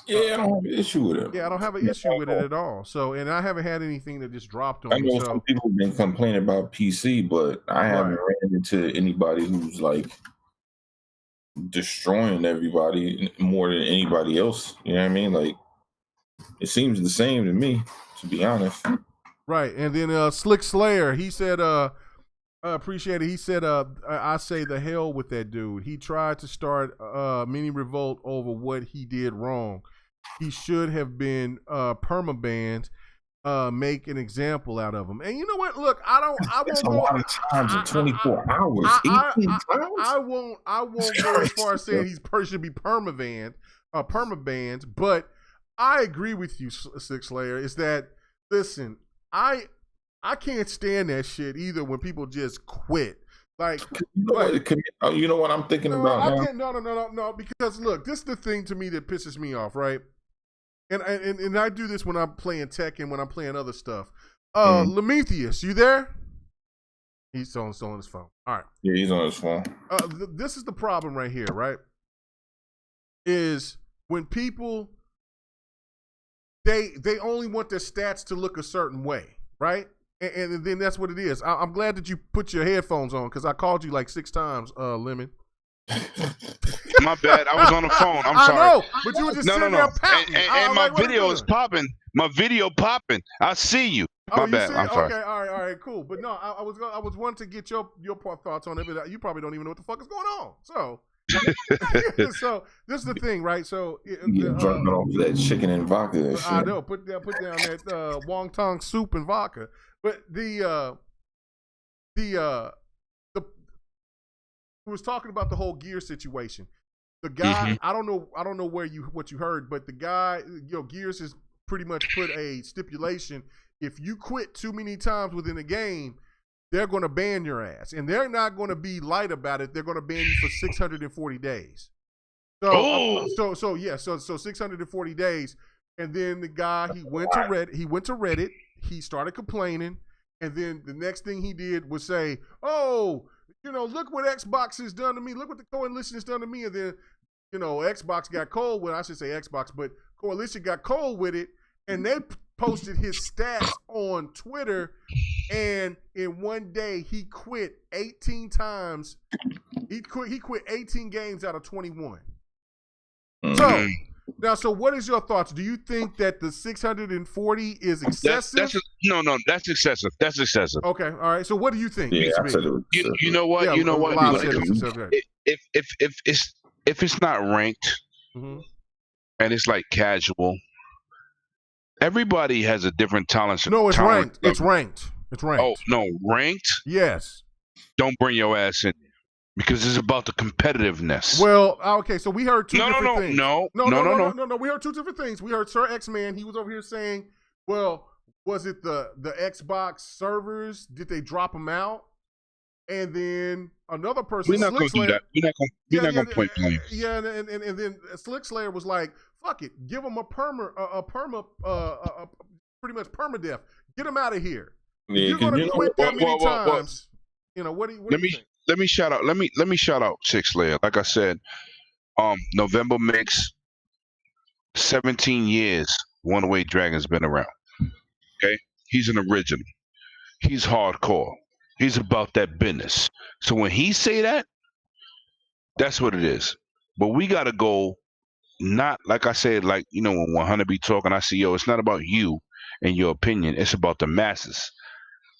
yeah, I don't have an issue with it. Yeah, I don't have an issue with it at all. So, and I haven't had anything that just dropped on me. I know some people have been complaining about PC, but I haven't ran into anybody who's like destroying everybody more than anybody else. You know what I mean? Like, it seems the same to me, to be honest. Right. And then Slick Slayer, he said, appreciate it. He said, I say the hell with that dude. He tried to start a mini revolt over what he did wrong. He should have been permabanned. Make an example out of him. And you know what? Look, That's a lot of times in 24 hours. 18 times? I won't go as far as saying he should be permabanned, but I agree with you, Six Layer, is that, listen, I can't stand that shit either when people just quit. Like, you know what I'm thinking about now? No, because look, this is the thing to me that pisses me off, right? And I do this when I'm playing tech and when I'm playing other stuff. Lemetheus, you there? He's still on his phone. All right. Yeah, he's on his phone. This is the problem right here, right? Is when people they only want their stats to look a certain way, right? And then that's what it is. I'm glad that you put your headphones on because I called you like 6 times, Lemon. My bad. I was on the phone. I'm sorry. I know, but you were just sitting there pouting. And my video is popping. My video popping. I see you. My bad. I'm sorry. Okay, all right, cool. But no, I was wanting to get your thoughts on it, but you probably don't even know what the fuck is going on. So, so this is the thing, right? So dropping off that chicken and vodka. And shit. I know. Put down that wonton soup and vodka. But we was talking about the whole gear situation. The guy, I don't know what you heard, but the guy, Gears has pretty much put a stipulation: if you quit too many times within a game, they're going to ban your ass, and they're not going to be light about it. They're going to ban you for 640 days. So 640 days, and then the guy he went to Reddit. He started complaining, and then the next thing he did was say, "Oh, look what Xbox has done to me. Look what the Coalition has done to me." And then, Xbox got cold with, I should say Xbox, but Coalition got cold with it, and they posted his stats on Twitter, and in one day he quit 18 times. He quit 18 games out of 21. So what is your thoughts? Do you think that the 640 is excessive? That's excessive. That's excessive. Okay, all right. So what do you think? Yeah, absolutely. You know what? If it's not ranked and it's like casual, everybody has a different tolerance. No, it's ranked. It's ranked. Oh no, ranked? Yes. Don't bring your ass in. Because it's about the competitiveness. Well, okay, so we heard two different things. No. We heard two different things. We heard Sir X-Man. He was over here saying, well, was it the Xbox servers? Did they drop them out? And then another person. We're not going to do that. We're not going to point blame. Yeah, and then Slick Slayer was like, fuck it. Give them pretty much permadeath. Get them out of here. Yeah, you're going to quit that many times. What do you think? Let me shout out Six Layer. Like I said, November makes 17 years One Way Dragon's been around. Okay? He's an original. He's hardcore. He's about that business. So when he say that, that's what it is. But we gotta go, not like I said, like, when 100 be talking, I see, it's not about you and your opinion. It's about the masses.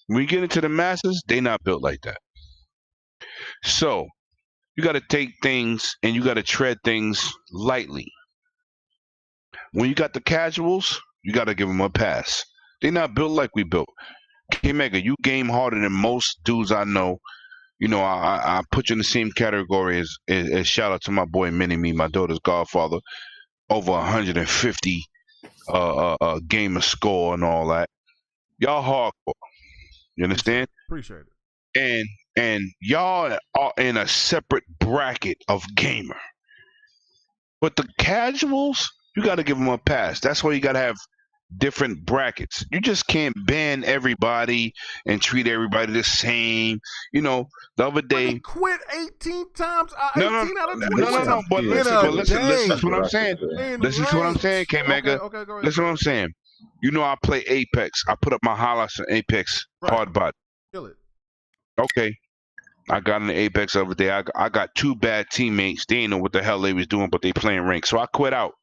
When you get into the masses, they not built like that. So you got to take things and you got to tread things lightly. When you got the casuals, you got to give them a pass. They're not built like we built. K-Mega, you game harder than most dudes I know. I put you in the same category as shout out to my boy Mini Me, my daughter's godfather, over 150 gamer score and all that. Y'all hardcore. You understand? Appreciate it. And y'all are in a separate bracket of gamer. But the casuals, you got to give them a pass. That's why you got to have different brackets. You just can't ban everybody and treat everybody the same. The other day, he quit 18 times. 18 no, out of 20. no. But listen to what I'm saying. Listen to what I'm saying, K Mega. Okay, go ahead. Listen to what I'm saying. I play Apex. I put up my highlights on Apex hard bot. Kill it. Okay. I got in the Apex the other day. I got two bad teammates. They didn't know what the hell they was doing, but they playing rank. So I quit out.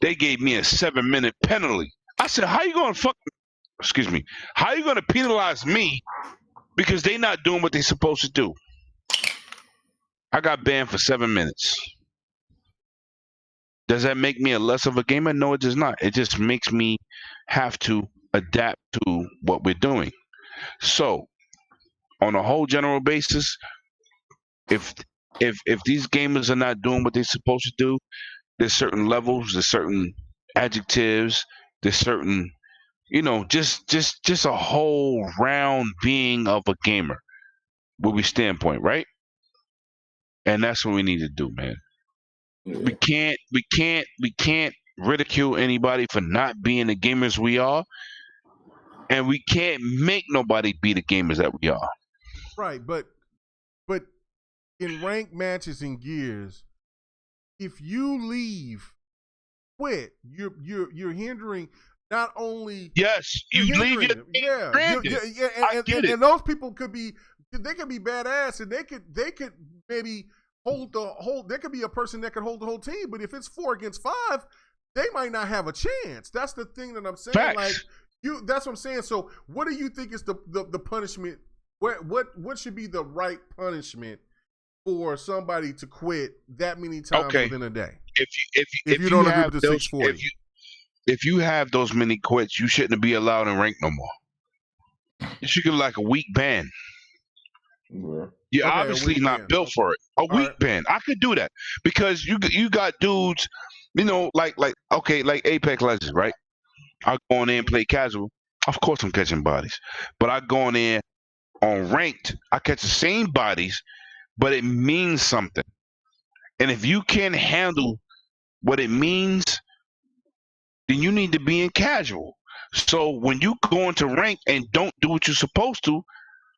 They gave me a 7-minute penalty. I said, how you going to penalize me because they not doing what they supposed to do? I got banned for 7 minutes. Does that make me a less of a gamer? No, it does not. It just makes me have to adapt to what we're doing. So, on a whole general basis, if these gamers are not doing what they're supposed to do, there's certain levels, there's certain adjectives, there's certain, just a whole round being of a gamer, will be standpoint, right? And that's what we need to do, man. Yeah. We can't ridicule anybody for not being the gamers we are, and we can't make nobody be the gamers that we are. Right, but in ranked matches and gears, if you leave, quit, you're hindering not only. Yes, you leave it. And those people could be badass, and they could maybe hold the whole. There could be a person that could hold the whole team, but if it's 4 against 5, they might not have a chance. That's the thing that I'm saying. Facts. Like that's what I'm saying. So, what do you think is the punishment? What should be the right punishment for somebody to quit that many times within a day? If you don't agree with the 640, if you have those many quits, you shouldn't be allowed in rank no more. You should get like a week ban. You're obviously not built for it. A week ban. I could do that because you got dudes, like Apex Legends, right? I go on there and play casual. Of course, I'm catching bodies, but I go on there on ranked. I catch the same bodies, but it means something. And if you can't handle what it means, then you need to be in casual. So when you go into rank and don't do what you're supposed to,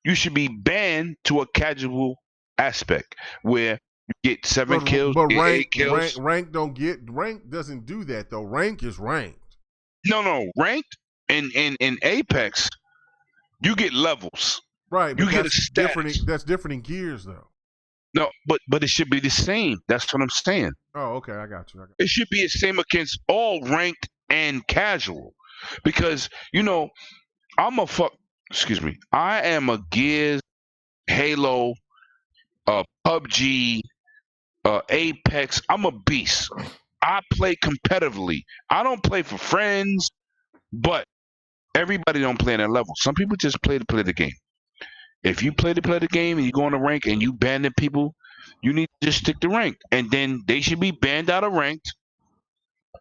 you should be banned to a casual aspect where you get 7 kills, but get 8 kills. Rank doesn't do that though. Rank is ranked. No, ranked in Apex, you get levels. Right, you get a stats. That's different in gears though. No, but it should be the same. That's what I'm saying. Oh, okay, I got you. It should be the same against all ranked and casual, because I am a Gears, Halo, PUBG, Apex. I'm a beast. I play competitively. I don't play for friends, but everybody don't play at that level. Some people just play to play the game. If you play the game and you go on a rank and you ban the people, you need to just stick to rank. And then they should be banned out of ranked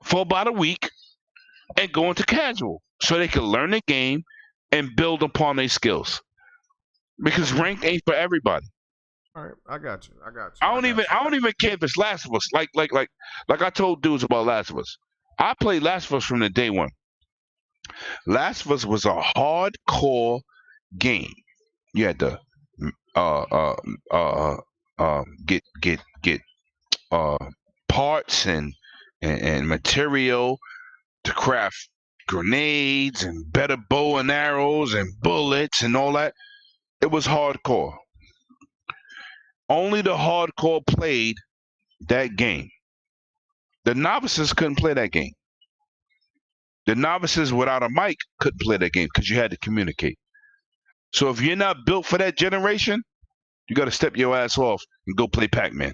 for about a week and go into casual so they can learn the game and build upon their skills. Because ranked ain't for everybody. All right, I got you. I don't even care if it's Last of Us. Like I told dudes about Last of Us. I played Last of Us from the day one. Last of Us was a hardcore game. You had to get parts and material to craft grenades and better bow and arrows and bullets and all that. It was hardcore. Only the hardcore played that game. The novices couldn't play that game. The novices without a mic couldn't play that game because you had to communicate. So if you're not built for that generation, you got to step your ass off and go play Pac-Man.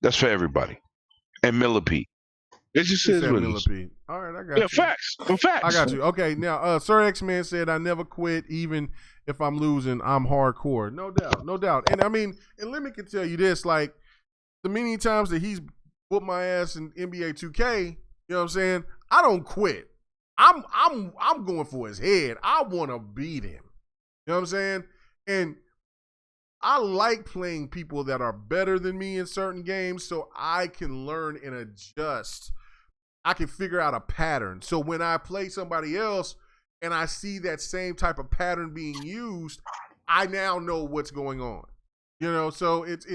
That's for everybody. And Millipede. It just is what it is. All right, I got you. Facts. I got you. Okay, now Sir X-Man said, I never quit even if I'm losing, I'm hardcore. No doubt, no doubt. And I mean, and let me can tell you this, like the many times that he's whooped my ass in NBA 2K, you know what I'm saying? I don't quit. I'm going for his head. I want to beat him. You know what I'm saying? And I like playing people that are better than me in certain games so I can learn and adjust. I can figure out a pattern. So when I play somebody else and I see that same type of pattern being used, I now know what's going on. You know, so it's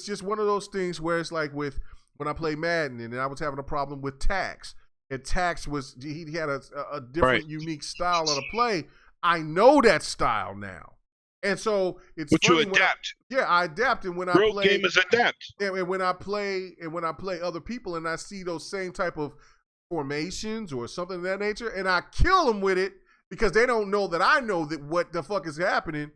just one of those things where it's like with when I play Madden and I was having a problem with Tax. And Tax he had a different, unique style of the play. I know that style now. And so it's but funny you adapt. I adapt, and when Real gamers adapt. And when I play other people, and I see those same type of formations or something of that nature, and I kill them with it because they don't know that I know that what the fuck is happening.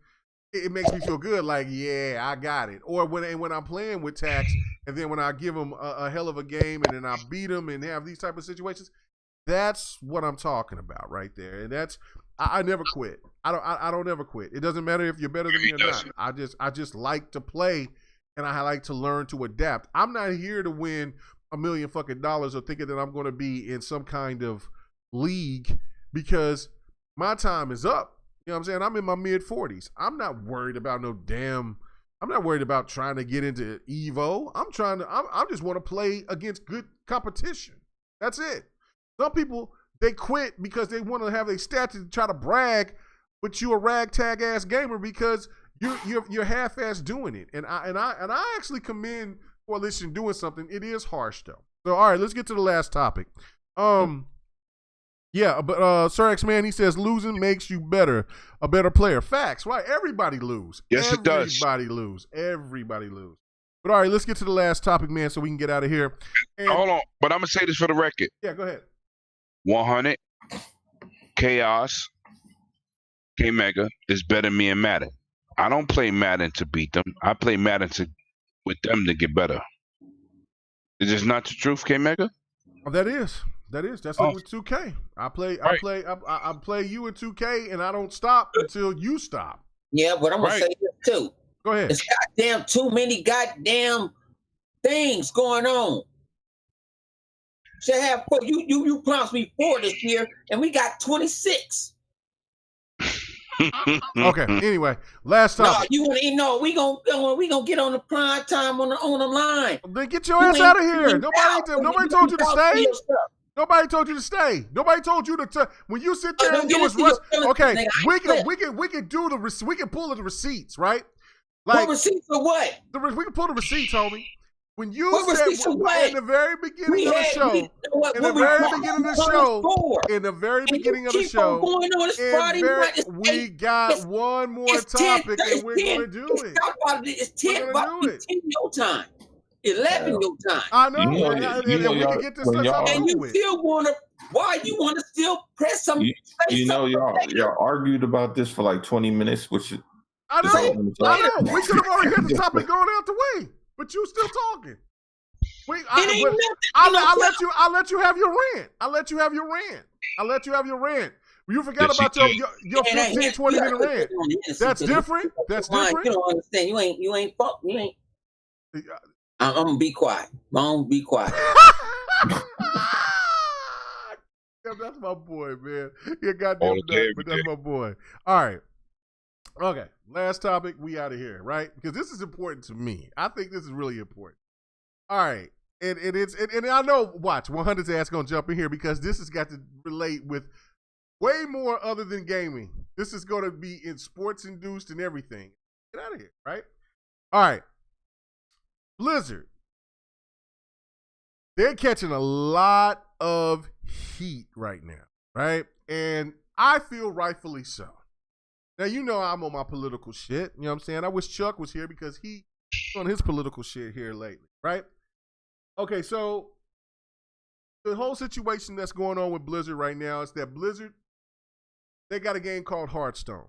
It makes me feel good, like yeah, I got it. Or when I'm playing with Tax, and then when I give them a hell of a game, and then I beat them and have these type of situations, that's what I'm talking about right there. And that's I never quit. I don't ever quit. It doesn't matter if you're better than me or not. I just like to play, and I like to learn to adapt. I'm not here to win $1 million fucking dollars or thinking that I'm going to be in some kind of league because my time is up. You know what I'm saying? I'm in my mid 40s. I'm not worried about I'm not worried about trying to get into Evo. I just want to play against good competition. That's it. Some people, they quit because they want to have a stat to try to brag, but you a ragtag ass gamer because you're half-ass doing it. And I actually commend Coalition doing something. It is harsh though. So all right, let's get to the last topic. Yeah, but Sir X Man, he says losing makes you a better player. Facts, right? Everybody lose. Yes, it does. Everybody lose. But all right, let's get to the last topic, man, so we can get out of here. And, hold on, but I'm gonna say this for the record. Yeah, go ahead. 100 Chaos K Mega is better than me in Madden. I don't play Madden to beat them. I play Madden with them to get better. Is this not the truth, K Mega? Oh, that is. That's like with 2K. I play you in 2K, and I don't stop until you stop. Yeah, but I'm gonna say this too. Go ahead. It's goddamn too many goddamn things going on. Should have you promised me 4 this year, and we got 26. Okay. Anyway, last topic. No, we gonna get on the prime time on the line. Then get your ass out of here. Nobody told you to stay. Nobody told you to stay. Nobody told you to. When you sit there and do is rush. Okay, we can do the. We can pull the receipts, right? Like what receipts for what? We can pull the receipts, homie. When you what said in the very beginning of the show, in the very beginning of the show, we got one more topic, and we're going to do it. It's 10 your time. 11 your time. I know. And we can get this stuff and you still want to, why you want to still press some? Y'all argued about this for like 20 minutes, which I know. We could have already hit the topic going out the way, but you still talking. I'll let you have your rant. You forgot about your 15, 20 minute rant. That's different. You don't understand. You ain't. I'm gonna be quiet. That's my boy, man. You're goddamn nut, but that's my boy. All right. Okay. Last topic. We out of here, right? Because this is important to me. I think this is really important. All right. And I know, watch, 100's ass gonna jump in here because this has got to relate with way more other than gaming. This is gonna be in sports induced and everything. Get out of here, right? All right. Blizzard. They're catching a lot of heat right now, right? And I feel rightfully so. Now, you know I'm on my political shit. You know what I'm saying? I wish Chuck was here because he's on his political shit here lately, right? Okay, so the whole situation that's going on with Blizzard right now is that Blizzard, they got a game called Hearthstone.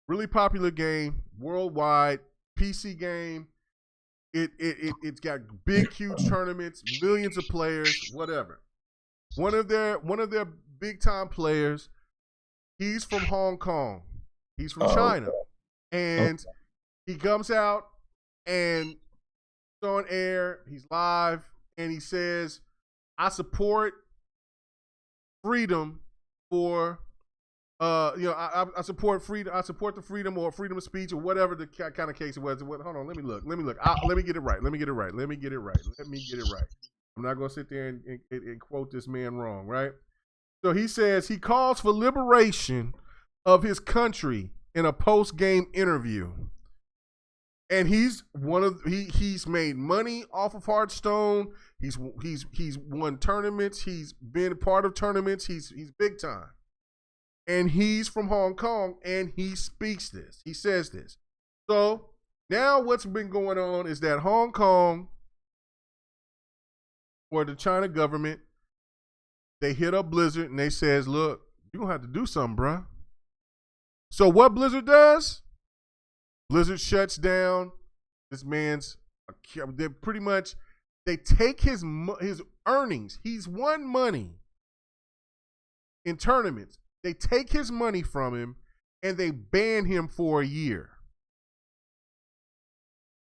Really popular game, worldwide, PC game. It's got big, huge tournaments, millions of players, whatever. One of their big time players, he's from Hong Kong. He's from China. And he comes out and he's on air, he's live, and he says, I support freedom for I support freedom. I support the freedom or freedom of speech or whatever the kind of case it was. Hold on, let me look. Let me get it right. Let me get it right. I'm not going to sit there and quote this man wrong, right? So he says he calls for liberation of his country in a post-game interview. And he's made money off of Hearthstone. He's won tournaments. He's been part of tournaments. He's big time. And he's from Hong Kong, and he speaks this. He says this. So now what's been going on is that Hong Kong or the China government, they hit up Blizzard and they says, look, you're going to have to do something, bruh. So what Blizzard does? Blizzard shuts down this man's, they pretty much, they take his earnings. He's won money in tournaments. They take his money from him and they ban him for a year.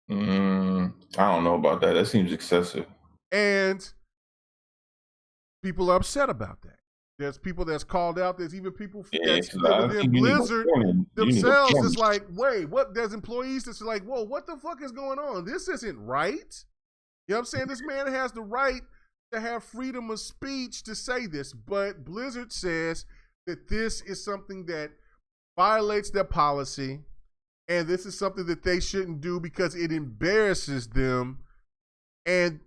I don't know about that. That seems excessive. And people are upset about that. There's people that's called out. There's even people that's within Blizzard themselves. It's like, wait, what? There's employees that's like, whoa, what the fuck is going on? This isn't right. You know what I'm saying? This man has the right to have freedom of speech to say this. But Blizzard says that this is something that violates their policy. And this is something that they shouldn't do because it embarrasses them. And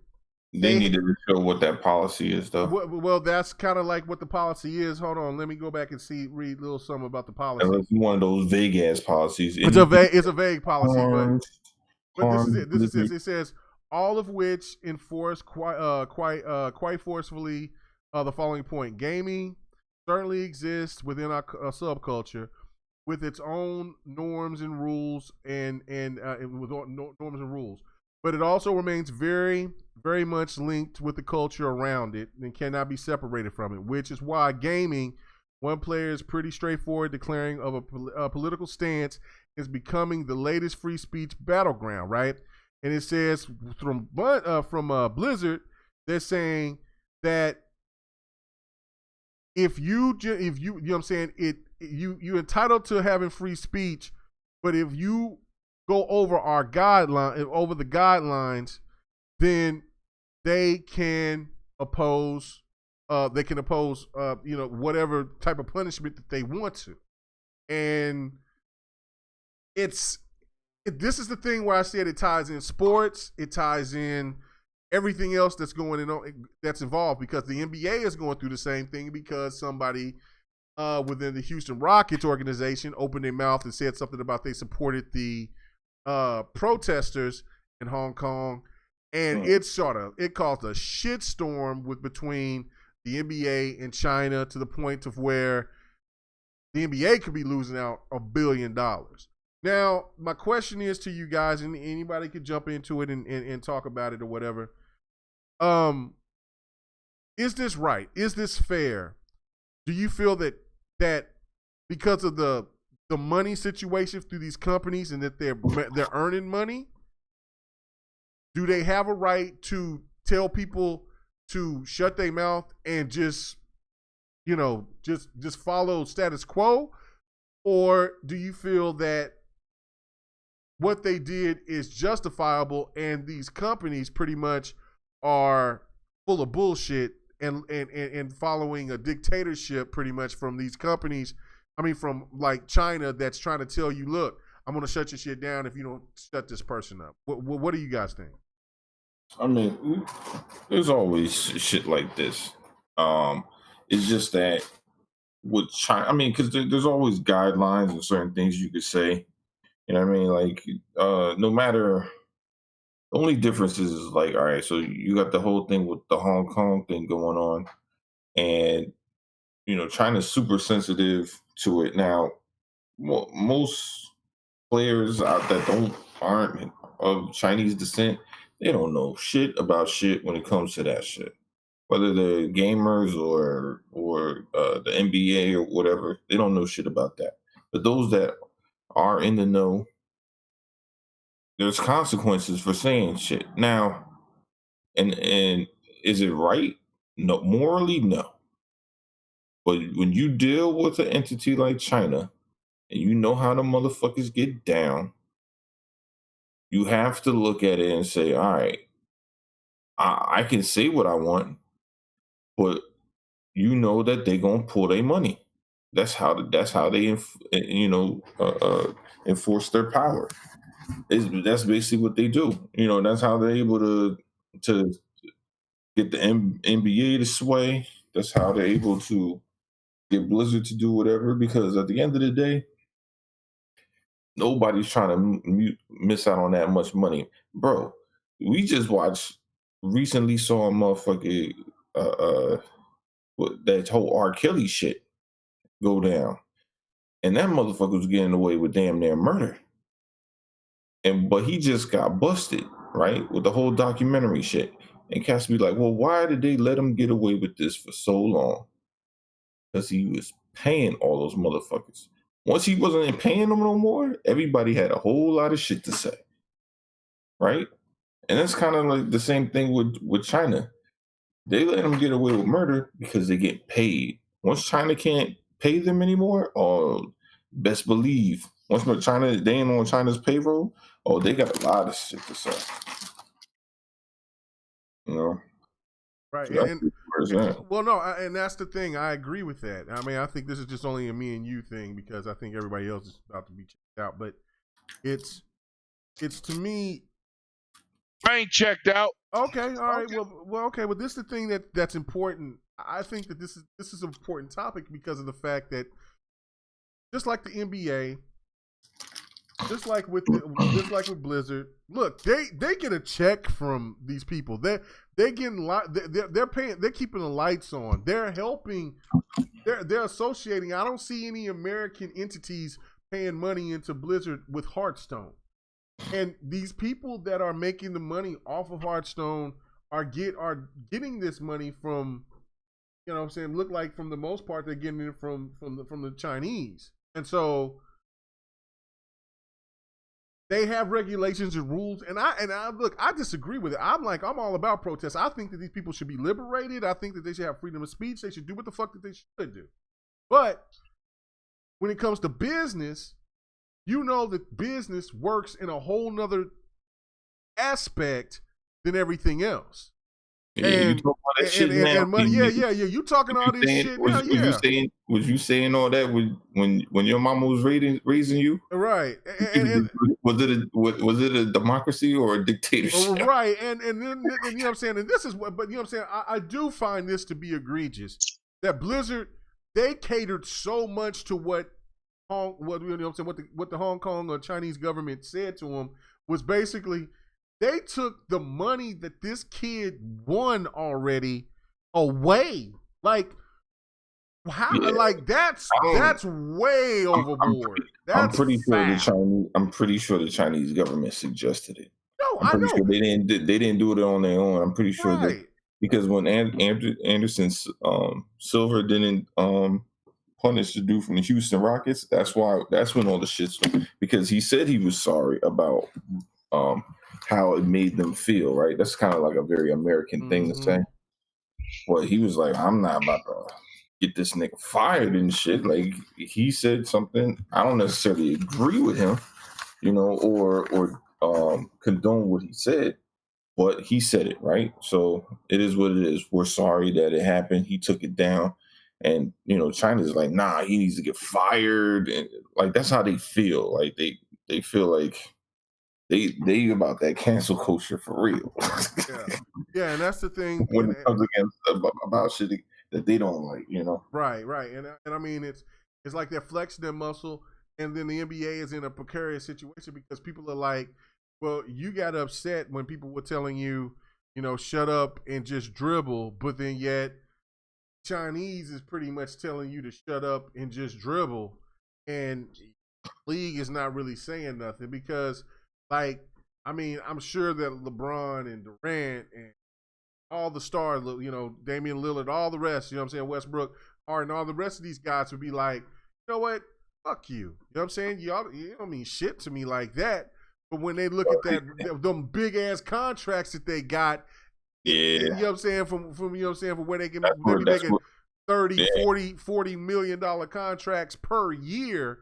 they needed to show what that policy is, though. Well, that's kind of like what the policy is. Hold on, let me go back and read a little something about the policy. It's one of those vague ass policies. It's a vague policy, but this is it. This is it. It says all of which enforce quite forcefully the following point: gaming certainly exists within our subculture with its own norms and rules, and with norms and rules. But it also remains very, very much linked with the culture around it and cannot be separated from it, which is why gaming, one player is pretty straightforward declaring of a political stance, is becoming the latest free speech battleground, right? And it says from Blizzard, they're saying that if you know what I'm saying, you're entitled to having free speech, but if you go over the guidelines, then they can oppose whatever type of punishment that they want to. And this is the thing where I said it ties in sports, it ties in everything else that's going on, that's involved, because the NBA is going through the same thing because somebody within the Houston Rockets organization opened their mouth and said something about they supported the protesters in Hong Kong, and it caused a shitstorm between the NBA and China to the point of where the NBA could be losing out $1 billion. Now, my question is to you guys, and anybody could jump into it and talk about it or whatever. Is this right? Is this fair? Do you feel that because of the money situation through these companies and that they're earning money, do they have a right to tell people to shut their mouth and just follow status quo? Or do you feel that what they did is justifiable and these companies pretty much are full of bullshit and following a dictatorship pretty much from these companies? I mean, from like China, that's trying to tell you, look, I'm going to shut your shit down if you don't shut this person up. What do you guys think? I mean, there's always shit like this. It's just that with China, I mean, because there's always guidelines and certain things you could say. You know what I mean? Like, no matter, the only difference is like, all right, so you got the whole thing with the Hong Kong thing going on, and China's super sensitive to it. Now, most players out that aren't of Chinese descent, they don't know shit about shit when it comes to that shit. Whether they're gamers or the NBA or whatever, they don't know shit about that. But those that are in the know, there's consequences for saying shit. Now, and is it right? No, morally, no. But when you deal with an entity like China, and you know how the motherfuckers get down, you have to look at it and say, all right, I can say what I want, but you know that they're gonna pull their money. That's how they enforce their power. That's basically what they do. You know, that's how they're able to get the NBA to sway. That's how they're able to get Blizzard to do whatever. Because at the end of the day, nobody's trying to miss out on that much money, bro. We just recently saw a motherfucker, that whole R. Kelly shit go down, and that motherfucker was getting away with damn near murder, but he just got busted, right, with the whole documentary shit. And cats be like, well, why did they let him get away with this for so long? Because he was paying all those motherfuckers. Once he wasn't paying them no more, everybody had a whole lot of shit to say, right? And that's kind of like the same thing with China. They let them get away with murder because they get paid. Once China can't pay them anymore, best believe, once China, they ain't on China's payroll, they got a lot of shit to say. You know? Right. So well, no, and that's the thing. I agree with that. I mean, I think this is just only a me and you thing because I think everybody else is about to be checked out. But it's to me. I ain't checked out. Okay, all right. Well, okay. Well, this is the thing that's important. I think that this is an important topic because of the fact that just like the NBA, just like with Blizzard, look, they get a check from these people. They're getting they're paying. They're keeping the lights on. They're helping. They're associating. I don't see any American entities paying money into Blizzard with Hearthstone. And these people that are making the money off of Hearthstone are getting this money from, you know what I'm saying, look like from the most part they're getting it from the Chinese. And so they have regulations and rules, and I look, I disagree with it. I'm all about protests. I think that these people should be liberated. I think that they should have freedom of speech. They should do what the fuck that they should do. But when it comes to business, you know that business works in a whole nother aspect than everything else. Yeah, you talking about that shit now? Money, yeah. You talking all this shit now? Yeah. Was you saying all that when your mama was raising you? Right. Was it a democracy or a dictatorship? Right. And then you know what I'm saying. And this is what, but you know what I'm saying. I do find this to be egregious that Blizzard, they catered so much to what the Hong Kong or Chinese government said to them was basically they took the money that this kid won already away. Like how? Yeah. Like that's way overboard. I'm pretty sure the Chinese government suggested it. No, I'm pretty I know sure they didn't do it on their own. I'm pretty sure that because when Anderson Silver didn't punish the dude from the Houston Rockets, that's when all the shit's because he said he was sorry about how it made them feel, right? That's kind of like a very American thing to say. But he was like, I'm not about to get this nigga fired and shit. Like he said something, I don't necessarily agree with him, you know, or condone what he said, but he said it, right? So it is what it is. We're sorry that it happened. He took it down. And, you know, China's like, nah, he needs to get fired. And like, that's how they feel. Like they feel like they about that cancel culture for real. Yeah, and that's the thing. When it comes against about shit that they don't like, you know? Right. And I mean, it's like they're flexing their muscle. And then the NBA is in a precarious situation because people are like, well, you got upset when people were telling you, you know, shut up and just dribble. But then yet, Chinese is pretty much telling you to shut up and just dribble, and league is not really saying nothing because, like, I mean, I'm sure that LeBron and Durant and all the stars, you know, Damian Lillard, all the rest, you know what I'm saying, Westbrook, and all the rest of these guys would be like, you know what, fuck you. You know what I'm saying? Y'all, you don't mean shit to me like that. But when they look at them big ass contracts that they got, you know what I'm saying, from you know what I'm saying, from where they can maybe making 30, 40 million dollar contracts per year.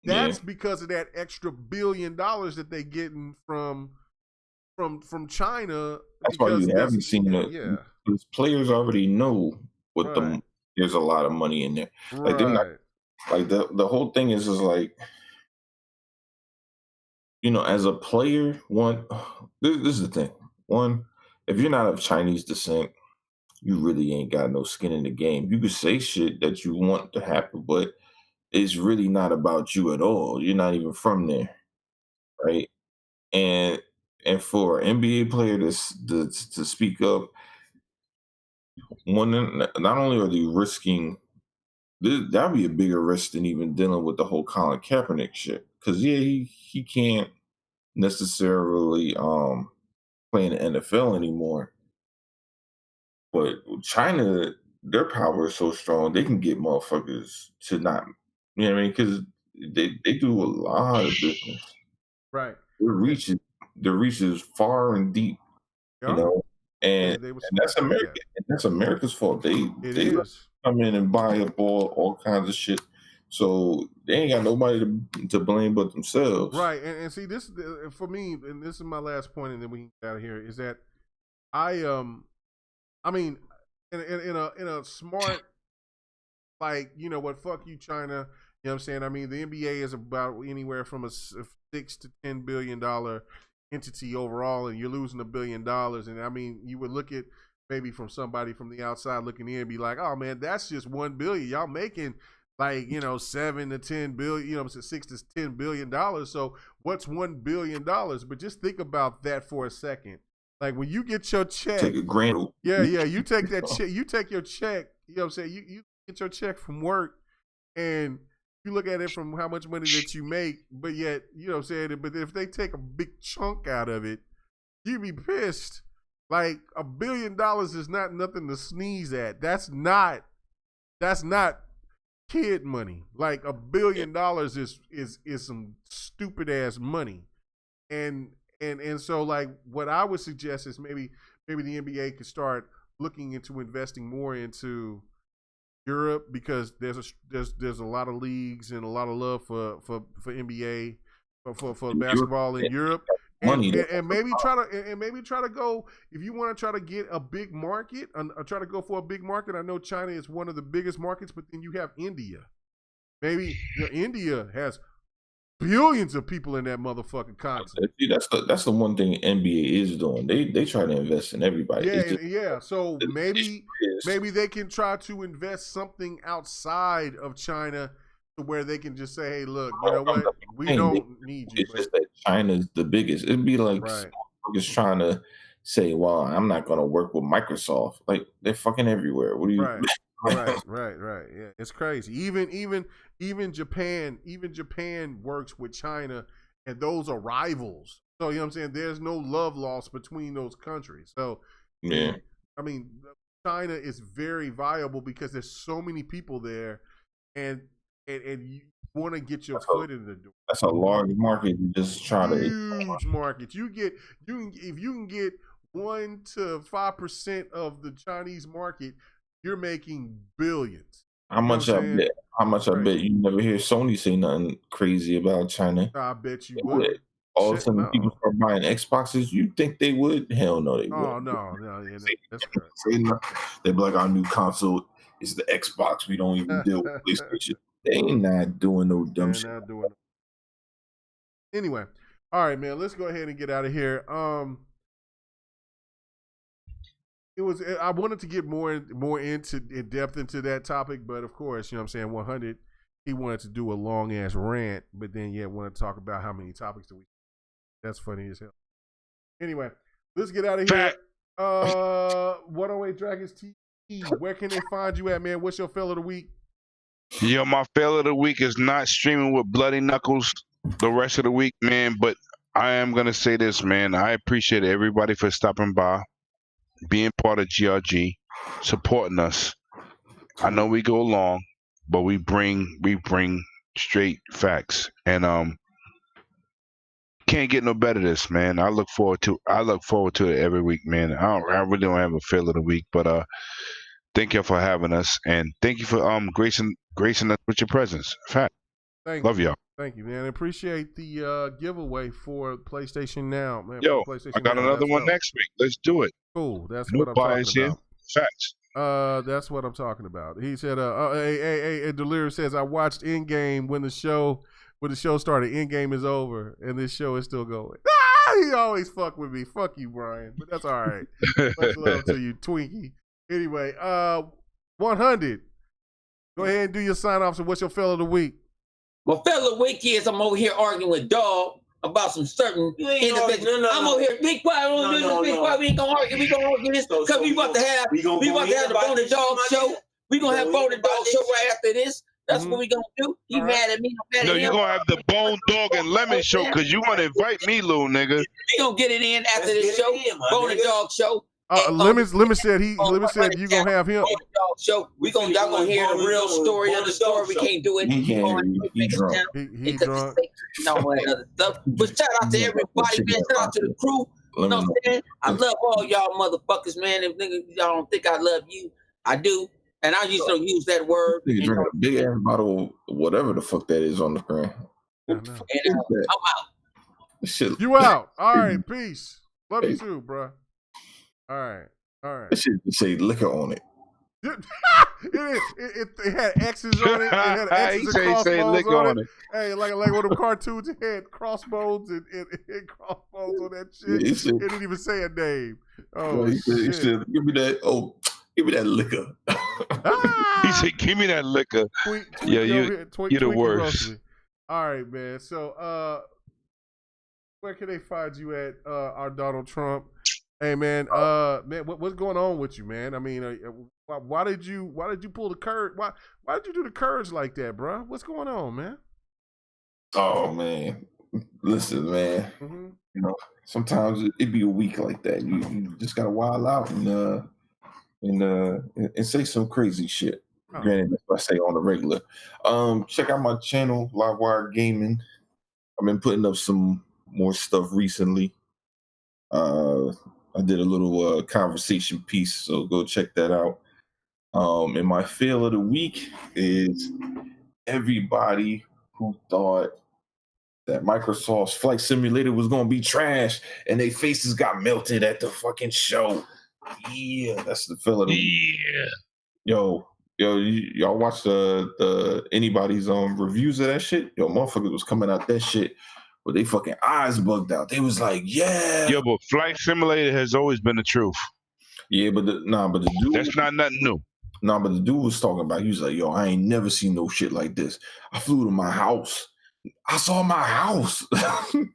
That's because of that extra $1 billion that they getting from China. That's why you haven't seen it. Yeah, because players already know what there's a lot of money in there. Like they're not like the whole thing is like, you know, as a player, this is the thing. One, if you're not of Chinese descent, you really ain't got no skin in the game. You could say shit that you want to happen, but it's really not about you at all. You're not even from there, right? And for an NBA player to speak up, not only are they risking, that'd be a bigger risk than even dealing with the whole Colin Kaepernick shit. Because he can't necessarily play in the NFL anymore. But China, their power is so strong, they can get motherfuckers to not, you know what I mean? Because they do a lot of business. Right. Their reach is far and deep, you know? And that's America. And that's America's fault. They come in and buy up all kinds of shit. So they ain't got nobody to blame but themselves. Right. And see, this for me, and this is my last point, and then we can get out of here, is that I mean, in a smart, like, you know what, fuck you, China. You know what I'm saying? I mean, the NBA is about anywhere from a $6 to $10 billion entity overall, and you're losing $1 billion. And I mean, you would look at maybe from somebody from the outside looking in and be like, oh man, that's just $1 billion. Y'all making like, you know, 7 to 10 billion, you know, $6 to $10 billion. So what's $1 billion? But just think about that for a second. Like when you get your check, take a grand. Yeah, you take that check. You take your check. You know what I'm saying? You get your check from work, and you look at it from how much money that you make. But yet, you know what I'm saying? But if they take a big chunk out of it, you'd be pissed. Like $1 billion is not nothing to sneeze at. That's not kid money. Like $1 billion is some stupid ass money, and so like what I would suggest is maybe the NBA could start looking into investing more into Europe, because there's a lot of leagues and a lot of love for NBA for basketball in Europe. And maybe try to go, if you want to try to get a big market, try to go for a big market. I know China is one of the biggest markets, but then you have India. Maybe India has billions of people in that motherfucking continent. That's the one thing NBA is doing. They try to invest in everybody. So maybe they can try to invest something outside of China, to where they can just say, "Hey, look, you know what? We don't need you." It's just that China's the biggest. It'd be like just trying to say, "Well, I'm not going to work with Microsoft." Like they're fucking everywhere. What do you? Right. Yeah, it's crazy. Even Japan works with China, and those are rivals. So you know what I'm saying? There's no love lost between those countries. So yeah, I mean, China is very viable because there's so many people there, and you want to get your foot in the door. That's a large market. You just try to huge market. If you can get 1 to 5% of the Chinese market, you're making billions. How much I bet you never hear Sony say nothing crazy about China. I bet you would. All of a sudden, people start buying Xboxes. You think they would? Hell no, they wouldn't. Oh no, yeah, that's they'd be like, our new console is the Xbox. We don't even deal with PlayStation. They ain't not doing no dumb shit. Anyway, all right, man. Let's go ahead and get out of here. I wanted to get more in depth into that topic, but of course, you know what I'm saying, 100, he wanted to do a long ass rant, but then wanted to talk about how many topics do we. That's funny as hell. Anyway, let's get out of here. 108 Dragons TV. Where can they find you at, man? What's your fail of the week? Yo, my fail of the week is not streaming with Bloody Knuckles the rest of the week, man. But I am gonna say this, man. I appreciate everybody for stopping by, being part of GRG, supporting us. I know we go long, but we bring straight facts. And can't get no better than this, man. I look forward to it every week, man. I really don't have a fail of the week, but thank you for having us, and thank you for gracing us with your presence. Fact. Love y'all. Thank you, man. I appreciate the giveaway for PlayStation Now, man. Yo, PlayStation I got Now. another one next week. Let's do it. Cool. That's No what I'm bias talking here. about. Facts. That's what I'm talking about. He said, hey, Delirious says, I watched Endgame when the show started. Endgame is over, and this show is still going. He always fuck with me. Fuck you, Brian. But that's all right. Much love to you, Twinkie. Anyway, 100. Go ahead and do your sign off. So what's your fella of the week? My fellow week is I'm over here arguing with Dog about some certain individuals. I'm over here, be quiet, be quiet. We ain't gonna argue. We gonna argue this because we about to have the Bone Dog show. We gonna have Bone Dog show right after this. That's what we gonna do. He mad at me. I'm mad at him. You gonna have the Bone Dog and Lemon show because you want to invite me, little nigga. We gonna get it in after this show. Bone Dog show. Lemon said you gonna have him. Show. Y'all gonna hear the real story of the story. We can't do it. He drunk. No other stuff. But shout out to everybody, man. Shout out to the crew. You know what I'm saying? I love all y'all motherfuckers, man. If niggas y'all don't think I love you, I do. And I used to use that word. Nigga drink a big ass bottle, whatever the fuck that is on the screen. And I'm out. Shit. You out. All right, peace. Love you too, bro. All right. That shit say liquor on it. It had X's on it. It had X's and crossbones on it. Hey, like one of them cartoons, it had crossbones and crossbones on that shit. It didn't even say a name. Oh, he said, give me that liquor. He said, give me that liquor. Yeah, you're the worst. All right, man. So, where can they find you at, our Donald Trump? Hey, man. Man, what's going on with you, man? I mean, why did you pull the courage? Why did you do the courage like that, bro? What's going on, man? Oh man, listen, man. Mm-hmm. You know, sometimes it be a week like that. You just gotta wild out and say some crazy shit. Oh. Granted, if I say on the regular. Check out my channel, Livewire Gaming. I've been putting up some more stuff recently. I did a little conversation piece, so go check that out. And my fail of the week is everybody who thought that Microsoft's Flight Simulator was going to be trash and their faces got melted at the fucking show. Yeah, that's the fail of the week. Yeah. Yo, y'all watch the anybody's reviews of that shit? Yo, motherfuckers was coming out that shit with they fucking eyes bugged out. They was like, yeah. Yo, but Flight Simulator has always been the truth. Yeah, but the dude, that's not nothing new. Nah, but the dude was talking about, he was like, yo, I ain't never seen no shit like this. I flew to my house. I saw my house.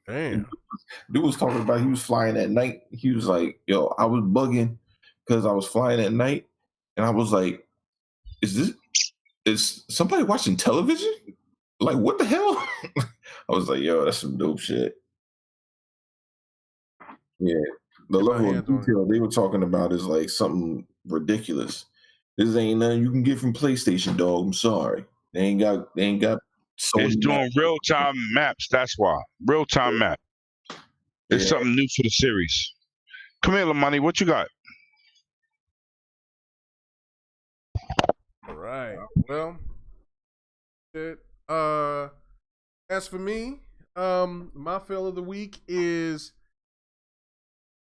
Damn. Dude was talking about he was flying at night. He was like, yo, I was bugging because I was flying at night. And I was like, is somebody watching television? Like, what the hell? I was like, yo, that's some dope shit. Yeah. The level of detail they were talking about is like something ridiculous. This ain't nothing you can get from PlayStation, dog. I'm sorry. They ain't got Sony. It's doing real-time maps, that's why. Real-time map. It's something new for the series. Come here, Lamani, what you got? All right. Well, as for me, my fail of the week is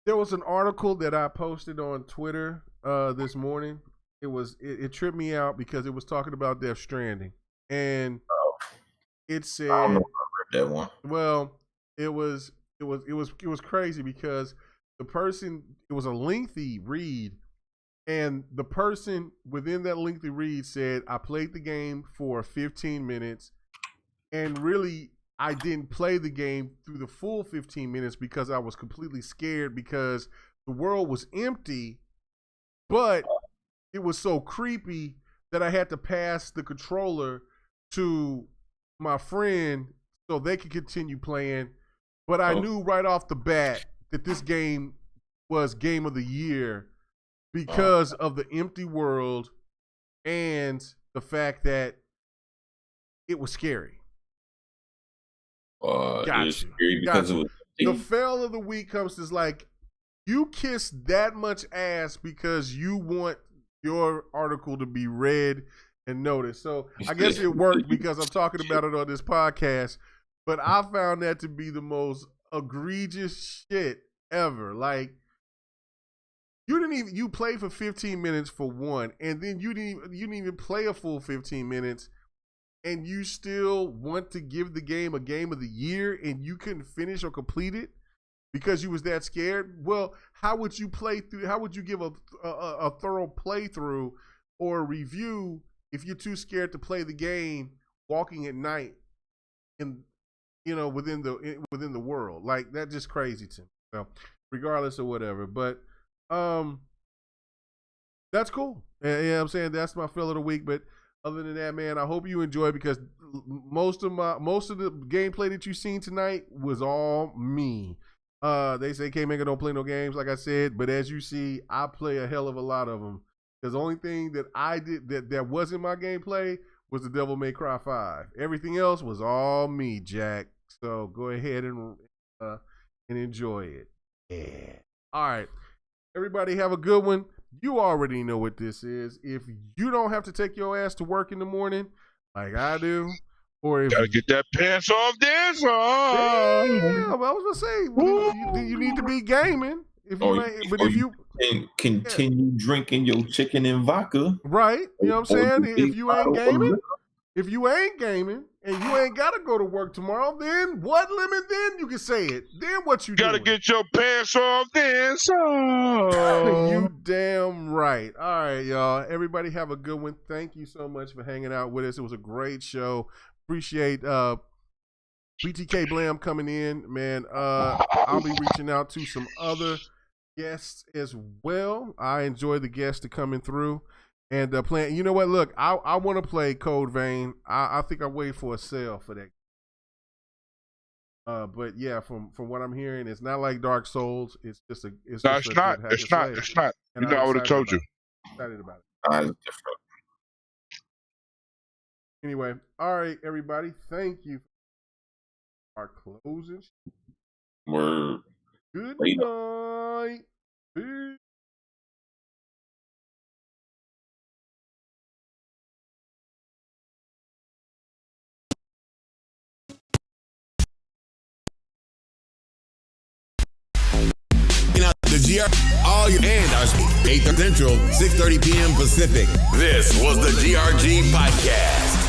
there was an article that I posted on Twitter this morning. It tripped me out because it was talking about Death Stranding, and it said, I don't know if I read that one. Well, it was crazy because it was a lengthy read, and the person within that lengthy read said, I played the game for 15 minutes, and really I didn't play the game through the full 15 minutes because I was completely scared because the world was empty, but it was so creepy that I had to pass the controller to my friend so they could continue playing. But I knew right off the bat that this game was game of the year because of the empty world and the fact that it was scary. It was scary because it was the fail of the week comes to like you kiss that much ass because you want your article to be read and noticed. So I guess it worked because I'm talking about it on this podcast. But I found that to be the most egregious shit ever. Like you played for 15 minutes for one, and then you didn't even play a full 15 minutes. And you still want to give the game a game of the year and you couldn't finish or complete it because you was that scared? Well, how would you play through? How would you give a thorough playthrough or review if you're too scared to play the game walking at night within the world? Like, that's just crazy to me. So, regardless of whatever. But that's cool. Yeah, I'm saying that's my fill of the week. But other than that, man, I hope you enjoy because most of the gameplay that you've seen tonight was all me. They say K-Mega don't play no games, like I said, but as you see, I play a hell of a lot of them. Because the only thing that I did that wasn't my gameplay was the Devil May Cry 5. Everything else was all me, Jack. So go ahead and enjoy it. Yeah. All right. Everybody have a good one. You already know what this is. If you don't have to take your ass to work in the morning, like I do, or if gotta get that pants off dance on. Yeah, I was gonna say you need to be gaming. If you continue drinking your chicken and vodka, right? You know what I'm saying? If you ain't gaming, and you ain't gotta go to work tomorrow, then what limit? Then you can say it. Then what you gotta doing? get your pants off dance on. You damn right. All right, y'all. Everybody have a good one. Thank you so much for hanging out with us. It was a great show. Appreciate BTK Blam coming in, man. I'll be reaching out to some other guests as well. I enjoy the guests that coming through and playing. You know what? Look, I want to play Code Vein. I think I wait for a sale for that. But yeah, from what I'm hearing, it's not like Dark Souls. It's just a. It's not. You know, I would have told you. Excited about it. Anyway, all right, everybody. Thank you for our closing. Word. Good night. Peace. The GR, all your and our 8 Central, 6:30 p.m. Pacific. This was the GRG podcast.